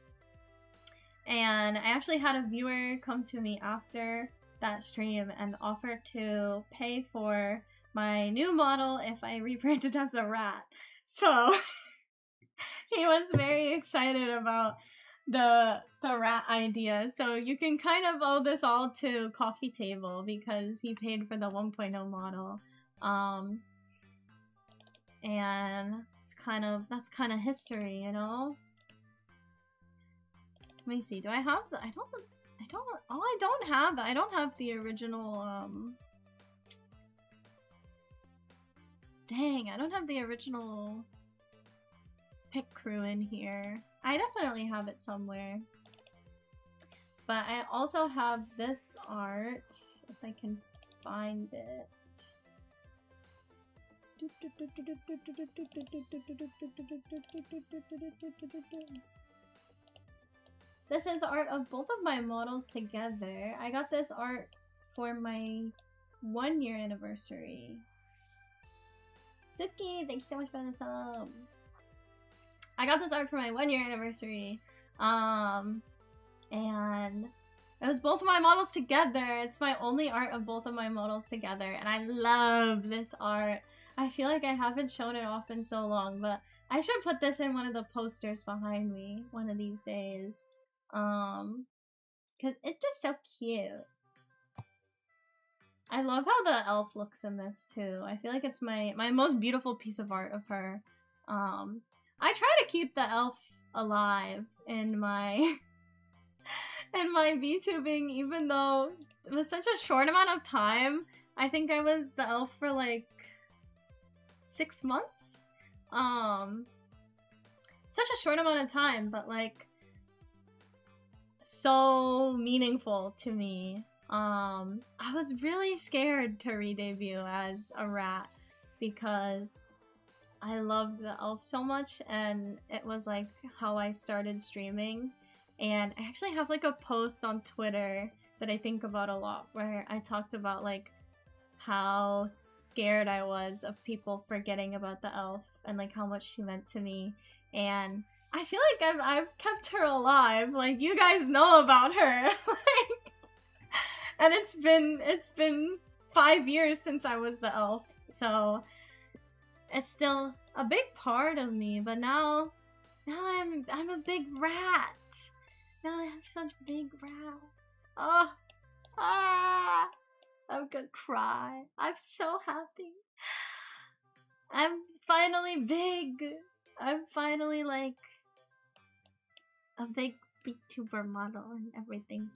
I actually had a viewer come to me after that stream and offer to pay for my new model if I rebranded as a rat. So he was very excited about the rat idea. So you can kind of owe this all to Coffee Table because he paid for the 1.0 model. And that's kind of history, you know? Let me see. Do I have the I don't have the original dang, I don't have the original pic crew in here. I definitely have it somewhere. But I also have this art, if I can find it. This is art of both of my models together. I got this art for my 1-year anniversary. Suki, thank you so much for the sub. I got this art for my 1-year anniversary. And it was both of my models together. It's my only art of both of my models together, and I love this art. I feel like I haven't shown it off in so long, but I should put this in one of the posters behind me one of these days. Cause it's just so cute. I love how the elf looks in this too. I feel like it's my most beautiful piece of art of her. I try to keep the elf alive in my VTubing, even though it was such a short amount of time. I think I was the elf for like 6 months. Such a short amount of time, but like so meaningful to me. I was really scared to re-debut as a rat because I loved the elf so much, and it was like how I started streaming. And I actually have like a post on Twitter that I think about a lot where I talked about like how scared I was of people forgetting about the elf and like how much she meant to me. And I feel like I've kept her alive. Like, you guys know about her. Like, and it's been 5 years since I was the elf, so it's still a big part of me. But now I'm a big rat. Now I have such big rat. I'm gonna cry. I'm so happy. I'm finally big. I'm finally like a big VTuber model and everything.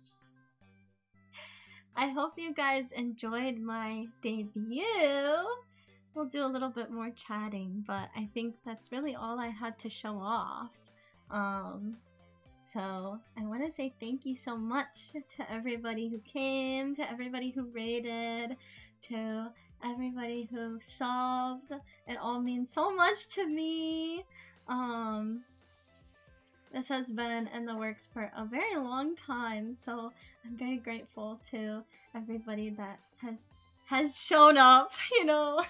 I hope you guys enjoyed my debut. We'll do a little bit more chatting, but I think that's really all I had to show off. So I want to say thank you so much to everybody who came, to everybody who rated, to everybody who subbed. It all means so much to me. This has been in the works for a very long time, so I'm very grateful to everybody that has shown up, you know.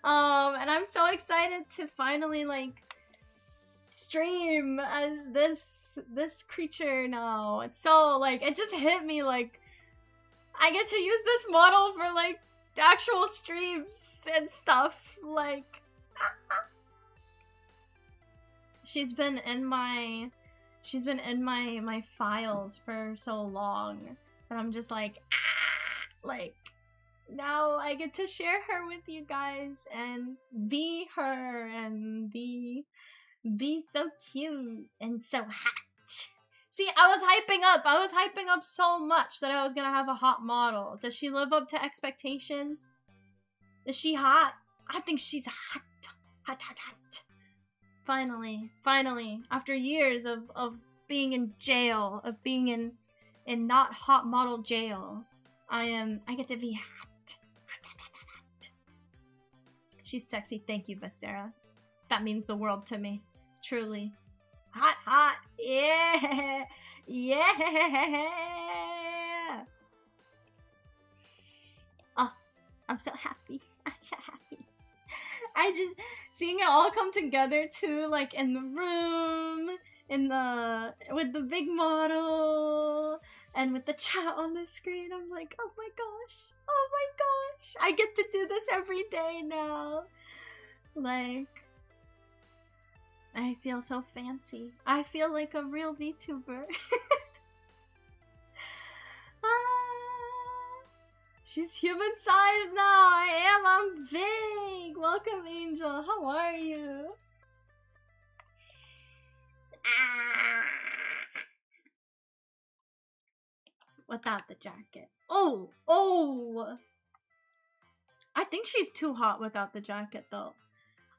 And I'm so excited to finally like stream as this creature now. It's so like, it just hit me like I get to use this model for like actual streams and stuff. Like she's been in my files for so long that I'm just like like now I get to share her with you guys and be her and be so cute and so hot. See, I was hyping up so much that I was gonna have a hot model. Does she live up to expectations? Is she hot? I think she's hot. Hot. Finally, after years of being in jail, of being in not hot model jail, I get to be hot. She's sexy. Thank you, Vestera. That means the world to me. Truly. Hot. Yeah. Oh, I'm so happy. I just seeing it all come together too, like in the room, with the big model, and with the chat on the screen. I'm like, oh my gosh, I get to do this every day now. Like, I feel so fancy. I feel like a real VTuber. She's human size now. I'm big. Welcome, Angel. How are you? Without the jacket. Oh. I think she's too hot without the jacket though.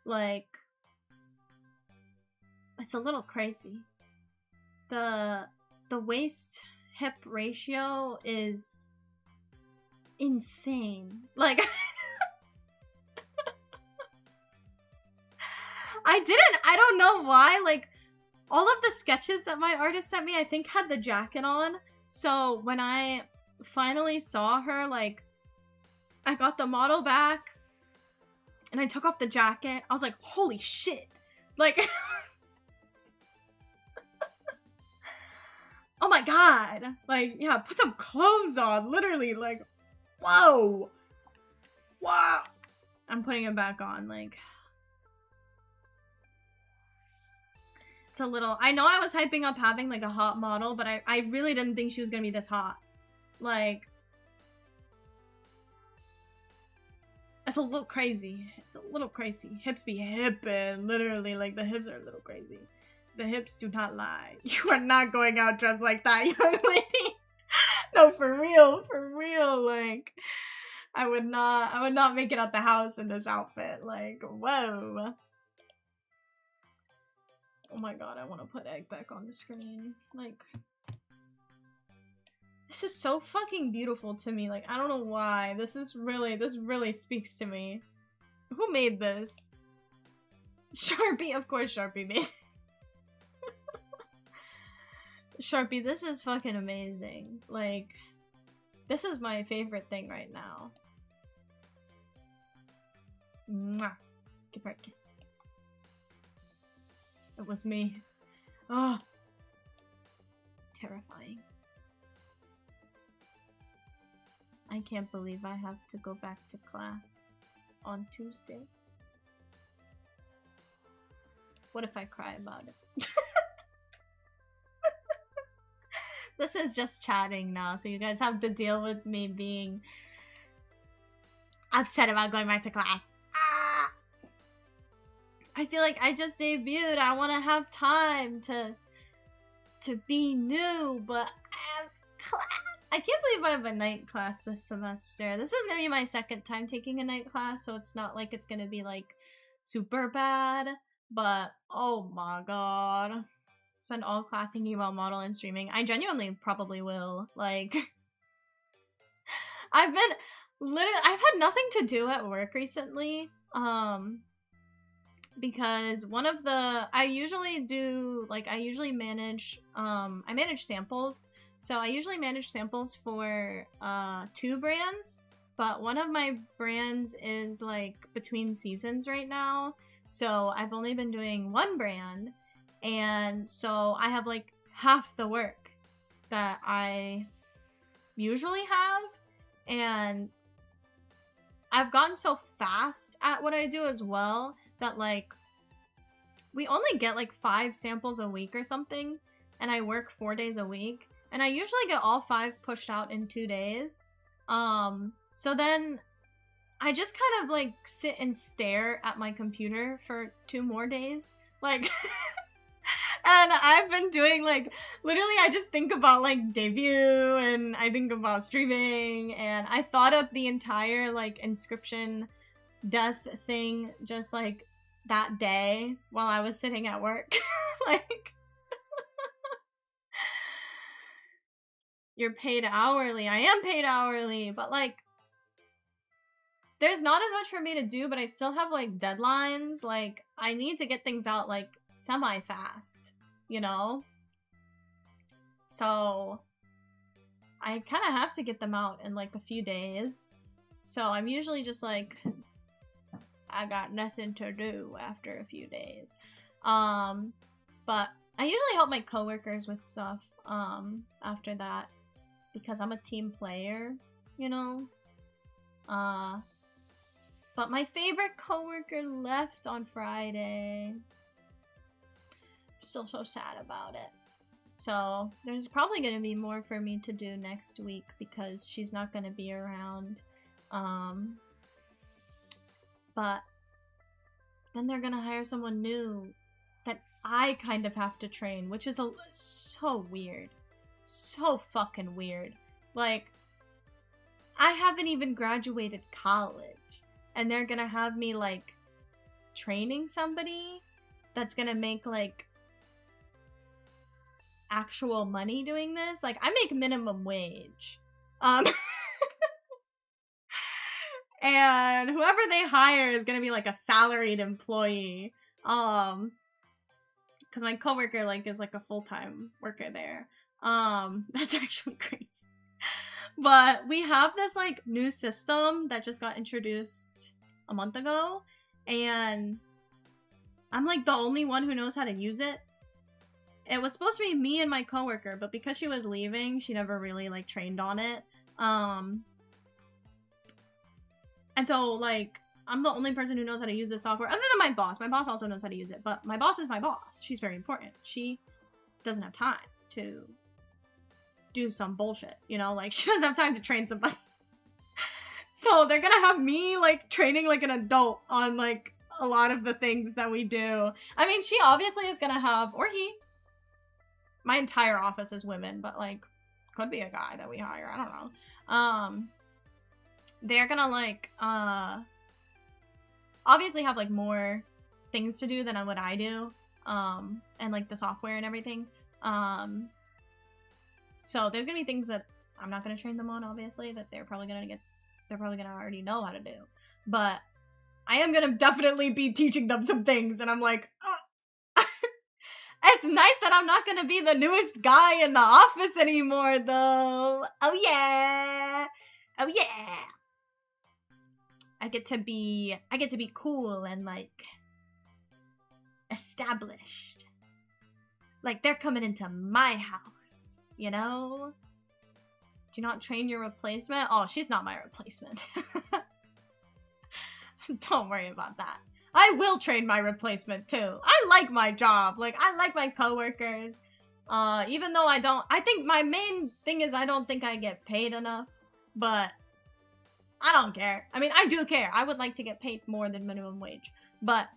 Like, it's a little crazy. The waist hip ratio is insane. Like I don't know why, like all of the sketches that my artist sent me I think had the jacket on. So when I finally saw her, like I got the model back and I took off the jacket, I was like, holy shit. Like oh my god. Like, yeah, put some clothes on, literally, like whoa! Wow! I'm putting it back on, like... It's a little... I know I was hyping up having, like, a hot model, but I really didn't think she was gonna be this hot. Like... It's a little crazy. It's a little crazy. Hips be hippin', literally, like, the hips are a little crazy. The hips do not lie. You are not going out dressed like that, young lady! No, for real, like, I would not make it out the house in this outfit, like, whoa. Oh my god, I want to put Egg back on the screen, like, this is so fucking beautiful to me, like, I don't know why, this really speaks to me. Who made this? Sharpie, of course Sharpie made it. Sharpie, this is fucking amazing. Like, this is my favorite thing right now. Mwah. Give her a kiss. It was me. Oh, terrifying. I can't believe I have to go back to class on Tuesday. What if I cry about it? This is just chatting now, so you guys have to deal with me being upset about going back to class. Ah! I feel like I just debuted. I want to have time to be new, but I have class. I can't believe I have a night class this semester. This is going to be my second time taking a night class, so it's not like it's going to be like super bad, but oh my god. Spend all class thinking about model and streaming. I genuinely probably will. Like, I've had nothing to do at work recently. because one of the, I usually manage, I manage samples. So I usually manage samples for 2 brands, but one of my brands is like between seasons right now. So I've only been doing 1 brand, and so I have like half the work that I usually have, and I've gotten so fast at what I do as well that like we only get like 5 samples a week or something, and I work 4 days a week, and I usually get all 5 pushed out in 2 days. So then I just kind of like sit and stare at my computer for 2 more days, like and I've been doing like, literally I just think about like debut, and I think about streaming, and I thought up the entire like inscription death thing just like that day while I was sitting at work. Like, you're paid hourly. I am paid hourly, but like there's not as much for me to do, but I still have like deadlines. Like, I need to get things out like semi-fast, you know? So I kind of have to get them out in like a few days. So I'm usually just like, I got nothing to do after a few days. But I usually help my coworkers with stuff after that, because I'm a team player, you know? But my favorite coworker left on Friday. I'm still so sad about it. So there's probably going to be more for me to do next week because she's not going to be around. But then they're going to hire someone new that I kind of have to train, which is so weird. So fucking weird. Like, I haven't even graduated college, and they're gonna have me, like, training somebody that's gonna make, like, actual money doing this. Like, I make minimum wage. And whoever they hire is gonna be, like, a salaried employee. Because my coworker, like, is, like, a full-time worker there. That's actually crazy. But we have this, like, new system that just got introduced a month ago, and I'm, like, the only one who knows how to use it. It was supposed to be me and my coworker, but because she was leaving, she never really, like, trained on it. And so, like, I'm the only person who knows how to use this software, other than my boss. My boss also knows how to use it, but my boss is my boss. She's very important. She doesn't have time to do some bullshit, you know? Like, she doesn't have time to train somebody. So they're gonna have me, like, training like an adult on, like, a lot of the things that we do. I mean, she obviously is gonna have, or he, my entire office is women, but, like, could be a guy that we hire, I don't know. They're gonna, like, obviously have, like, more things to do than what I do, and, like, the software and everything. So there's gonna be things that I'm not gonna train them on, obviously, that they're probably gonna already know how to do. But I am gonna definitely be teaching them some things, and I'm like, oh. It's nice that I'm not gonna be the newest guy in the office anymore, though. Oh yeah! Oh yeah! I get to be cool and, like, established. Like, they're coming into my house. You know? Do you not train your replacement? Oh, she's not my replacement. Don't worry about that. I will train my replacement too. I like my job. Like, I like my coworkers. Even though I think my main thing is I don't think I get paid enough. But I don't care. I mean, I do care. I would like to get paid more than minimum wage. But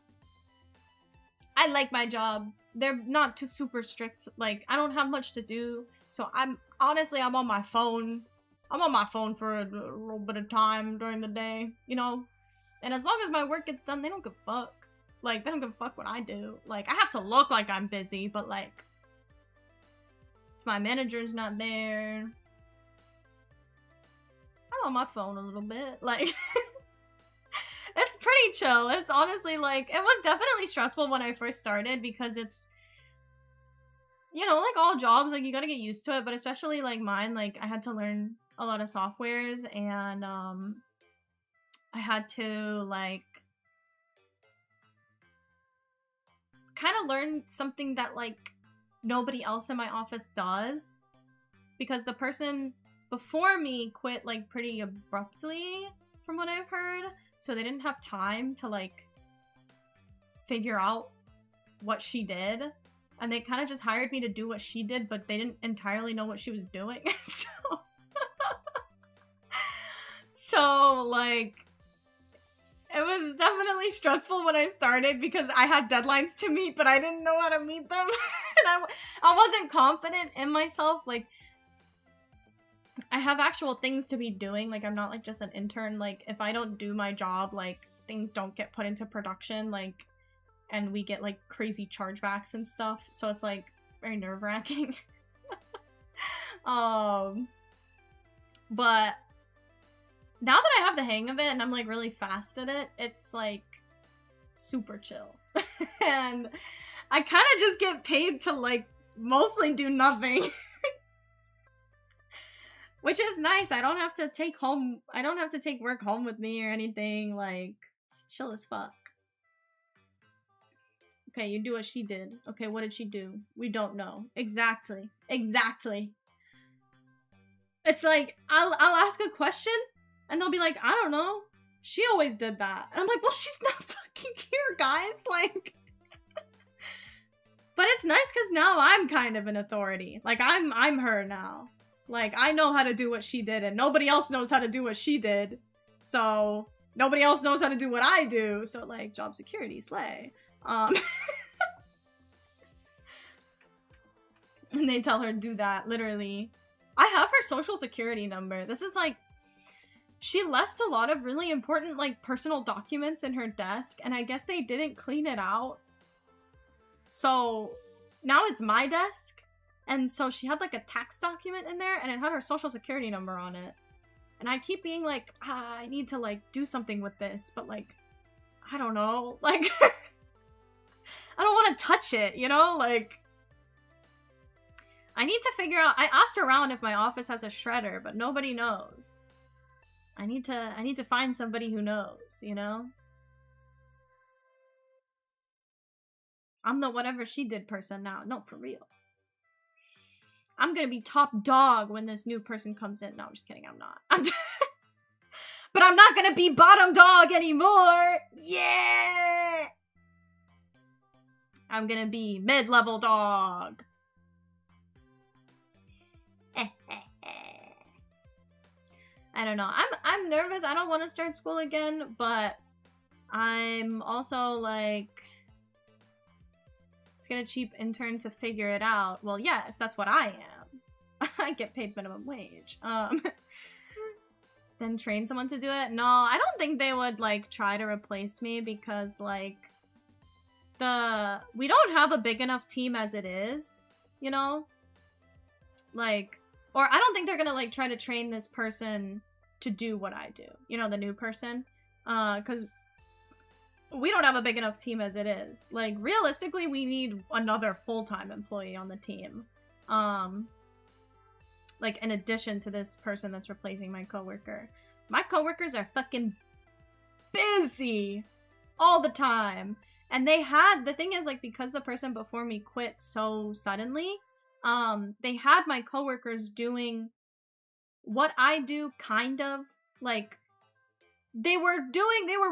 I like my job. They're not too super strict. Like, I don't have much to do. So I'm on my phone. I'm on my phone for a little bit of time during the day, you know? And as long as my work gets done, they don't give a fuck. Like, they don't give a fuck what I do. Like, I have to look like I'm busy, but, like, if my manager's not there, I'm on my phone a little bit. Like, it's It's pretty chill. It's honestly like, it was definitely stressful when I first started because it's, you know, like all jobs, like you gotta get used to it, but especially like mine, like I had to learn a lot of softwares and I had to like kind of learn something that like nobody else in my office does because the person before me quit like pretty abruptly from what I've heard, so they didn't have time to like figure out what she did, and they kind of just hired me to do what she did, but they didn't entirely know what she was doing. So like it was definitely stressful when I started because I had deadlines to meet, but I didn't know how to meet them. And I wasn't confident in myself. Like, I have actual things to be doing. Like, I'm not like just an intern. Like, if I don't do my job, like, things don't get put into production. Like, and we get like crazy chargebacks and stuff. So it's like very nerve-wracking. But now that I have the hang of it and I'm like really fast at it, it's like super chill. And I kind of just get paid to like mostly do nothing. Which is nice. I don't have to take work home with me or anything. Like, it's chill as fuck. Okay, you do what she did. Okay, what did she do? We don't know. Exactly. Exactly. It's like, I'll ask a question and they'll be like, I don't know. She always did that. And I'm like, well, she's not fucking here, guys. Like, but it's nice because now I'm kind of an authority. Like, I'm her now. Like, I know how to do what she did and nobody else knows how to do what she did. So, nobody else knows how to do what I do. So, like, job security, slay. And they tell her to do that, literally. I have her social security number. This is like, she left a lot of really important like personal documents in her desk and I guess they didn't clean it out. So now it's my desk. And so she had like a tax document in there and it had her social security number on it. And I keep being like, I need to like do something with this, but like, I don't know. Like, I don't want to touch it, you know? Like, I need to figure out, I asked around if my office has a shredder, but nobody knows. I need to find somebody who knows, you know? I'm the whatever she did person now. No, for real. I'm gonna be top dog when this new person comes in. No, I'm just kidding, I'm not. But I'm not gonna be bottom dog anymore! Yeah! I'm gonna be mid-level dog. I don't know. I'm nervous. I don't want to start school again, but I'm also like, it's gonna cheap intern to figure it out. Well, yes, that's what I am. I get paid minimum wage. Then train someone to do it? No, I don't think they would like try to replace me because like we don't have a big enough team as it is, you know? Like, or I don't think they're gonna like try to train this person to do what I do, you know, the new person, because we don't have a big enough team as it is. Like, realistically, we need another full-time employee on the team, like in addition to this person that's replacing my coworker. My coworkers are fucking busy all the time, and the thing is, like, because the person before me quit so suddenly, they had my coworkers doing what I do, kind of. Like, they were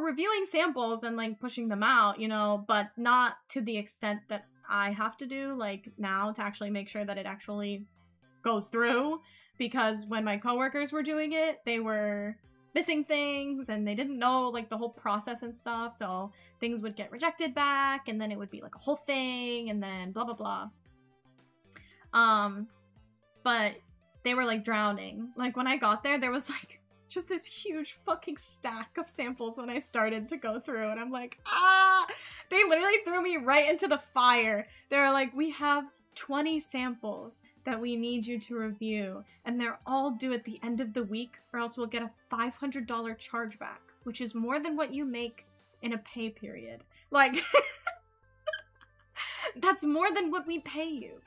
reviewing samples and, like, pushing them out, you know, but not to the extent that I have to do, like, now to actually make sure that it actually goes through. Because when my coworkers were doing it, they were missing things, and they didn't know, like, the whole process and stuff, so things would get rejected back, and then it would be, like, a whole thing, and then blah, blah, blah. But they were like drowning. Like when I got there, there was like just this huge fucking stack of samples when I started to go through, and I'm like, ah! They literally threw me right into the fire. They were like, we have 20 samples that we need you to review, and they're all due at the end of the week, or else we'll get a $500 chargeback, which is more than what you make in a pay period. Like, that's more than what we pay you.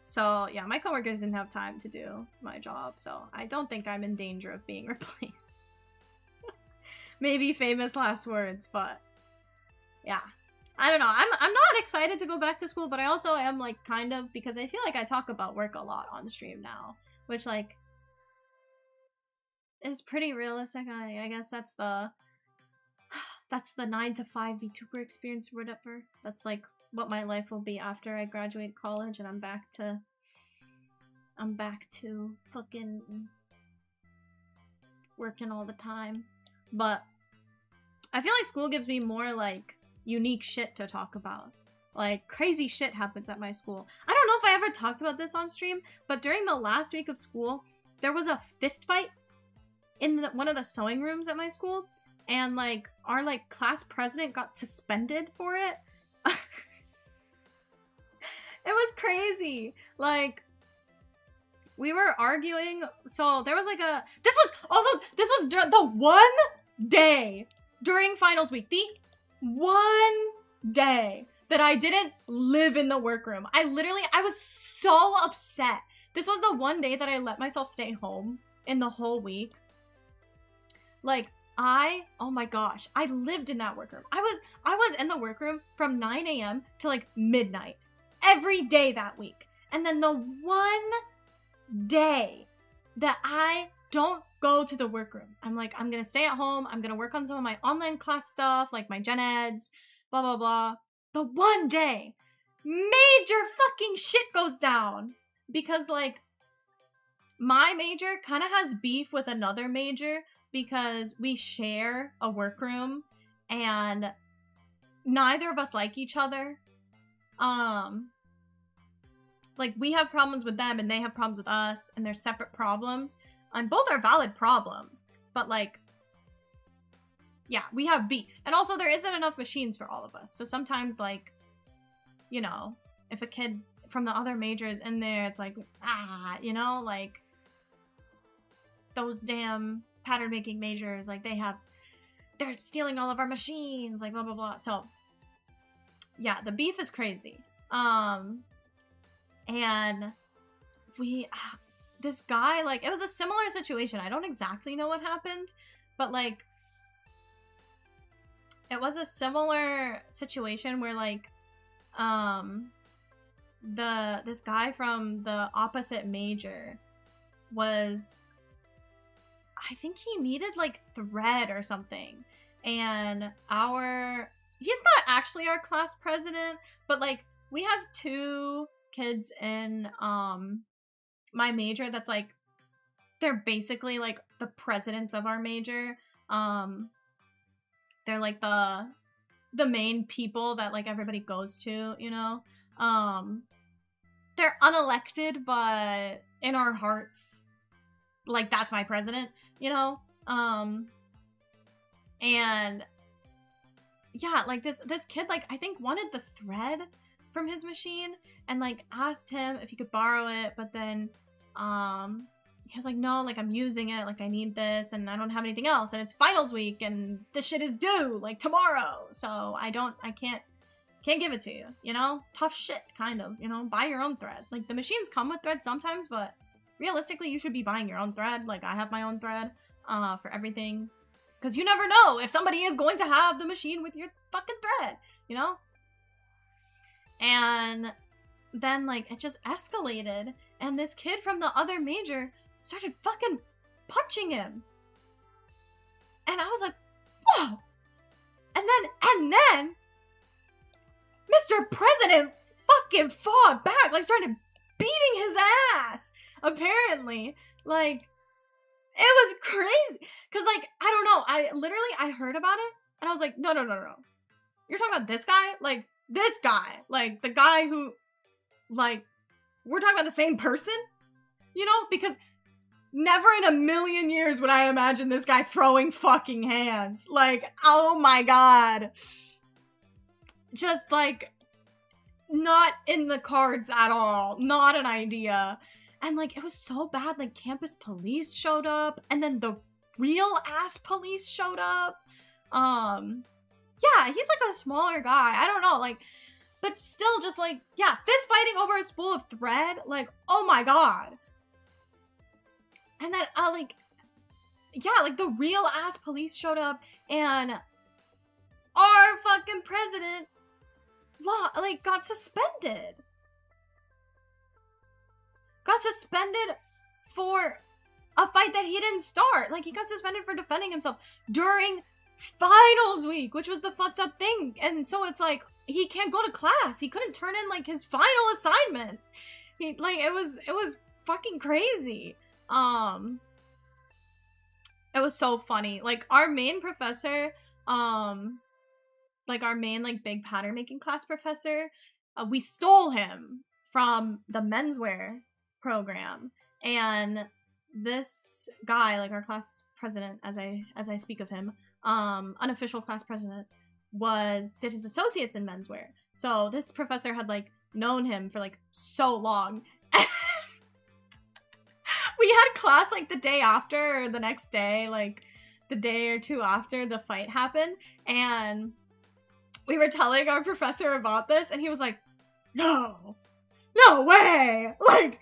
So yeah, my coworkers didn't have time to do my job, so I don't think I'm in danger of being replaced. Maybe famous last words, but yeah. I don't know. I'm not excited to go back to school, but I also am, like, kind of, because I feel like I talk about work a lot on stream now, which, like, is pretty realistic. I guess that's the 9 to 5 VTuber experience or whatever. That's, like, what my life will be after I graduate college and I'm back to fucking working all the time. But I feel like school gives me more, like, unique shit to talk about. Like, crazy shit happens at my school. I don't know if I ever talked about this on stream, but during the last week of school, there was a fist fight in one of the sewing rooms at my school, and, like, our, like, class president got suspended for it. It was crazy. Like, we were arguing, so there was, like, this was the one day during finals week, the one day that I didn't live in the workroom. I was so upset. This was the one day that I let myself stay home in the whole week. Like, oh my gosh, I lived in that workroom. I was in the workroom from 9 a.m. to, like, midnight every day that week. And then the one day that I don't go to the workroom, I'm like, I'm gonna stay at home, I'm gonna work on some of my online class stuff, like my gen eds, blah blah blah. The one day, major fucking shit goes down, because, like, my major kind of has beef with another major because we share a workroom and neither of us like each other. Like, we have problems with them and they have problems with us, and they're separate problems. And both are valid problems, but, like, yeah, we have beef. And also, there isn't enough machines for all of us. So sometimes, like, you know, if a kid from the other major is in there, it's like, you know, like, those damn pattern making majors, like, they're stealing all of our machines, like, blah, blah, blah. So, yeah, the beef is crazy. And this guy, like, it was a similar situation. I don't exactly know what happened, but, like, it was a similar situation where, like, this guy from the opposite major was, I think he needed, like, thread or something, and he's not actually our class president, but, like, we have two kids in my major that's, like, they're basically, like, the presidents of our major. They're, like, the main people that, like, everybody goes to, you know? They're unelected, but in our hearts, like, that's my president, you know? And yeah, like, this kid, like, I think wanted the thread from his machine and, like, asked him if he could borrow it, but then he was like, no, like, I'm using it, like, I need this and I don't have anything else, and it's finals week and this shit is due, like, tomorrow, so I can't give it to you, you know? Tough shit, kind of, you know? Buy your own thread. Like, the machines come with thread sometimes, but realistically, you should be buying your own thread. Like, I have my own thread for everything, because you never know if somebody is going to have the machine with your fucking thread, you know? And then, like, it just escalated, and this kid from the other major started fucking punching him. And I was like, whoa! And then Mr. President fucking fought back, like, started beating his ass, apparently. Like, it was crazy. Because, like, I don't know, I heard about it, and I was like, no. You're talking about this guy? Like, this guy. Like, the guy who, like, we're talking about the same person? You know? Because never in a million years would I imagine this guy throwing fucking hands. Like, oh my god. Just, like, not in the cards at all. Not an idea. And, like, it was so bad, like, campus police showed up, and then the real ass police showed up. Yeah, he's like a smaller guy. I don't know, like, but still just like, yeah, fist fighting over a spool of thread. Like, oh my god. And then, like, yeah, like the real ass police showed up and our fucking president, like, got suspended. Got suspended for a fight that he didn't start. Like, he got suspended for defending himself during finals week, which was the fucked up thing. And so it's like, he can't go to class. He couldn't turn in, like, his final assignments. He, like, it was fucking crazy. It was so funny. Like, our main professor, like, our main, like, big pattern making class professor, we stole him from the menswear program. And this guy, like, our class president, as I speak of him, unofficial class president, did his associates in menswear. So this professor had, like, known him for, like, so long. We had class, like, the day after, or the next day, like, the day or two after the fight happened, and we were telling our professor about this, and he was like, no way! Like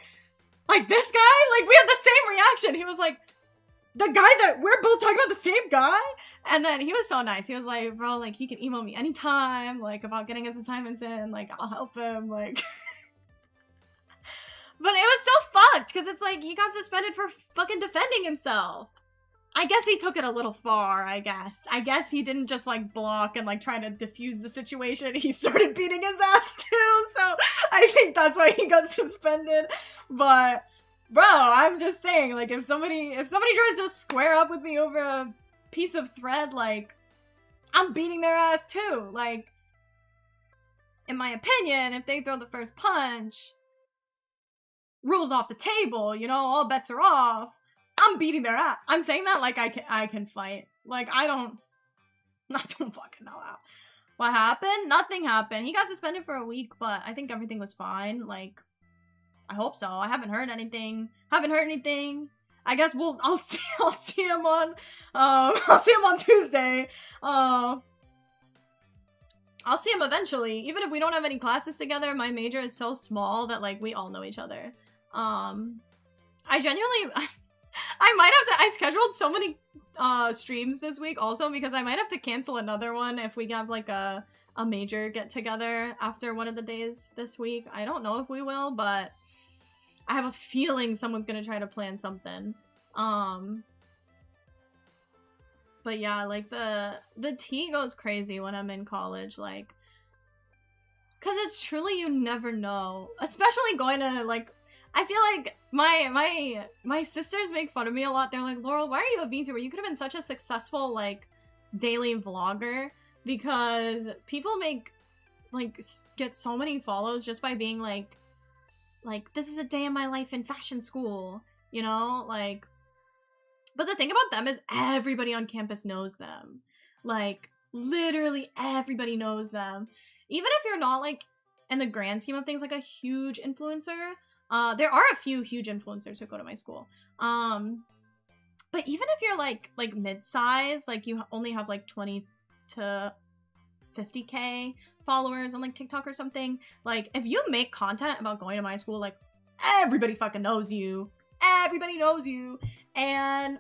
this guy? Like, we had the same reaction. He was like, the guy that we're both talking about, the same guy? And then he was so nice. He was like, bro, like, he can email me anytime, like, about getting his assignments in, like, I'll help him, like. But it was so fucked, because it's like, he got suspended for fucking defending himself. I guess he took it a little far, I guess. I guess he didn't just, like, block and, like, try to diffuse the situation. He started beating his ass, too, so I think that's why he got suspended. But, bro, I'm just saying, like, if somebody tries to square up with me over a piece of thread, like, I'm beating their ass, too. Like, in my opinion, if they throw the first punch, rules off the table, you know, all bets are off. I'm beating their ass. I'm saying that like I can fight. Like, I don't fucking know how. What happened? Nothing happened. He got suspended for a week, but I think everything was fine. Like, I hope so. I haven't heard anything. I guess I'll see him on Tuesday. I'll see him eventually. Even if we don't have any classes together, my major is so small that, like, we all know each other. I scheduled so many streams this week also because I might have to cancel another one if we have, like, a major get together after one of the days this week. I don't know if we will, but I have a feeling someone's gonna try to plan something. But yeah, like, the tea goes crazy when I'm in college, like, cause it's truly, you never know, especially going to, like, I feel like my sisters make fun of me a lot. They're like, Laurel, why are you a VTuber? You could have been such a successful, like, daily vlogger, because people get so many follows just by being like, this is a day in my life in fashion school, you know? Like, but the thing about them is everybody on campus knows them. Like, literally everybody knows them. Even if you're not, like, in the grand scheme of things, like, a huge influencer. There are a few huge influencers who go to my school. But even if you're, like mid-size, like, you only have, like, 20 to 50K followers on, like, TikTok or something, like, if you make content about going to my school, like, everybody fucking knows you. Everybody knows you. And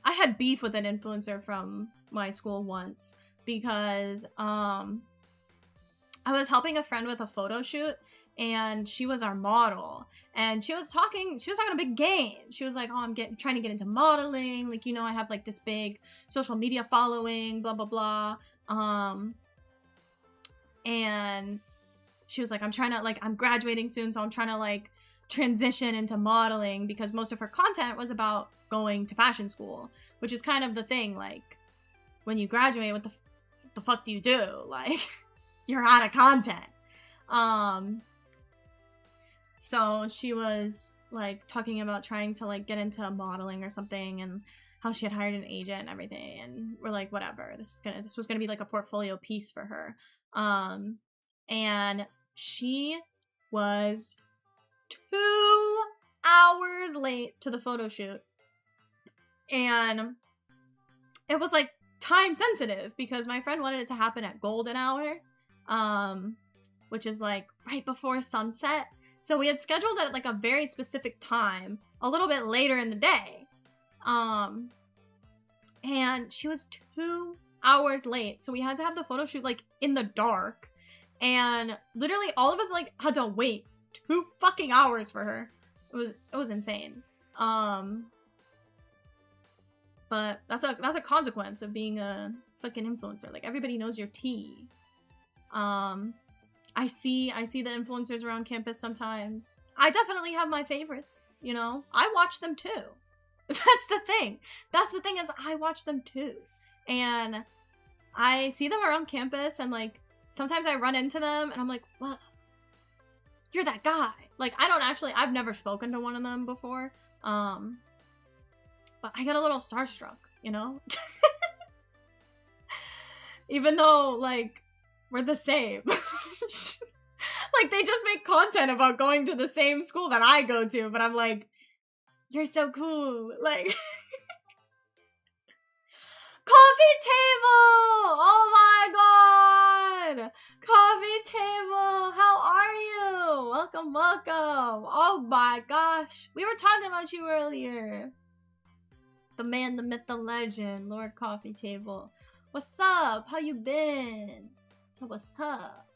I had beef with an influencer from my school once because, I was helping a friend with a photo shoot, and she was our model, and she was talking a big game. She was like, oh, I'm trying to get into modeling, like, you know, I have, like, this big social media following, blah blah blah. And she was like, I'm graduating soon, so I'm trying to, like, transition into modeling, because most of her content was about going to fashion school, which is kind of the thing, like, when you graduate, what the fuck do you do? Like, you're out of content. So she was, like, talking about trying to, like, get into modeling or something, and how she had hired an agent and everything, and we're like, whatever, this was gonna be, like, a portfolio piece for her. And she was 2 hours late to the photo shoot, and it was, like, time sensitive because my friend wanted it to happen at golden hour, which is like right before sunset. So we had scheduled it at like a very specific time, a little bit later in the day. And she was 2 hours late. So we had to have the photo shoot like in the dark. And literally all of us like had to wait 2 fucking hours for her. It was insane. But that's a consequence of being a fucking influencer. Like everybody knows your tea. I see the influencers around campus sometimes. I definitely have my favorites, you know? I watch them too. That's the thing. That's the thing is I watch them too. And I see them around campus and like sometimes I run into them and I'm like, what? You're that guy. Like I've never spoken to one of them before. But I get a little starstruck, you know? Even though, like, we're the same. Like, they just make content about going to the same school that I go to, but I'm like, you're so cool. Like, coffee table! Oh my god! Coffee table! How are you? Welcome, welcome! Oh my gosh! We were talking about you earlier. The man, the myth, the legend, Lord Coffee Table. What's up? How you been? What's up?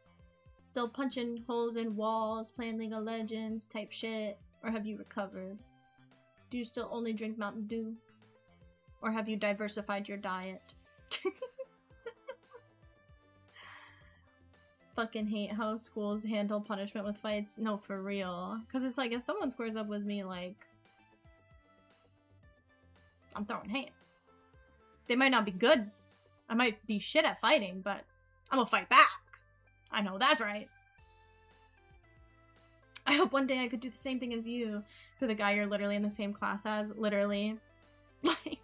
Still punching holes in walls, playing League of Legends type shit? Or have you recovered? Do you still only drink Mountain Dew? Or have you diversified your diet? Fucking hate how schools handle punishment with fights. No, for real. Because it's like, if someone squares up with me, like, I'm throwing hands. They might not be good. I might be shit at fighting, but I'm gonna fight back. I know that's right. I hope one day I could do the same thing as you to the guy you're literally in the same class as. Literally. Like.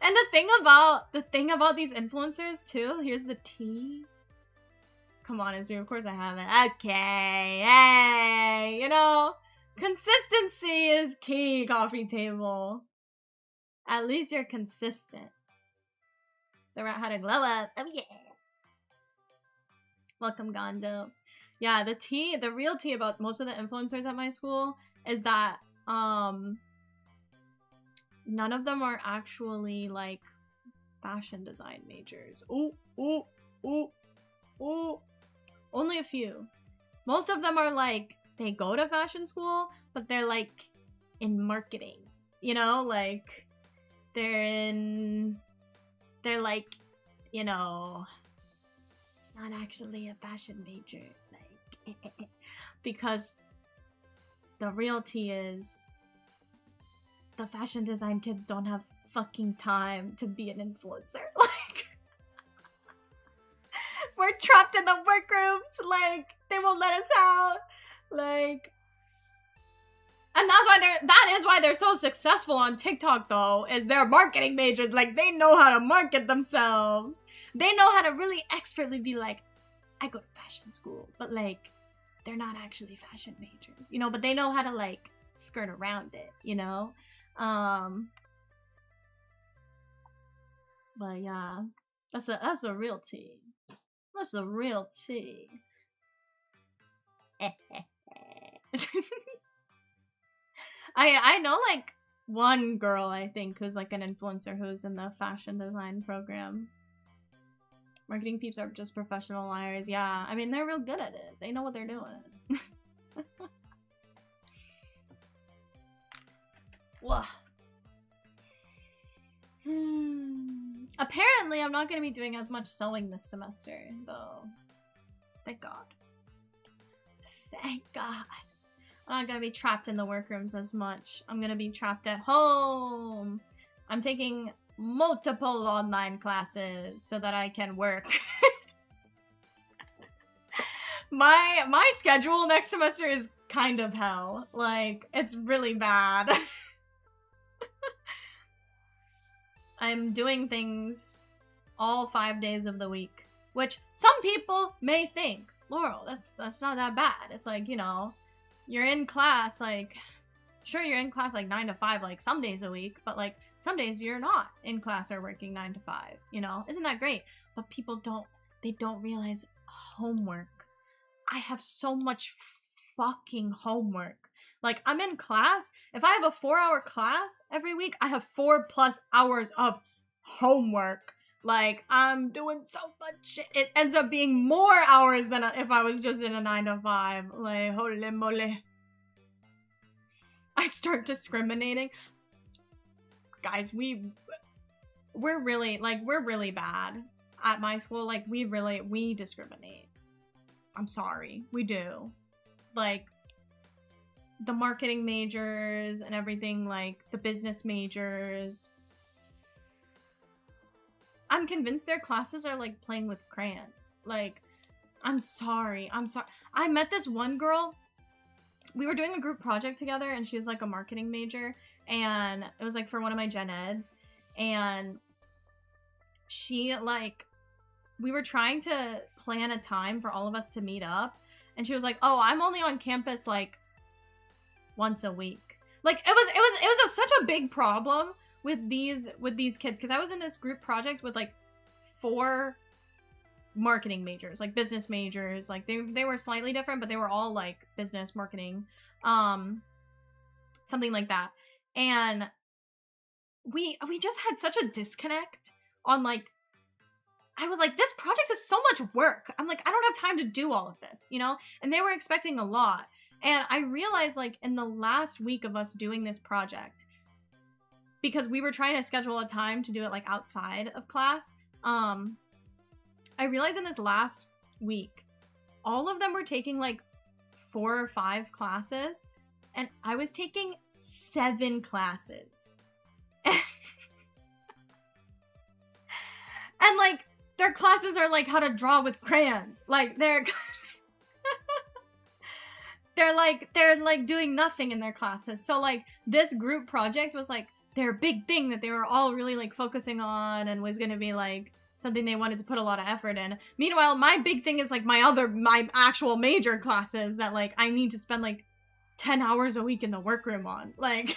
And the thing about these influencers too, here's the tea. Come on, Izzy, of course I haven't. Okay, hey, you know. Consistency is key, Coffee Table. At least you're consistent. The rat had a glow up. Oh yeah. Welcome, Gondo. Yeah, the real tea about most of the influencers at my school is that none of them are actually like fashion design majors. Ooh. Only a few. Most of them are like they go to fashion school, but they're like in marketing, you know, like they're like, you know, not actually a fashion major, like, because the real tea is the fashion design kids don't have fucking time to be an influencer. Like, we're trapped in the workrooms, like, they won't let us out. Like, and that is why they're so successful on TikTok though, is they're marketing majors. Like, they know how to market themselves. They know how to really expertly be like, I go to fashion school, but like, they're not actually fashion majors, you know, but they know how to like skirt around it, you know? But yeah, that's the real tea. That's the real tea. I know like one girl, I think, who's like an influencer who's in the fashion design program. Marketing peeps are just professional liars. Yeah, I mean, they're real good at it. They know what they're doing. Whoa. Apparently, I'm not going to be doing as much sewing this semester, though. Thank God. Thank God. I'm not going to be trapped in the workrooms as much. I'm going to be trapped at home. I'm taking multiple online classes so that I can work. My schedule next semester is kind of hell. Like, it's really bad. I'm doing things all 5 days of the week, which some people may think, Laurel, that's not that bad. It's like, you know, you're in class, like, sure, you're in class like 9 to 5, like some days a week, but like Some days you're not in class or working 9 to 5, you know? Isn't that great? But people don't realize homework. I have so much fucking homework. Like, I'm in class. If I have a 4-hour class every week, I have 4+ hours of homework. Like, I'm doing so much shit. It ends up being more hours than if I was just in a 9 to 5. Like, holy moly. I start discriminating. Guys, we're really bad at my school. Like, we discriminate. I'm sorry. We do. Like, the marketing majors and everything, like, the business majors. I'm convinced their classes are, like, playing with crayons. Like, I'm sorry. I met this one girl. We were doing a group project together, and she was, like, a marketing major. And it was, like, for one of my gen eds. And she, like, we were trying to plan a time for all of us to meet up. And she was like, oh, I'm only on campus, like, once a week. Like, it was such a big problem with these kids. Because I was in this group project with, like, 4 marketing majors, like, business majors. Like, they were slightly different, but they were all, like, business, marketing, something like that. And we just had such a disconnect on, like, I was like, this project is so much work. I'm like, I don't have time to do all of this, you know? And they were expecting a lot. And I realized, like, in the last week of us doing this project, because we were trying to schedule a time to do it, like, outside of class, I realized in this last week, all of them were taking, like, 4 or 5 classes, and I was taking 7 classes. And, like, their classes are, like, how to draw with crayons. Like, they're doing nothing in their classes. So, like, this group project was, like, their big thing that they were all really, like, focusing on and was gonna be, like, something they wanted to put a lot of effort in. Meanwhile, my big thing is, like, my actual major classes that, like, I need to spend, like, 10 hours a week in the workroom on. Like,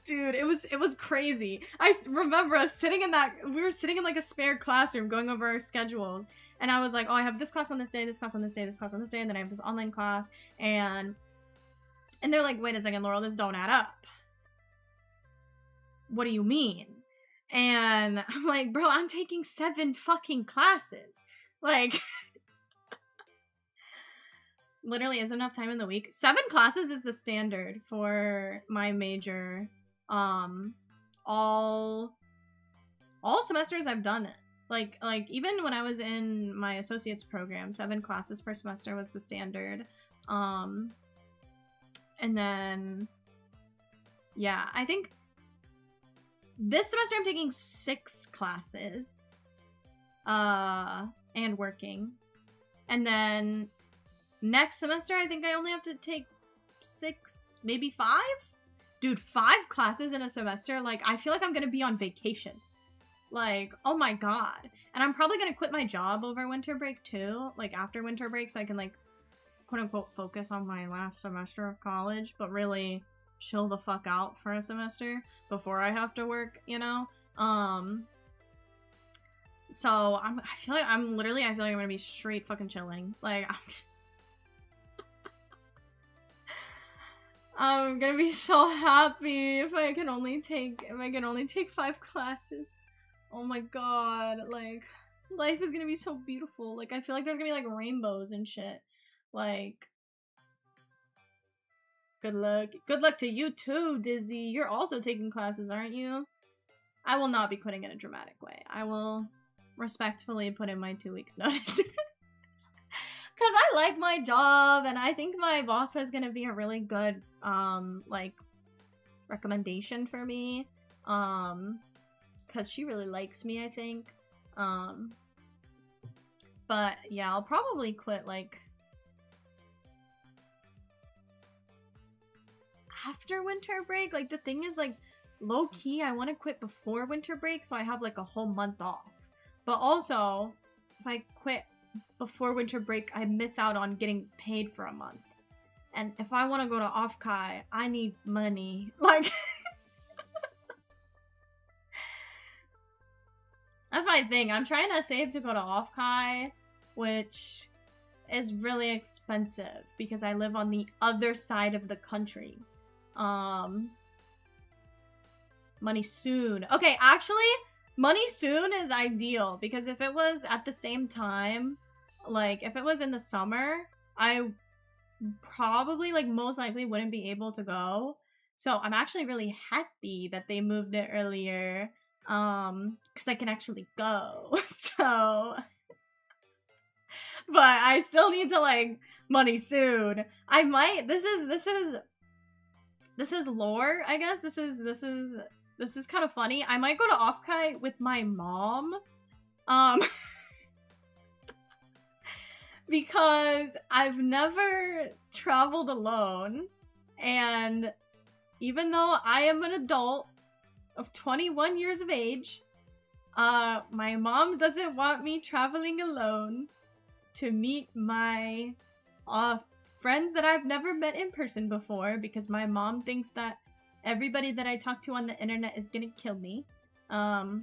dude, it was crazy. I remember us we were sitting in, like, a spare classroom going over our schedule. And I was like, oh, I have this class on this day, this class on this day, this class on this day, and then I have this online class. And they're like, wait a second, Laurel, this don't add up. What do you mean? And I'm like, bro, I'm taking 7 fucking classes. Like, literally isn't enough time in the week. 7 classes is the standard for my major. All semesters I've done it. Like even when I was in my associate's program, 7 classes per semester was the standard. And then, yeah, I think this semester I'm taking 6 classes, and working. And then next semester, I think I only have to take 6, maybe 5? Dude, 5 classes in a semester, like, I feel like I'm gonna be on vacation. Like, oh my god. And I'm probably gonna quit my job over winter break, too. Like, after winter break, so I can, like, quote-unquote focus on my last semester of college, but really chill the fuck out for a semester before I have to work, you know? So, I feel like I'm gonna be straight fucking chilling. Like, I'm gonna be so happy if I can only take 5 classes. Oh my god, like, life is gonna be so beautiful. Like, I feel like there's gonna be, like, rainbows and shit. Like, good luck. Good luck to you too, Dizzy. You're also taking classes, aren't you? I will not be quitting in a dramatic way. I will respectfully put in my 2 weeks notice. Because I like my job, and I think my boss is gonna be a really good, like, recommendation for me. Because she really likes me, I think. But, yeah, I'll probably quit, like, after winter break. Like, the thing is, like, low-key, I want to quit before winter break, so I have, like, a whole month off. But also, if I quit before winter break, I miss out on getting paid for a month. And if I want to go to Off-Kai, I need money. Like, that's my thing. I'm trying to save to go to Off-Kai, which is really expensive because I live on the other side of the country. Money soon. Okay, actually, money soon is ideal because if it was at the same time, like if it was in the summer, I probably like most likely wouldn't be able to go. So I'm actually really happy that they moved it earlier, because I can actually go. So, but I still need to like money soon. I might. This is lore, I guess. This is kind of funny. I might go to Off-Kai with my mom. Because I've never traveled alone, and even though I am an adult of 21 years of age, my mom doesn't want me traveling alone to meet my friends that I've never met in person before, because my mom thinks that everybody that I talk to on the internet is gonna kill me. My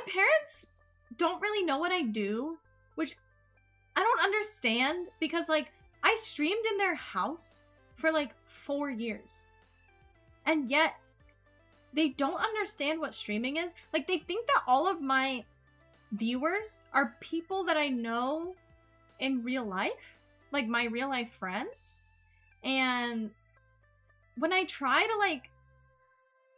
parents don't really know what I do, which I don't understand, because like I streamed in their house for like 4 years, and yet they don't understand what streaming is. Like they think that all of my viewers are people that I know in real life, like my real life friends. And when I try to like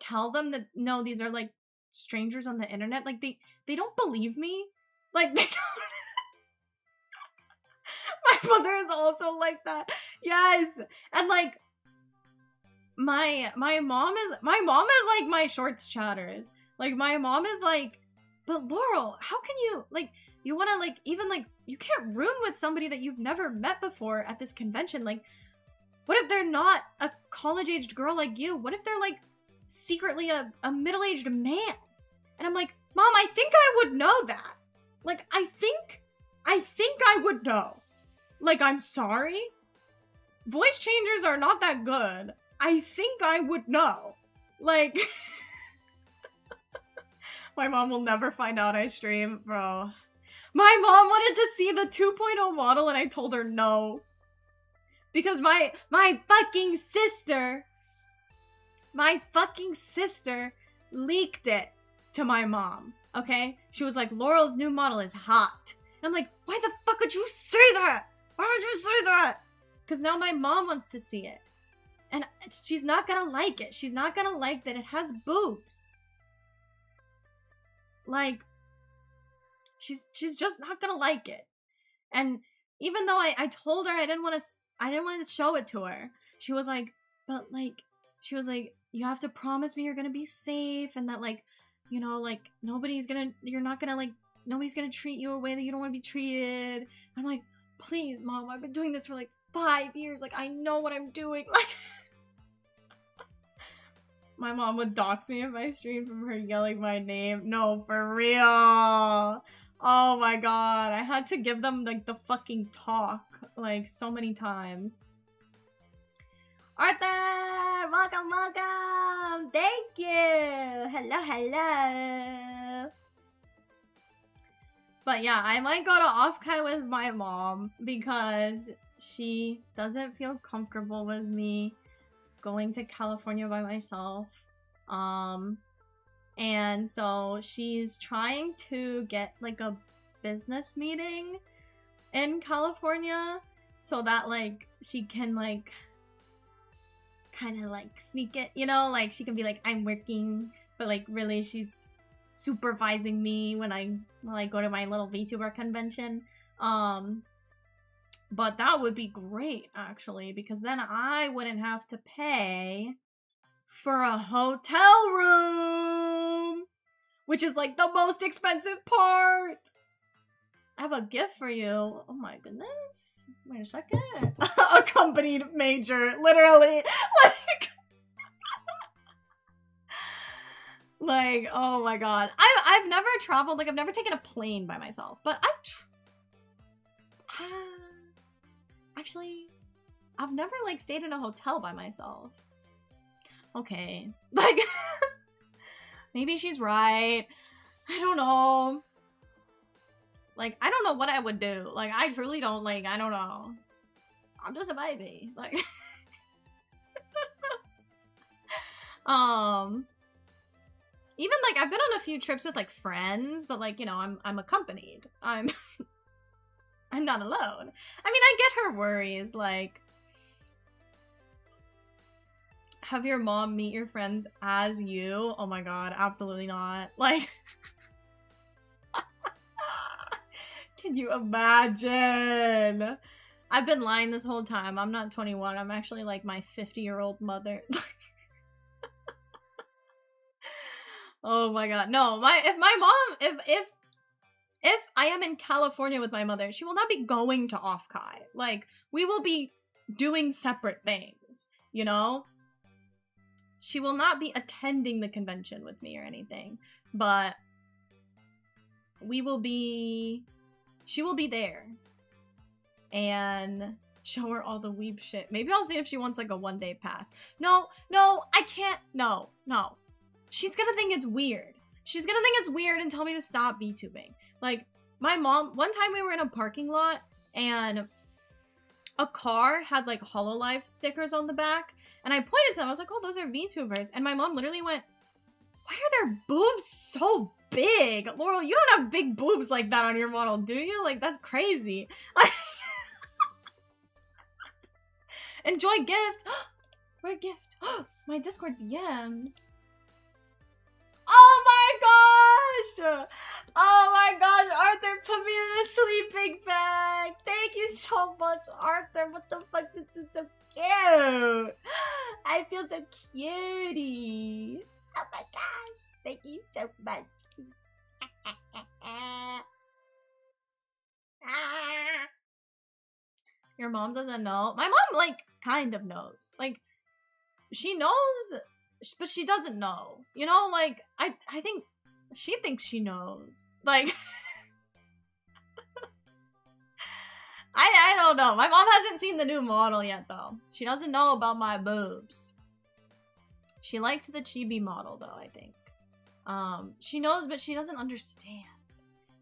tell them that no, these are like strangers on the internet, like they don't believe me. Like they don't. My mother is also like that. Yes. And like my mom is like my shorts chatters. Like my mom is like, but Laurel, how can you like, you want to like, even like, you can't room with somebody that you've never met before at this convention. Like, what if they're not a college-aged girl like you? What if they're like secretly a middle-aged man? And I'm like, Mom, I think I would know that. Like, I think I would know. Like, I'm sorry. Voice changers are not that good. I think I would know. Like, my mom will never find out I stream, bro. My mom wanted to see the 2.0 model and I told her no. Because my fucking sister leaked it to my mom, okay? She was like, Laurel's new model is hot. And I'm like, why the fuck would you say that? Why would you say that? Because now my mom wants to see it. And she's not gonna like it. She's not gonna like that it has boobs. Like, she's just not gonna like it. And even though I told her I didn't want to show it to her, she was like, but like, you have to promise me you're gonna be safe, and that like, you know, like nobody's gonna treat you a way that you don't want to be treated. I'm like, please, Mom, I've been doing this for like 5 years. Like, I know what I'm doing. Like, my mom would dox me if I streamed from her yelling my name. No, for real. Oh my god. I had to give them like the fucking talk like so many times. Arthur! Welcome, welcome! Thank you! Hello, hello! But yeah, I might go to Off-Kai with my mom because she doesn't feel comfortable with me going to California by myself. And so she's trying to get like a business meeting in California so that like she can like kind of like sneak it, you know, like she can be like, I'm working, but like really she's supervising me when I go to my little VTuber convention. But that would be great actually, because then I wouldn't have to pay for a hotel room, which is like the most expensive part. I have a gift for you. Oh my goodness. Wait a second. Accompanied major, literally. Like, oh my god. I've never traveled, like I've never taken a plane by myself, but Actually, I've never, like, stayed in a hotel by myself. Okay. Like, maybe she's right. I don't know. Like, I don't know what I would do. Like, I truly don't, like, I don't know. I'm just a baby. Like, even, like, I've been on a few trips with, like, friends, but, like, you know, I'm accompanied. I'm not alone. I mean, I get her worries, like, have your mom meet your friends as you? Oh my god, absolutely not. Like, can you imagine? I've been lying this whole time. I'm not 21. I'm actually, like, my 50-year-old mother. Oh my god. No, if I am in California with my mother, she will not be going to Offkai. Like, we will be doing separate things, you know? She will not be attending the convention with me or anything, but she will be there. And show her all the weeb shit. Maybe I'll see if she wants, like, a one-day pass. No, I can't. No. She's gonna think it's weird. She's gonna think it's weird and tell me to stop VTubing. Like, my mom, one time we were in a parking lot and a car had, like, HoloLive stickers on the back. And I pointed to them. I was like, oh, those are VTubers. And my mom literally went, why are their boobs so big? Laurel, you don't have big boobs like that on your model, do you? Like, that's crazy. Like, enjoy gift. Where gift? My Discord DMs. Oh my gosh! Oh my gosh, Arthur put me in a sleeping bag! Thank you so much, Arthur! What the fuck? This is so cute! I feel so cutie! Oh my gosh! Thank you so much! Your mom doesn't know? My mom, like, kind of knows. Like, she knows, but she doesn't know. You know, like, I think she thinks she knows. Like, I don't know. My mom hasn't seen the new model yet, though. She doesn't know about my boobs. She liked the chibi model, though, I think. She knows, but she doesn't understand.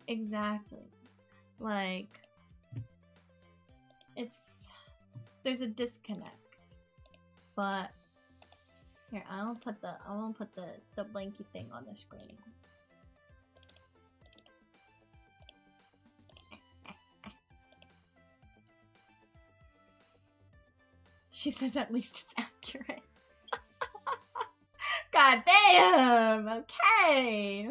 Exactly. Like, there's a disconnect. But here, I won't put the blanky thing on the screen. She says at least it's accurate. God damn! Okay.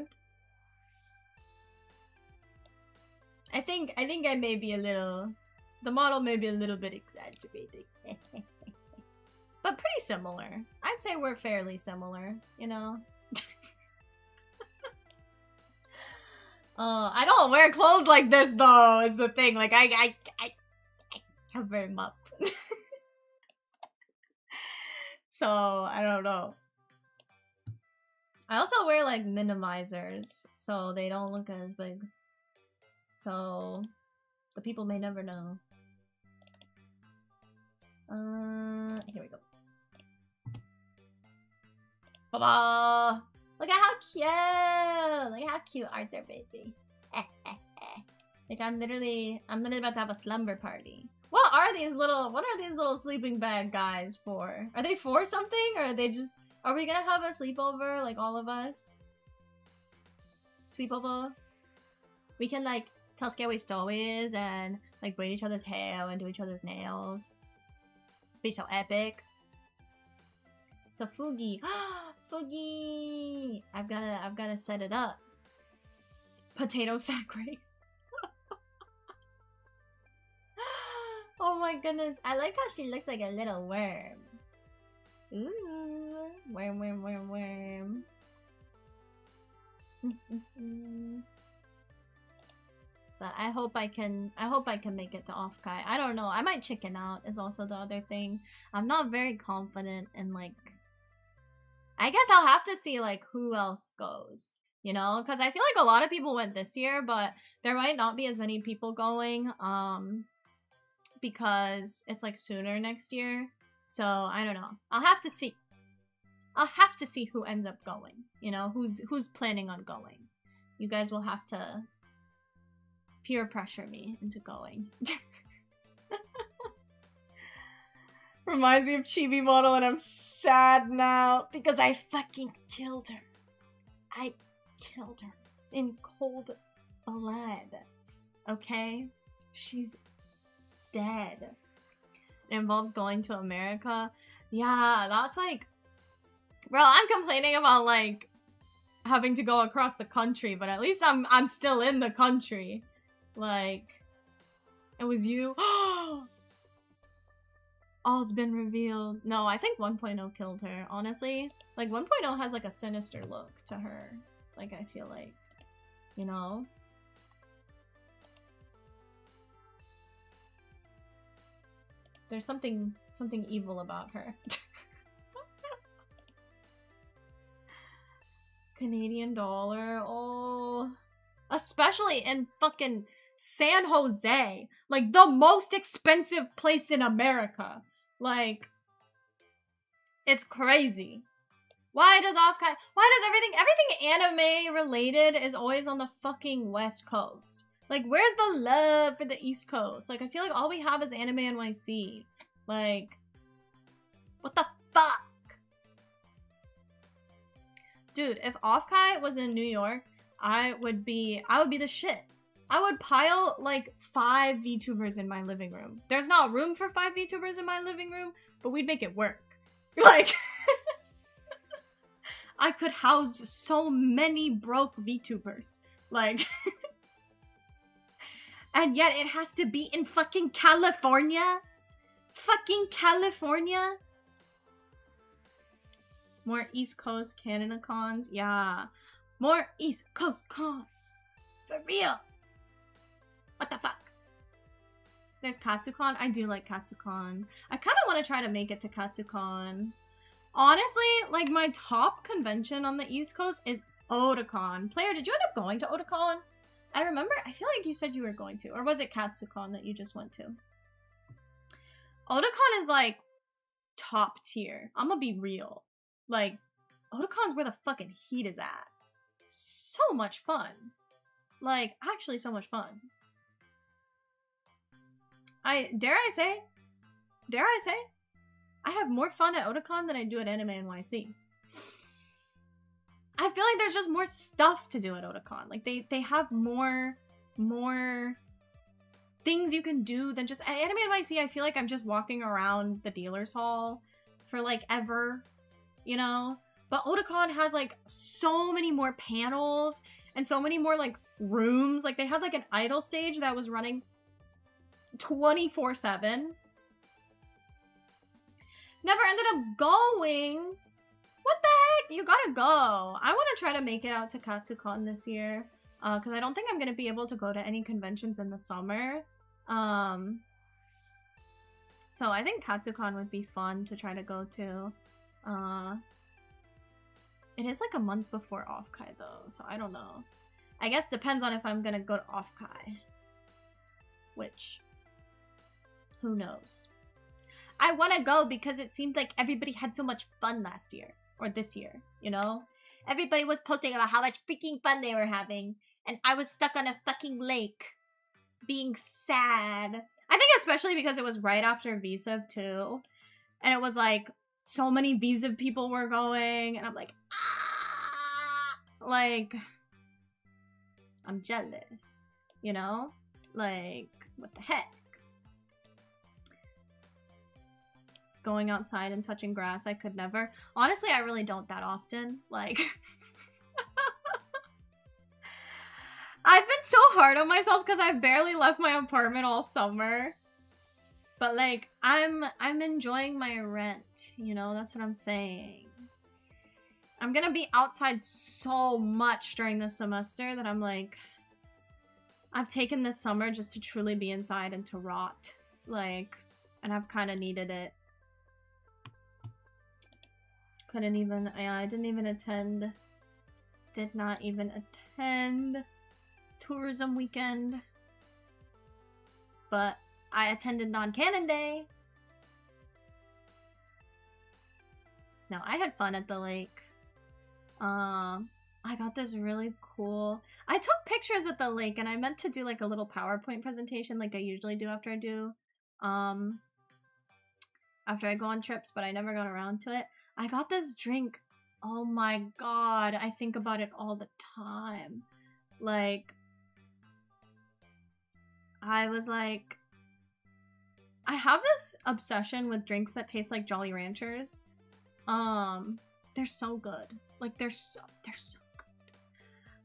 I think I may be a little, the model may be a little bit exaggerated. But pretty similar. I'd say we're fairly similar, you know? I don't wear clothes like this though, is the thing. Like, I cover him up. So, I don't know. I also wear, like, minimizers, so they don't look as big. So, the people may never know. Here we go. Baba! Look at how cute! Look at how cute Arthur, baby. Like, I'm literally about to have a slumber party. What are these little sleeping bag guys for? Are they for something, or are they just, are we gonna have a sleepover, like, all of us? Sleepover? We can, like, tell scary stories and, like, braid each other's hair and do each other's nails. Be so epic. So Fugi. Fugi! I've gotta set it up. Potato sack race. Oh my goodness. I like how she looks like a little worm. Ooh. Worm. But I hope I can make it to Offkai. I don't know. I might chicken out is also the other thing. I'm not very confident in, like, I guess I'll have to see, like, who else goes, you know? Because I feel like a lot of people went this year, but there might not be as many people going. because it's like sooner next year. So I don't know. I'll have to see. I'll have to see who ends up going. You know, who's planning on going. You guys will have to peer pressure me into going. Reminds me of Chibi Model, and I'm sad now because I fucking killed her. I killed her in cold blood. Okay? She's dead. It involves going to America. Yeah, that's like... Bro, I'm complaining about, like, having to go across the country, but at least I'm still in the country. Like, it was you. All's been revealed. No, I think 1.0 killed her, honestly. Like, 1.0 has, like, a sinister look to her. Like, I feel like, you know? There's something evil about her. Canadian dollar, oh. Especially in fucking San Jose. Like, the most expensive place in America. Like, it's crazy. Why does everything anime related is always on the fucking West Coast? Like, where's the love for the East Coast? Like, I feel like all we have is Anime NYC. Like, what the fuck? Dude, if Offkai was in New York, I would be the shit. I would pile, like, 5 VTubers in my living room. There's not room for 5 VTubers in my living room, but we'd make it work. Like, I could house so many broke VTubers. Like, and yet it has to be in fucking California? Fucking California? More East Coast Canada cons? Yeah. More East Coast cons. For real. What the fuck? There's KatsuCon. I do like KatsuCon. I kind of want to try to make it to KatsuCon. Honestly, like, my top convention on the East Coast is Otakon. Player, did you end up going to Otakon? I remember, I feel like you said you were going to. Or was it KatsuCon that you just went to? Otakon is, like, top tier. I'm gonna be real. Like, Otakon's where the fucking heat is at. So much fun. Like, actually so much fun. Dare I say, I have more fun at Otakon than I do at Anime NYC. I feel like there's just more stuff to do at Otakon. Like, they have more things you can do than just... At Anime NYC, I feel like I'm just walking around the dealer's hall for, like, ever, you know? But Otakon has, like, so many more panels and so many more, like, rooms. Like, they had, like, an idle stage that was running 24/7. Never ended up going. What the heck? You gotta go. I want to try to make it out to KatsuCon this year. Because I don't think I'm going to be able to go to any conventions in the summer. So I think KatsuCon would be fun to try to go to. It is like a month before Offkai though, so I don't know. I guess depends on if I'm going to go to Offkai. Which, who knows? I want to go because it seemed like everybody had so much fun last year. Or this year, you know? Everybody was posting about how much freaking fun they were having. And I was stuck on a fucking lake. Being sad. I think especially because it was right after Vtube too. And it was like, so many Vtube people were going. And I'm like, ah! Like, I'm jealous. You know? Like, what the heck? Going outside and touching grass, I could never. Honestly, I really don't that often. Like, I've been so hard on myself because I've barely left my apartment all summer. But like, I'm enjoying my rent, you know? That's what I'm saying. I'm gonna be outside so much during the semester that I'm like, I've taken this summer just to truly be inside and to rot. Like, and I've kind of needed it. Couldn't even, I didn't even attend, did not even attend tourism weekend, but I attended non-canon day. No, I had fun at the lake. I got this really cool... I took pictures at the lake, and I meant to do like a little PowerPoint presentation like I usually do after I do, after I go on trips, but I never got around to it. I got this drink. Oh my god, I think about it all the time. Like, I was like... I have this obsession with drinks that taste like Jolly Ranchers. They're so good. Like, they're so good.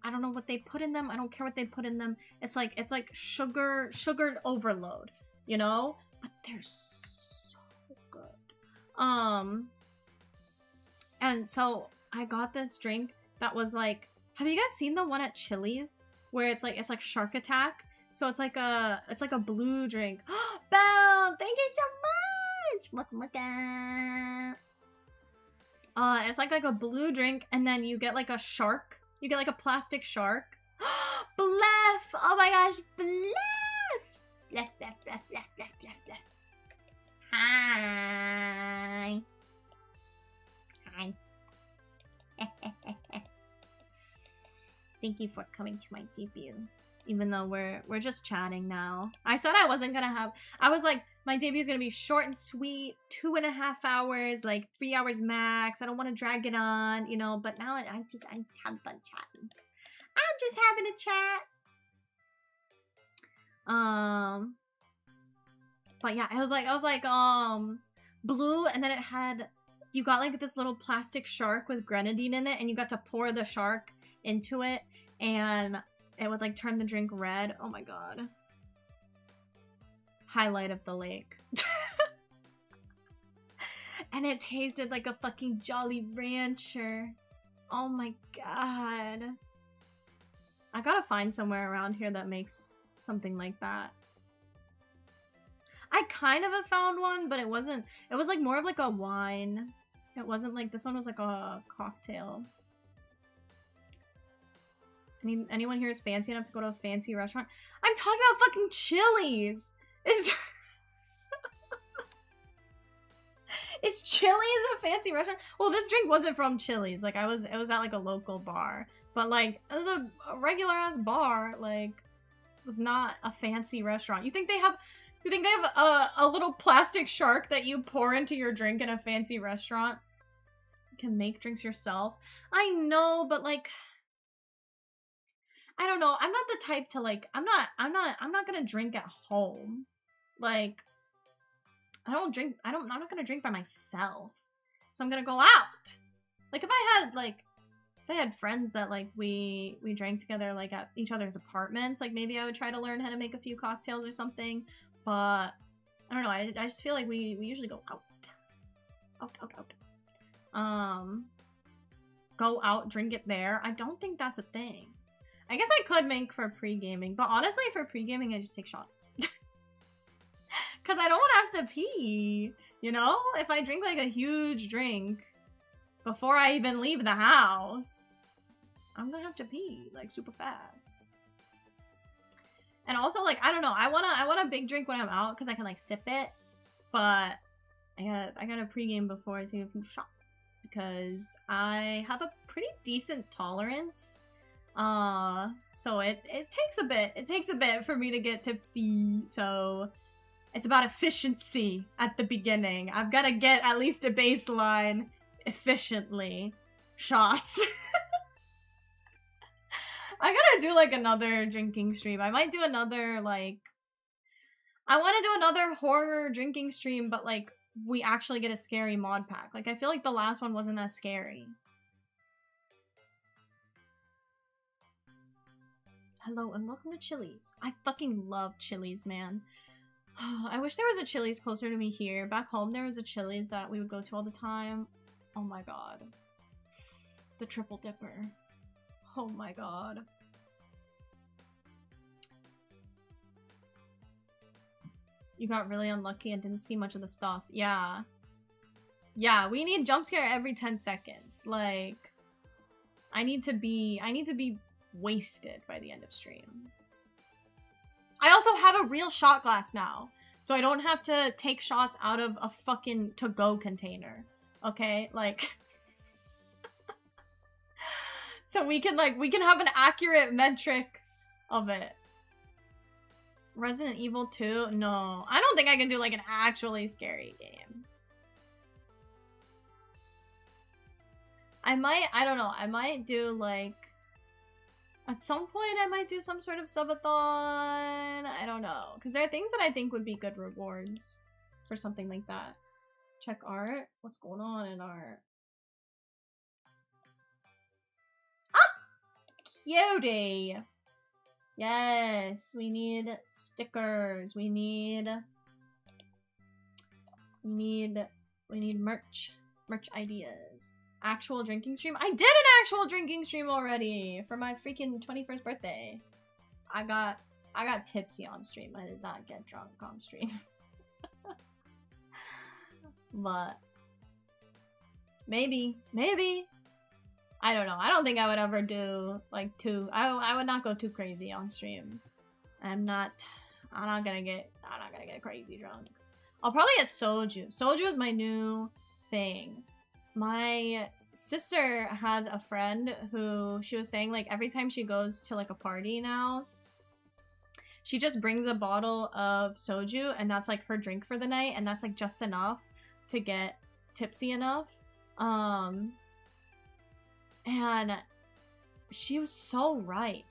I don't know what they put in them. I don't care what they put in them. It's like sugared overload, you know? But they're so good. And so I got this drink that was like, have you guys seen the one at Chili's where it's like Shark Attack? So it's like a blue drink. Belle, thank you so much. Look at. It's like a blue drink, and then you get like a shark. You get like a plastic shark. Blef! Oh my gosh, Blef! Blef. Hi. Hi. Thank you for coming to my debut. Even though we're just chatting now. I said I wasn't gonna have... I was like, my debut is gonna be short and sweet, 2.5 hours, like 3 hours max. I don't want to drag it on, you know. But now I'm having fun chatting. I'm just having a chat. But yeah, I was like blue, and then it had... You got like this little plastic shark with grenadine in it, and you got to pour the shark into it, and it would like turn the drink red. Oh my god. Highlight of the lake. And it tasted like a fucking Jolly Rancher. Oh my god. I gotta find somewhere around here that makes something like that. I kind of have found one, but it wasn't... It was like more of like a wine. It wasn't like... This one was like a cocktail. I mean, anyone here is fancy enough to go to a fancy restaurant? I'm talking about fucking Chili's! Is Chili's a fancy restaurant? Well, this drink wasn't from Chili's. Like, it was at like a local bar. But like, it was a regular ass bar. Like, it was not a fancy restaurant. You think they have a little plastic shark that you pour into your drink in a fancy restaurant? You can make drinks yourself. I know, but like... I don't know. I'm not the type to like, I'm not gonna drink at home. Like, I'm not gonna drink by myself. So I'm gonna go out. Like, if I had friends that like, we drank together like at each other's apartments, like maybe I would try to learn how to make a few cocktails or something. But, I don't know. I just feel like we usually go out. Go out, drink it there. I don't think that's a thing. I guess I could make for pre-gaming, but honestly, for pre-gaming, I just take shots. Because I don't want to have to pee, you know? If I drink, like, a huge drink before I even leave the house, I'm gonna have to pee, like, super fast. And also, like, I don't know, I want a big drink when I'm out, because I can, like, sip it, but I gotta pre-game before I take a few shots, because I have a pretty decent tolerance. So it takes a bit for me to get tipsy, so it's about efficiency at the beginning. I've got to get at least a baseline efficiently. Shots. I gotta do like another drinking stream. I might do another like... I want to do another horror drinking stream, but like we actually get a scary mod pack. Like I feel like the last one wasn't that scary. Hello and welcome to Chili's. I fucking love Chili's, man. I wish there was a Chili's closer to me here. Back home there was a Chili's that we would go to all the time. Oh my god. The Triple Dipper. Oh my god. You got really unlucky and didn't see much of the stuff. Yeah. Yeah, we need jump scare every 10 seconds. Like, I need to be wasted by the end of stream. I also have a real shot glass now. So I don't have to take shots out of a fucking to-go container. Okay? Like... so we can have an accurate metric of it. Resident Evil 2? No. I don't think I can do, like, an actually scary game. I don't know. I might do, like... At some point, I might do some sort of subathon. I don't know. Because there are things that I think would be good rewards for something like that. Check art. What's going on in art? Ah! Cutie! Yes, we need stickers. We need merch. Merch ideas. Actual drinking stream? I did an actual drinking stream already for my freaking 21st birthday. I got tipsy on stream. I did not get drunk on stream. But maybe. I don't know. I don't think I would ever do like I would not go too crazy on stream. I'm not gonna get crazy drunk. I'll probably get soju. Soju is my new thing. My sister has a friend who she was saying like every time she goes to like a party now, she just brings a bottle of soju and that's like her drink for the night, and that's like just enough to get tipsy enough. And she was so right.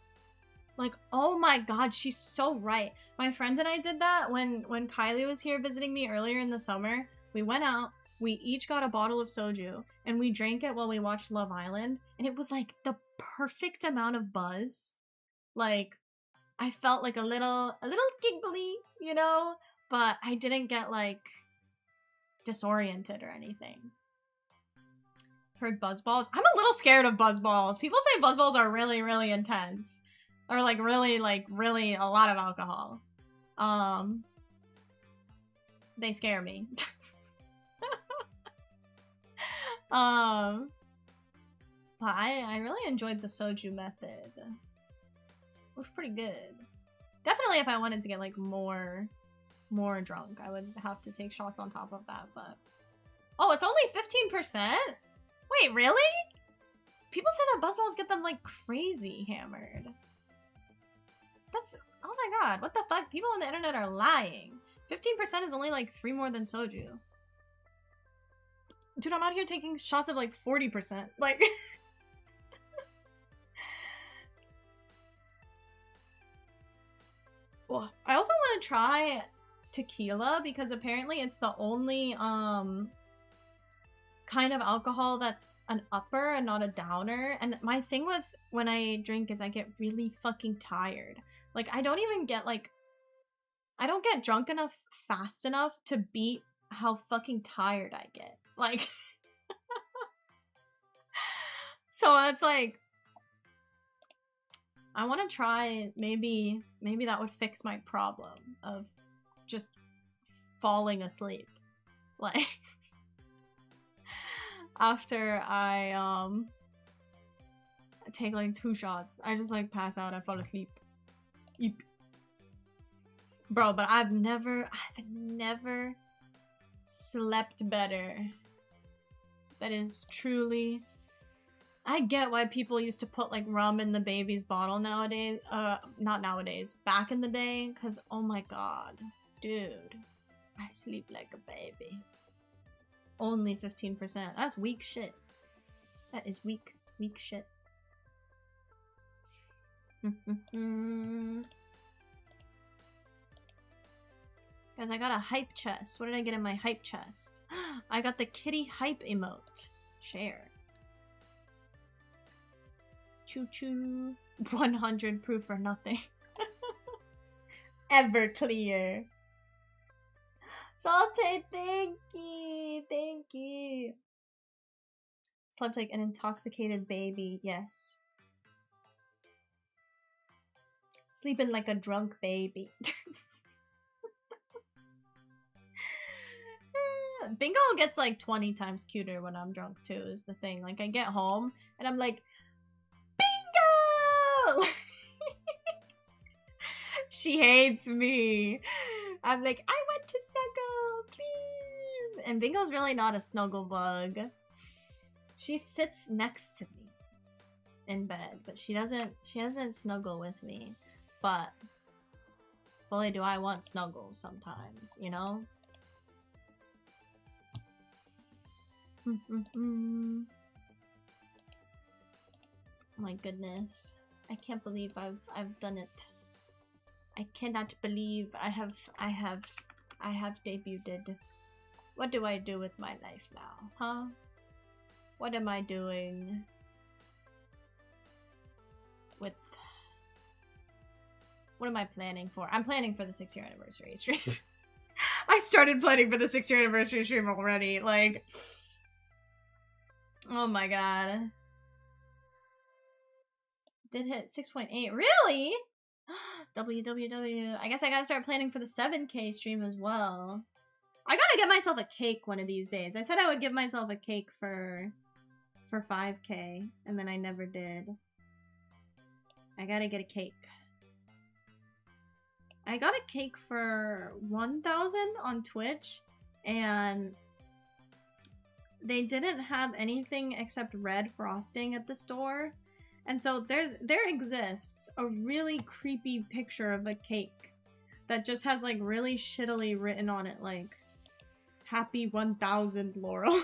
Like, oh my god, she's so right. My friend and I did that when Kylie was here visiting me earlier in the summer. We went out, we each got a bottle of soju, and we drank it while we watched Love Island, and it was like the perfect amount of buzz. Like, I felt like a little giggly, you know? But I didn't get like disoriented or anything. Heard buzz balls. I'm a little scared of buzz balls. People say buzz balls are really, really intense. Or like really a lot of alcohol. They scare me. But I really enjoyed the soju method. It was pretty good. Definitely if I wanted to get like more drunk, I would have to take shots on top of that, but... Oh, it's only 15%? Wait, really? People say that buzzballs get them like crazy hammered. That's... Oh my god, what the fuck? People on the internet are lying. 15% is only like 3 more than soju. Dude, I'm out here taking shots of like 40%. Like... Well, I also want to try tequila because apparently it's the only kind of alcohol that's an upper and not a downer. And my thing with when I drink is I get really fucking tired. Like, I don't even get like... I don't get drunk enough fast enough to beat how fucking tired I get. Like... So it's like... I want to try, maybe that would fix my problem of just falling asleep. Like, after I take like 2 shots, I just like pass out and fall asleep. Eep. Bro, but I've never slept better. That is truly... I get why people used to put like rum in the baby's bottle nowadays. Not nowadays. Back in the day. Because, oh my god. Dude. I sleep like a baby. Only 15%. That's weak shit. That is weak shit. Guys, I got a hype chest. What did I get in my hype chest? I got the kitty hype emote. Share. Choo choo. 100 proof or nothing. Everclear. Saute, thank you. Thank you. Slept like an intoxicated baby. Yes. Sleeping like a drunk baby. Bingo gets like 20 times cuter when I'm drunk too, is the thing. Like, I get home and I'm like, Bingo! She hates me. I'm like, I went to snuggle, please. And Bingo's really not a snuggle bug. She sits next to me in bed, but she doesn't snuggle with me. But boy, do I want snuggles sometimes, you know? My goodness. I can't believe I've done it. I cannot believe I have debuted. What do I do with my life now, huh? What am I doing with... What am I planning for? I'm planning for the 6-year anniversary stream. I started planning for the 6-year anniversary stream already, like... Oh my god. Did hit 6.8. Really? WWW. I guess I gotta start planning for the 7K stream as well. I gotta get myself a cake one of these days. I said I would give myself a cake for 5K, and then I never did. I gotta get a cake. I got a cake for 1,000 on Twitch, and they didn't have anything except red frosting at the store. And so there exists a really creepy picture of a cake that just has like really shittily written on it like Happy 1000 Laurel.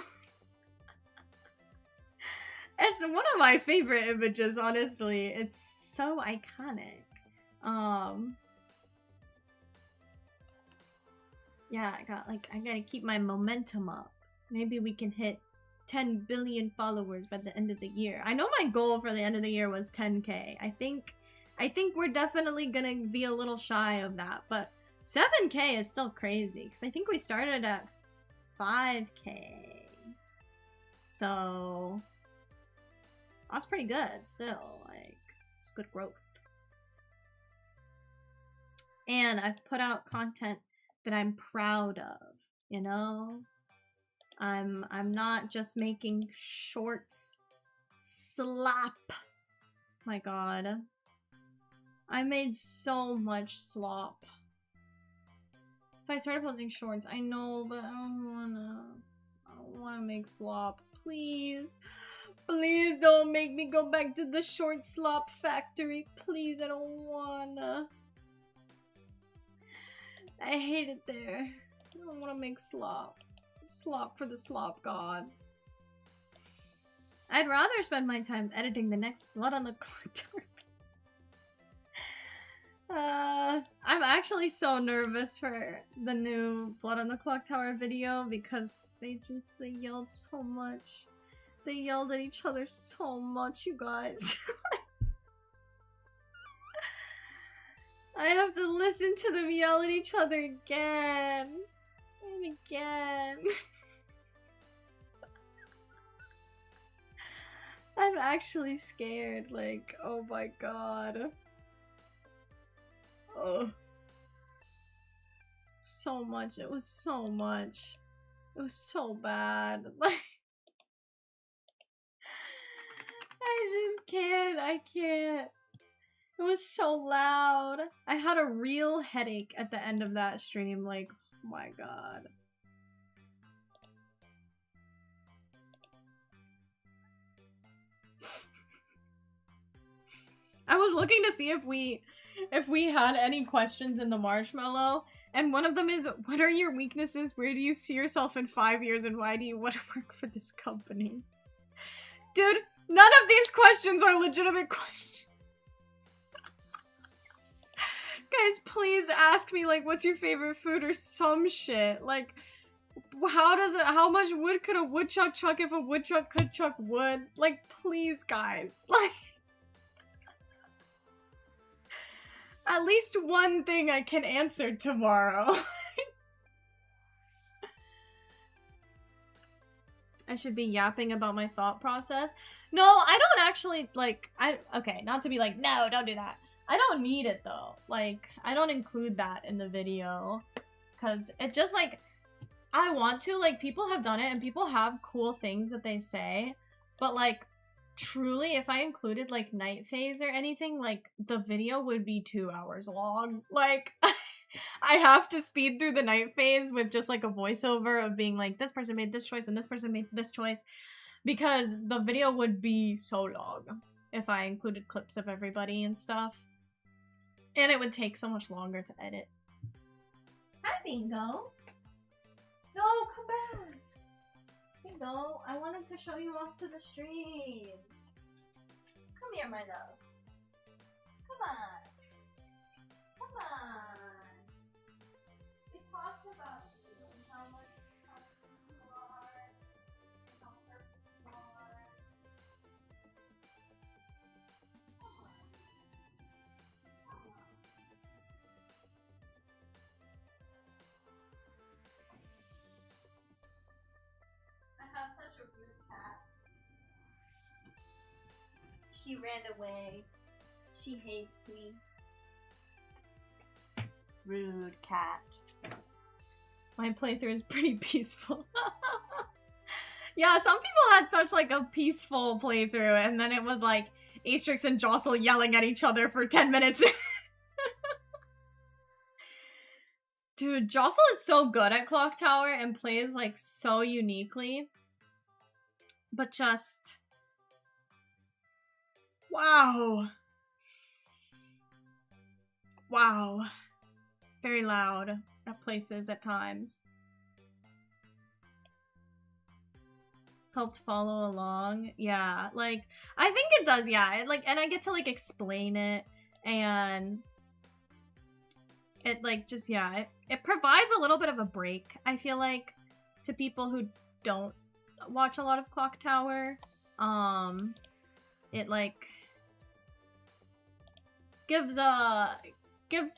It's one of my favorite images, honestly. It's so iconic. Yeah, I gotta keep my momentum up. Maybe we can hit 10 billion followers by the end of the year. I know my goal for the end of the year was 10K. I think we're definitely gonna be a little shy of that, but 7K is still crazy because I think we started at 5K. So that's pretty good still. Like, it's good growth. And I've put out content that I'm proud of, you know? I'm not just making shorts. Slap. My god. I made so much slop. If I started posting shorts, I know, but I don't wanna make slop. Please. Please don't make me go back to the short slop factory. Please, I don't wanna. I hate it there. I don't wanna make slop. Slop for the slop gods. I'd rather spend my time editing the next Blood on the Clock Tower. I'm actually so nervous for the new Blood on the Clock Tower video because they yelled so much. They yelled at each other so much, you guys. I have to listen to them yell at each other again. And again. I'm actually scared, like, oh my god. Oh. So much. It was so much. It was so bad. Like, I just can't. I can't. It was so loud. I had a real headache at the end of that stream. Like, oh my god. I was looking to see if we had any questions in the marshmallow, and one of them is, what are your weaknesses? Where do you see yourself in 5 years, and why do you want to work for this company? Dude, none of these questions are legitimate questions. Guys, please ask me, like, what's your favorite food or some shit. Like, how much wood could a woodchuck chuck if a woodchuck could chuck wood? Like, please, guys. Like, at least one thing I can answer tomorrow. I should be yapping about my thought process. No, I don't actually, like, okay, not to be like, no, don't do that. I don't need it, though. Like, I don't include that in the video. Because it just, like, I want to, like, people have done it, and people have cool things that they say. But, like, truly, if I included, like, night phase or anything, like, the video would be 2 hours long. Like, I have to speed through the night phase with just like a voiceover of being like, this person made this choice and this person made this choice, because the video would be so long if I included clips of everybody and stuff. And it would take so much longer to edit. Hi, Bingo. No, come back. Bingo, I wanted to show you off to the stream. Come here, my love. Come on. Come on. We talked about you and how much you are, and how perfect you are. Come on. Come on. I have such a rude cat. She ran away. She hates me. Rude cat. My playthrough is pretty peaceful. Yeah, some people had such like a peaceful playthrough, and then it was like Asterix and Jostle yelling at each other for 10 minutes. Dude, Jostle is so good at Clock Tower and plays like so uniquely. But just... wow. Wow. Very loud at places at times. Helped follow along. Yeah, like, I think it does, yeah. It, like, and I get to, like, explain it, and it, like, just, yeah, it provides a little bit of a break, I feel like, to people who don't watch a lot of Clock Tower. It, like, gives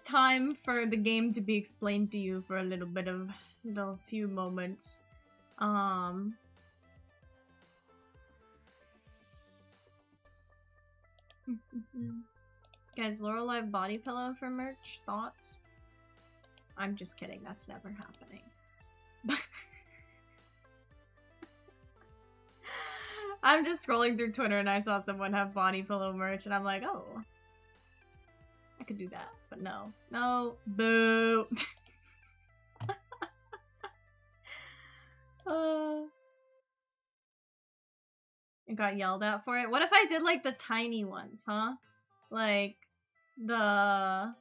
time for the game to be explained to you for a little bit of, few moments. Guys, Laurrellive body pillow for merch? Thoughts? I'm just kidding, that's never happening. I'm just scrolling through Twitter and I saw someone have body pillow merch and I'm like, oh, I could do that, but no. No, boo. I got yelled at for it. What if I did like the tiny ones, huh? Like the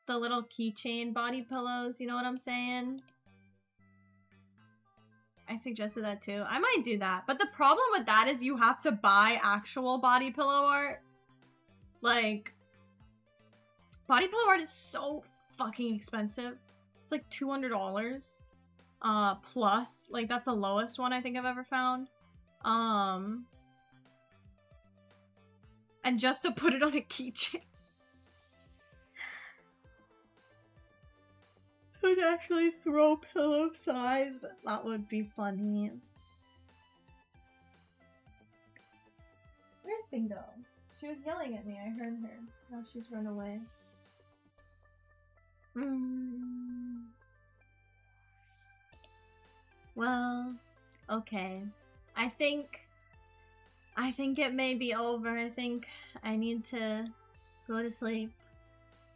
little keychain body pillows, you know what I'm saying? I suggested that too. I might do that, but the problem with that is you have to buy actual body pillow art. Like, body pillow art is so fucking expensive. It's like $200 plus. Like, that's the lowest one I think I've ever found. And just to put it on a keychain. Would actually throw pillow sized. That would be funny. Where's Bingo? She was yelling at me. I heard her. Now she's run away. Well, okay. I think it may be over. I think I need to go to sleep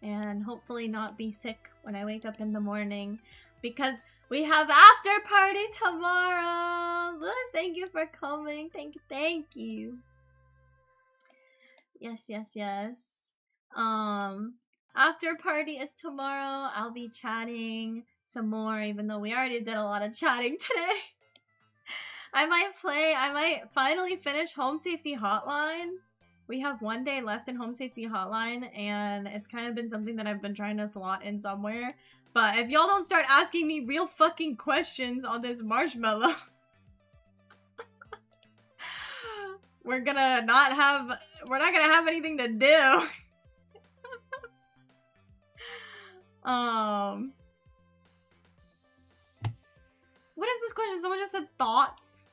and hopefully not be sick when I wake up in the morning, because we have after party tomorrow. Lewis, thank you for coming. Thank you. Yes. After party is tomorrow. I'll be chatting some more, even though we already did a lot of chatting today. I might finally finish Home Safety Hotline. We have 1 day left in Home Safety Hotline, and it's kind of been something that I've been trying to slot in somewhere. But if y'all don't start asking me real fucking questions on this marshmallow, we're not gonna have anything to do. What is this question? Someone just said thoughts.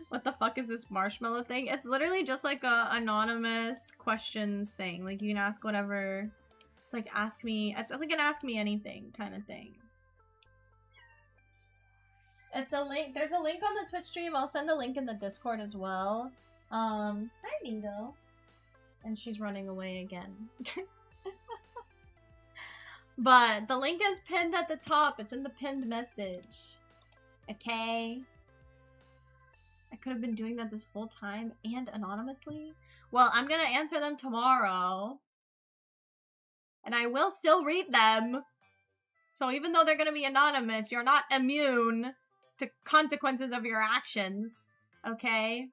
What the fuck is this marshmallow thing? It's literally just like a anonymous questions thing. Like, you can ask whatever. It's like ask me. It's like an ask me anything kind of thing. It's a link. There's a link on the Twitch stream. I'll send a link in the Discord as well. Hi, Bingo. And she's running away again. But the link is pinned at the top. It's in the pinned message. Okay? I could have been doing that this whole time and anonymously. Well, I'm gonna answer them tomorrow. And I will still read them. So even though they're gonna be anonymous, you're not immune to consequences of your actions. Okay?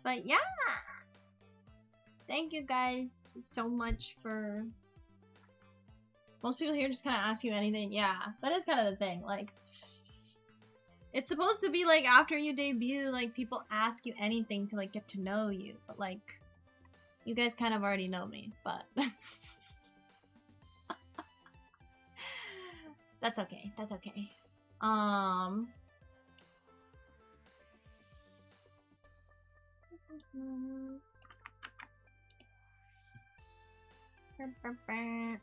But yeah! Thank you guys so much for... Most people here just kind of ask you anything. Yeah, that is kind of the thing. Like, it's supposed to be like after you debut, like people ask you anything to like get to know you. But like, you guys kind of already know me, but... That's okay. That's okay.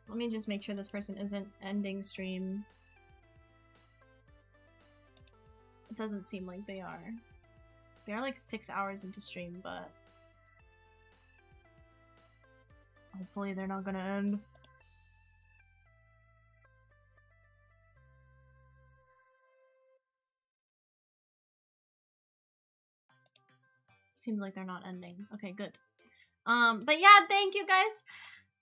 Let me just make sure this person isn't ending stream. It doesn't seem like they are. They are like 6 hours into stream, but hopefully they're not gonna end. Seems like they're not ending. Okay, good. But yeah, thank you guys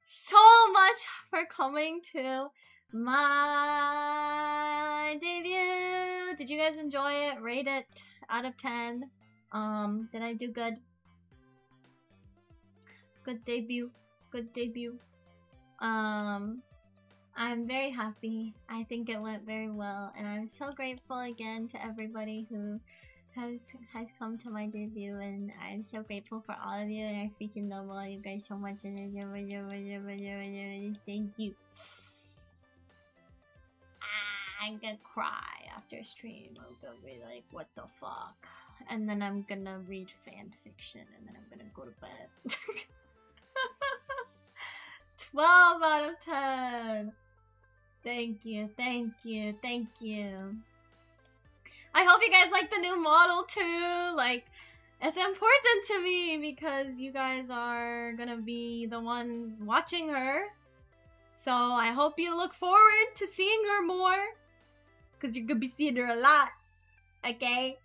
so much for coming to my debut. Did you guys enjoy it? Rate it out of 10. Did I do good? Good debut. Good debut. I'm very happy. I think it went very well, and I'm so grateful again to everybody who has come to my debut, and I'm so grateful for all of you, and I freaking love all you guys so much, and thank you. I'm gonna cry after stream. I'm gonna be like, what the fuck? And then I'm gonna read fan fiction, and then I'm gonna go to bed. 12 out of 10. Thank you, thank you, thank you. I hope you guys like the new model too. Like, it's important to me because you guys are gonna be the ones watching her. So I hope you look forward to seeing her more, because you're gonna be seeing her a lot. Okay?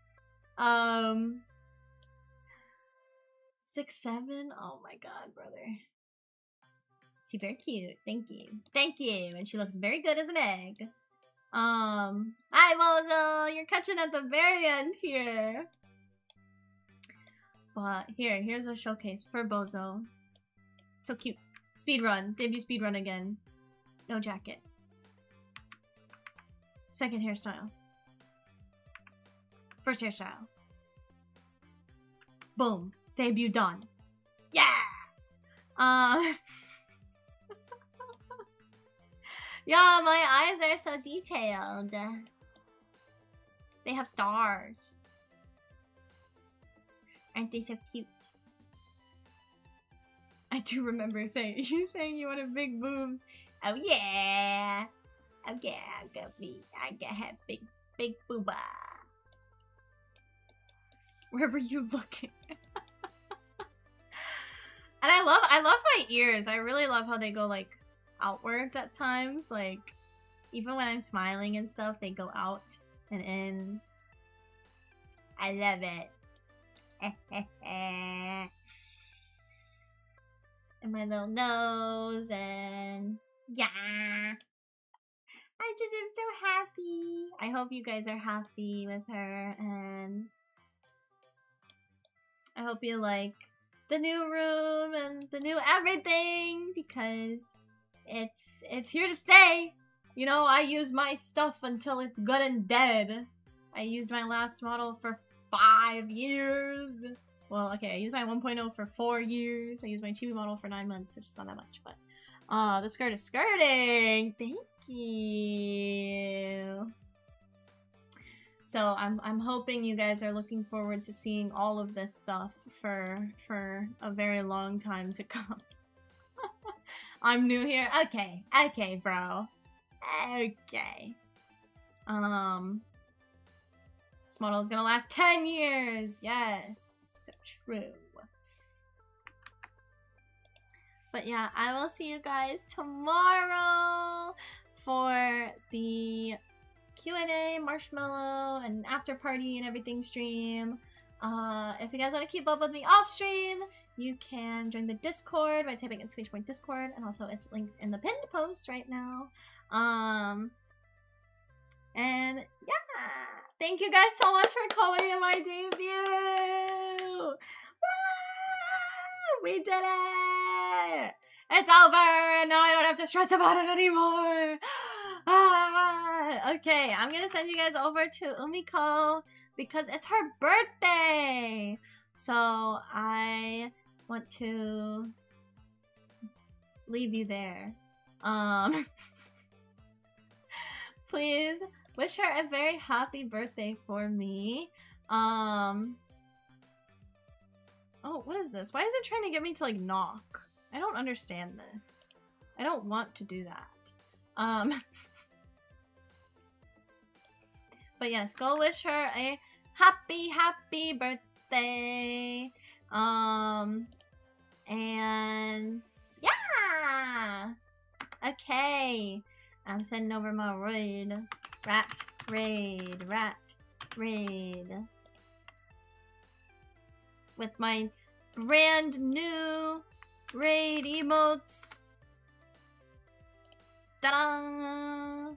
6, 7. Oh my god, brother. She's very cute. Thank you. Thank you. And she looks very good as an egg. Hi Bozo! You're catching at the very end here. But here's a showcase for Bozo. So cute. Speedrun. Debut speedrun again. No jacket. Second hairstyle. First hairstyle. Boom. Debut done. Yeah! Yeah, my eyes are so detailed. They have stars. Aren't they so cute? I do remember you saying you wanted big boobs. Oh yeah! Oh yeah, I gotta have big booba. Where were you looking? And I love my ears. I really love how they go like outwards at times. Like, even when I'm smiling and stuff, they go out and in. I love it. And my little nose, and yeah. I just am so happy. I hope you guys are happy with her, and I hope you like the new room and the new everything, because it's here to stay. You know, I use my stuff until it's good and dead. I used my last model for 5 years. Well, okay, I used my 1.0 for 4 years. I used my chibi model for 9 months, which is not that much, but the skirt is skirting. Thank you. So I'm hoping you guys are looking forward to seeing all of this stuff for a very long time to come. I'm new here. Okay. Okay, bro. Okay. This model is gonna last 10 years. Yes. So true. But yeah, I will see you guys tomorrow for the Q&A, marshmallow, and after party and everything stream. If you guys want to keep up with me off stream, you can join the Discord by typing in !Discord, and also it's linked in the pinned post right now. And yeah, thank you guys so much for coming to my debut. Woo! We did it! It's over, and now I don't have to stress about it anymore. Okay, I'm gonna send you guys over to Umiko because it's her birthday. So I want to leave you there. Please wish her a very happy birthday for me. Oh, what is this? Why is it trying to get me to like knock? I don't understand this. I don't want to do that. But yes, go wish her a happy birthday. And yeah. Okay. I'm sending over my raid. Rat raid. With my brand new raid emotes. Ta-da!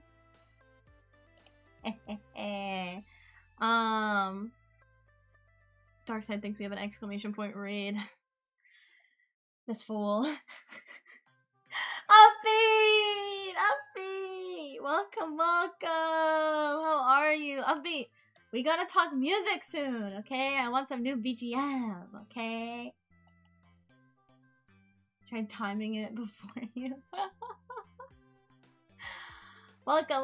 Darkside thinks we have an exclamation point raid. This fool. Upbeat! Welcome. How are you? Upbeat, we gotta talk music soon, okay? I want some new BGM, okay? Try timing it before you. Welcome!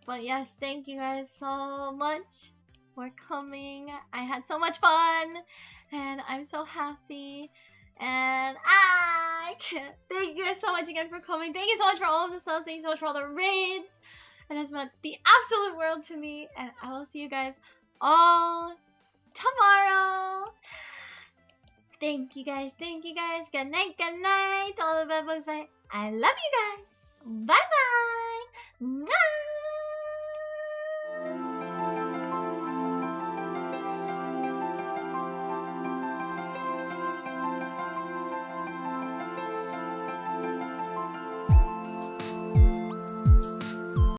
But yes, thank you guys so much for coming. I had so much fun, and I'm so happy. And I can't. Thank you guys so much again for coming. Thank you so much for all of the subs. Thank you so much for all the raids. It has meant the absolute world to me. And I will see you guys all tomorrow. Thank you guys. Good night. All the bad bugs. Bye. I love you guys.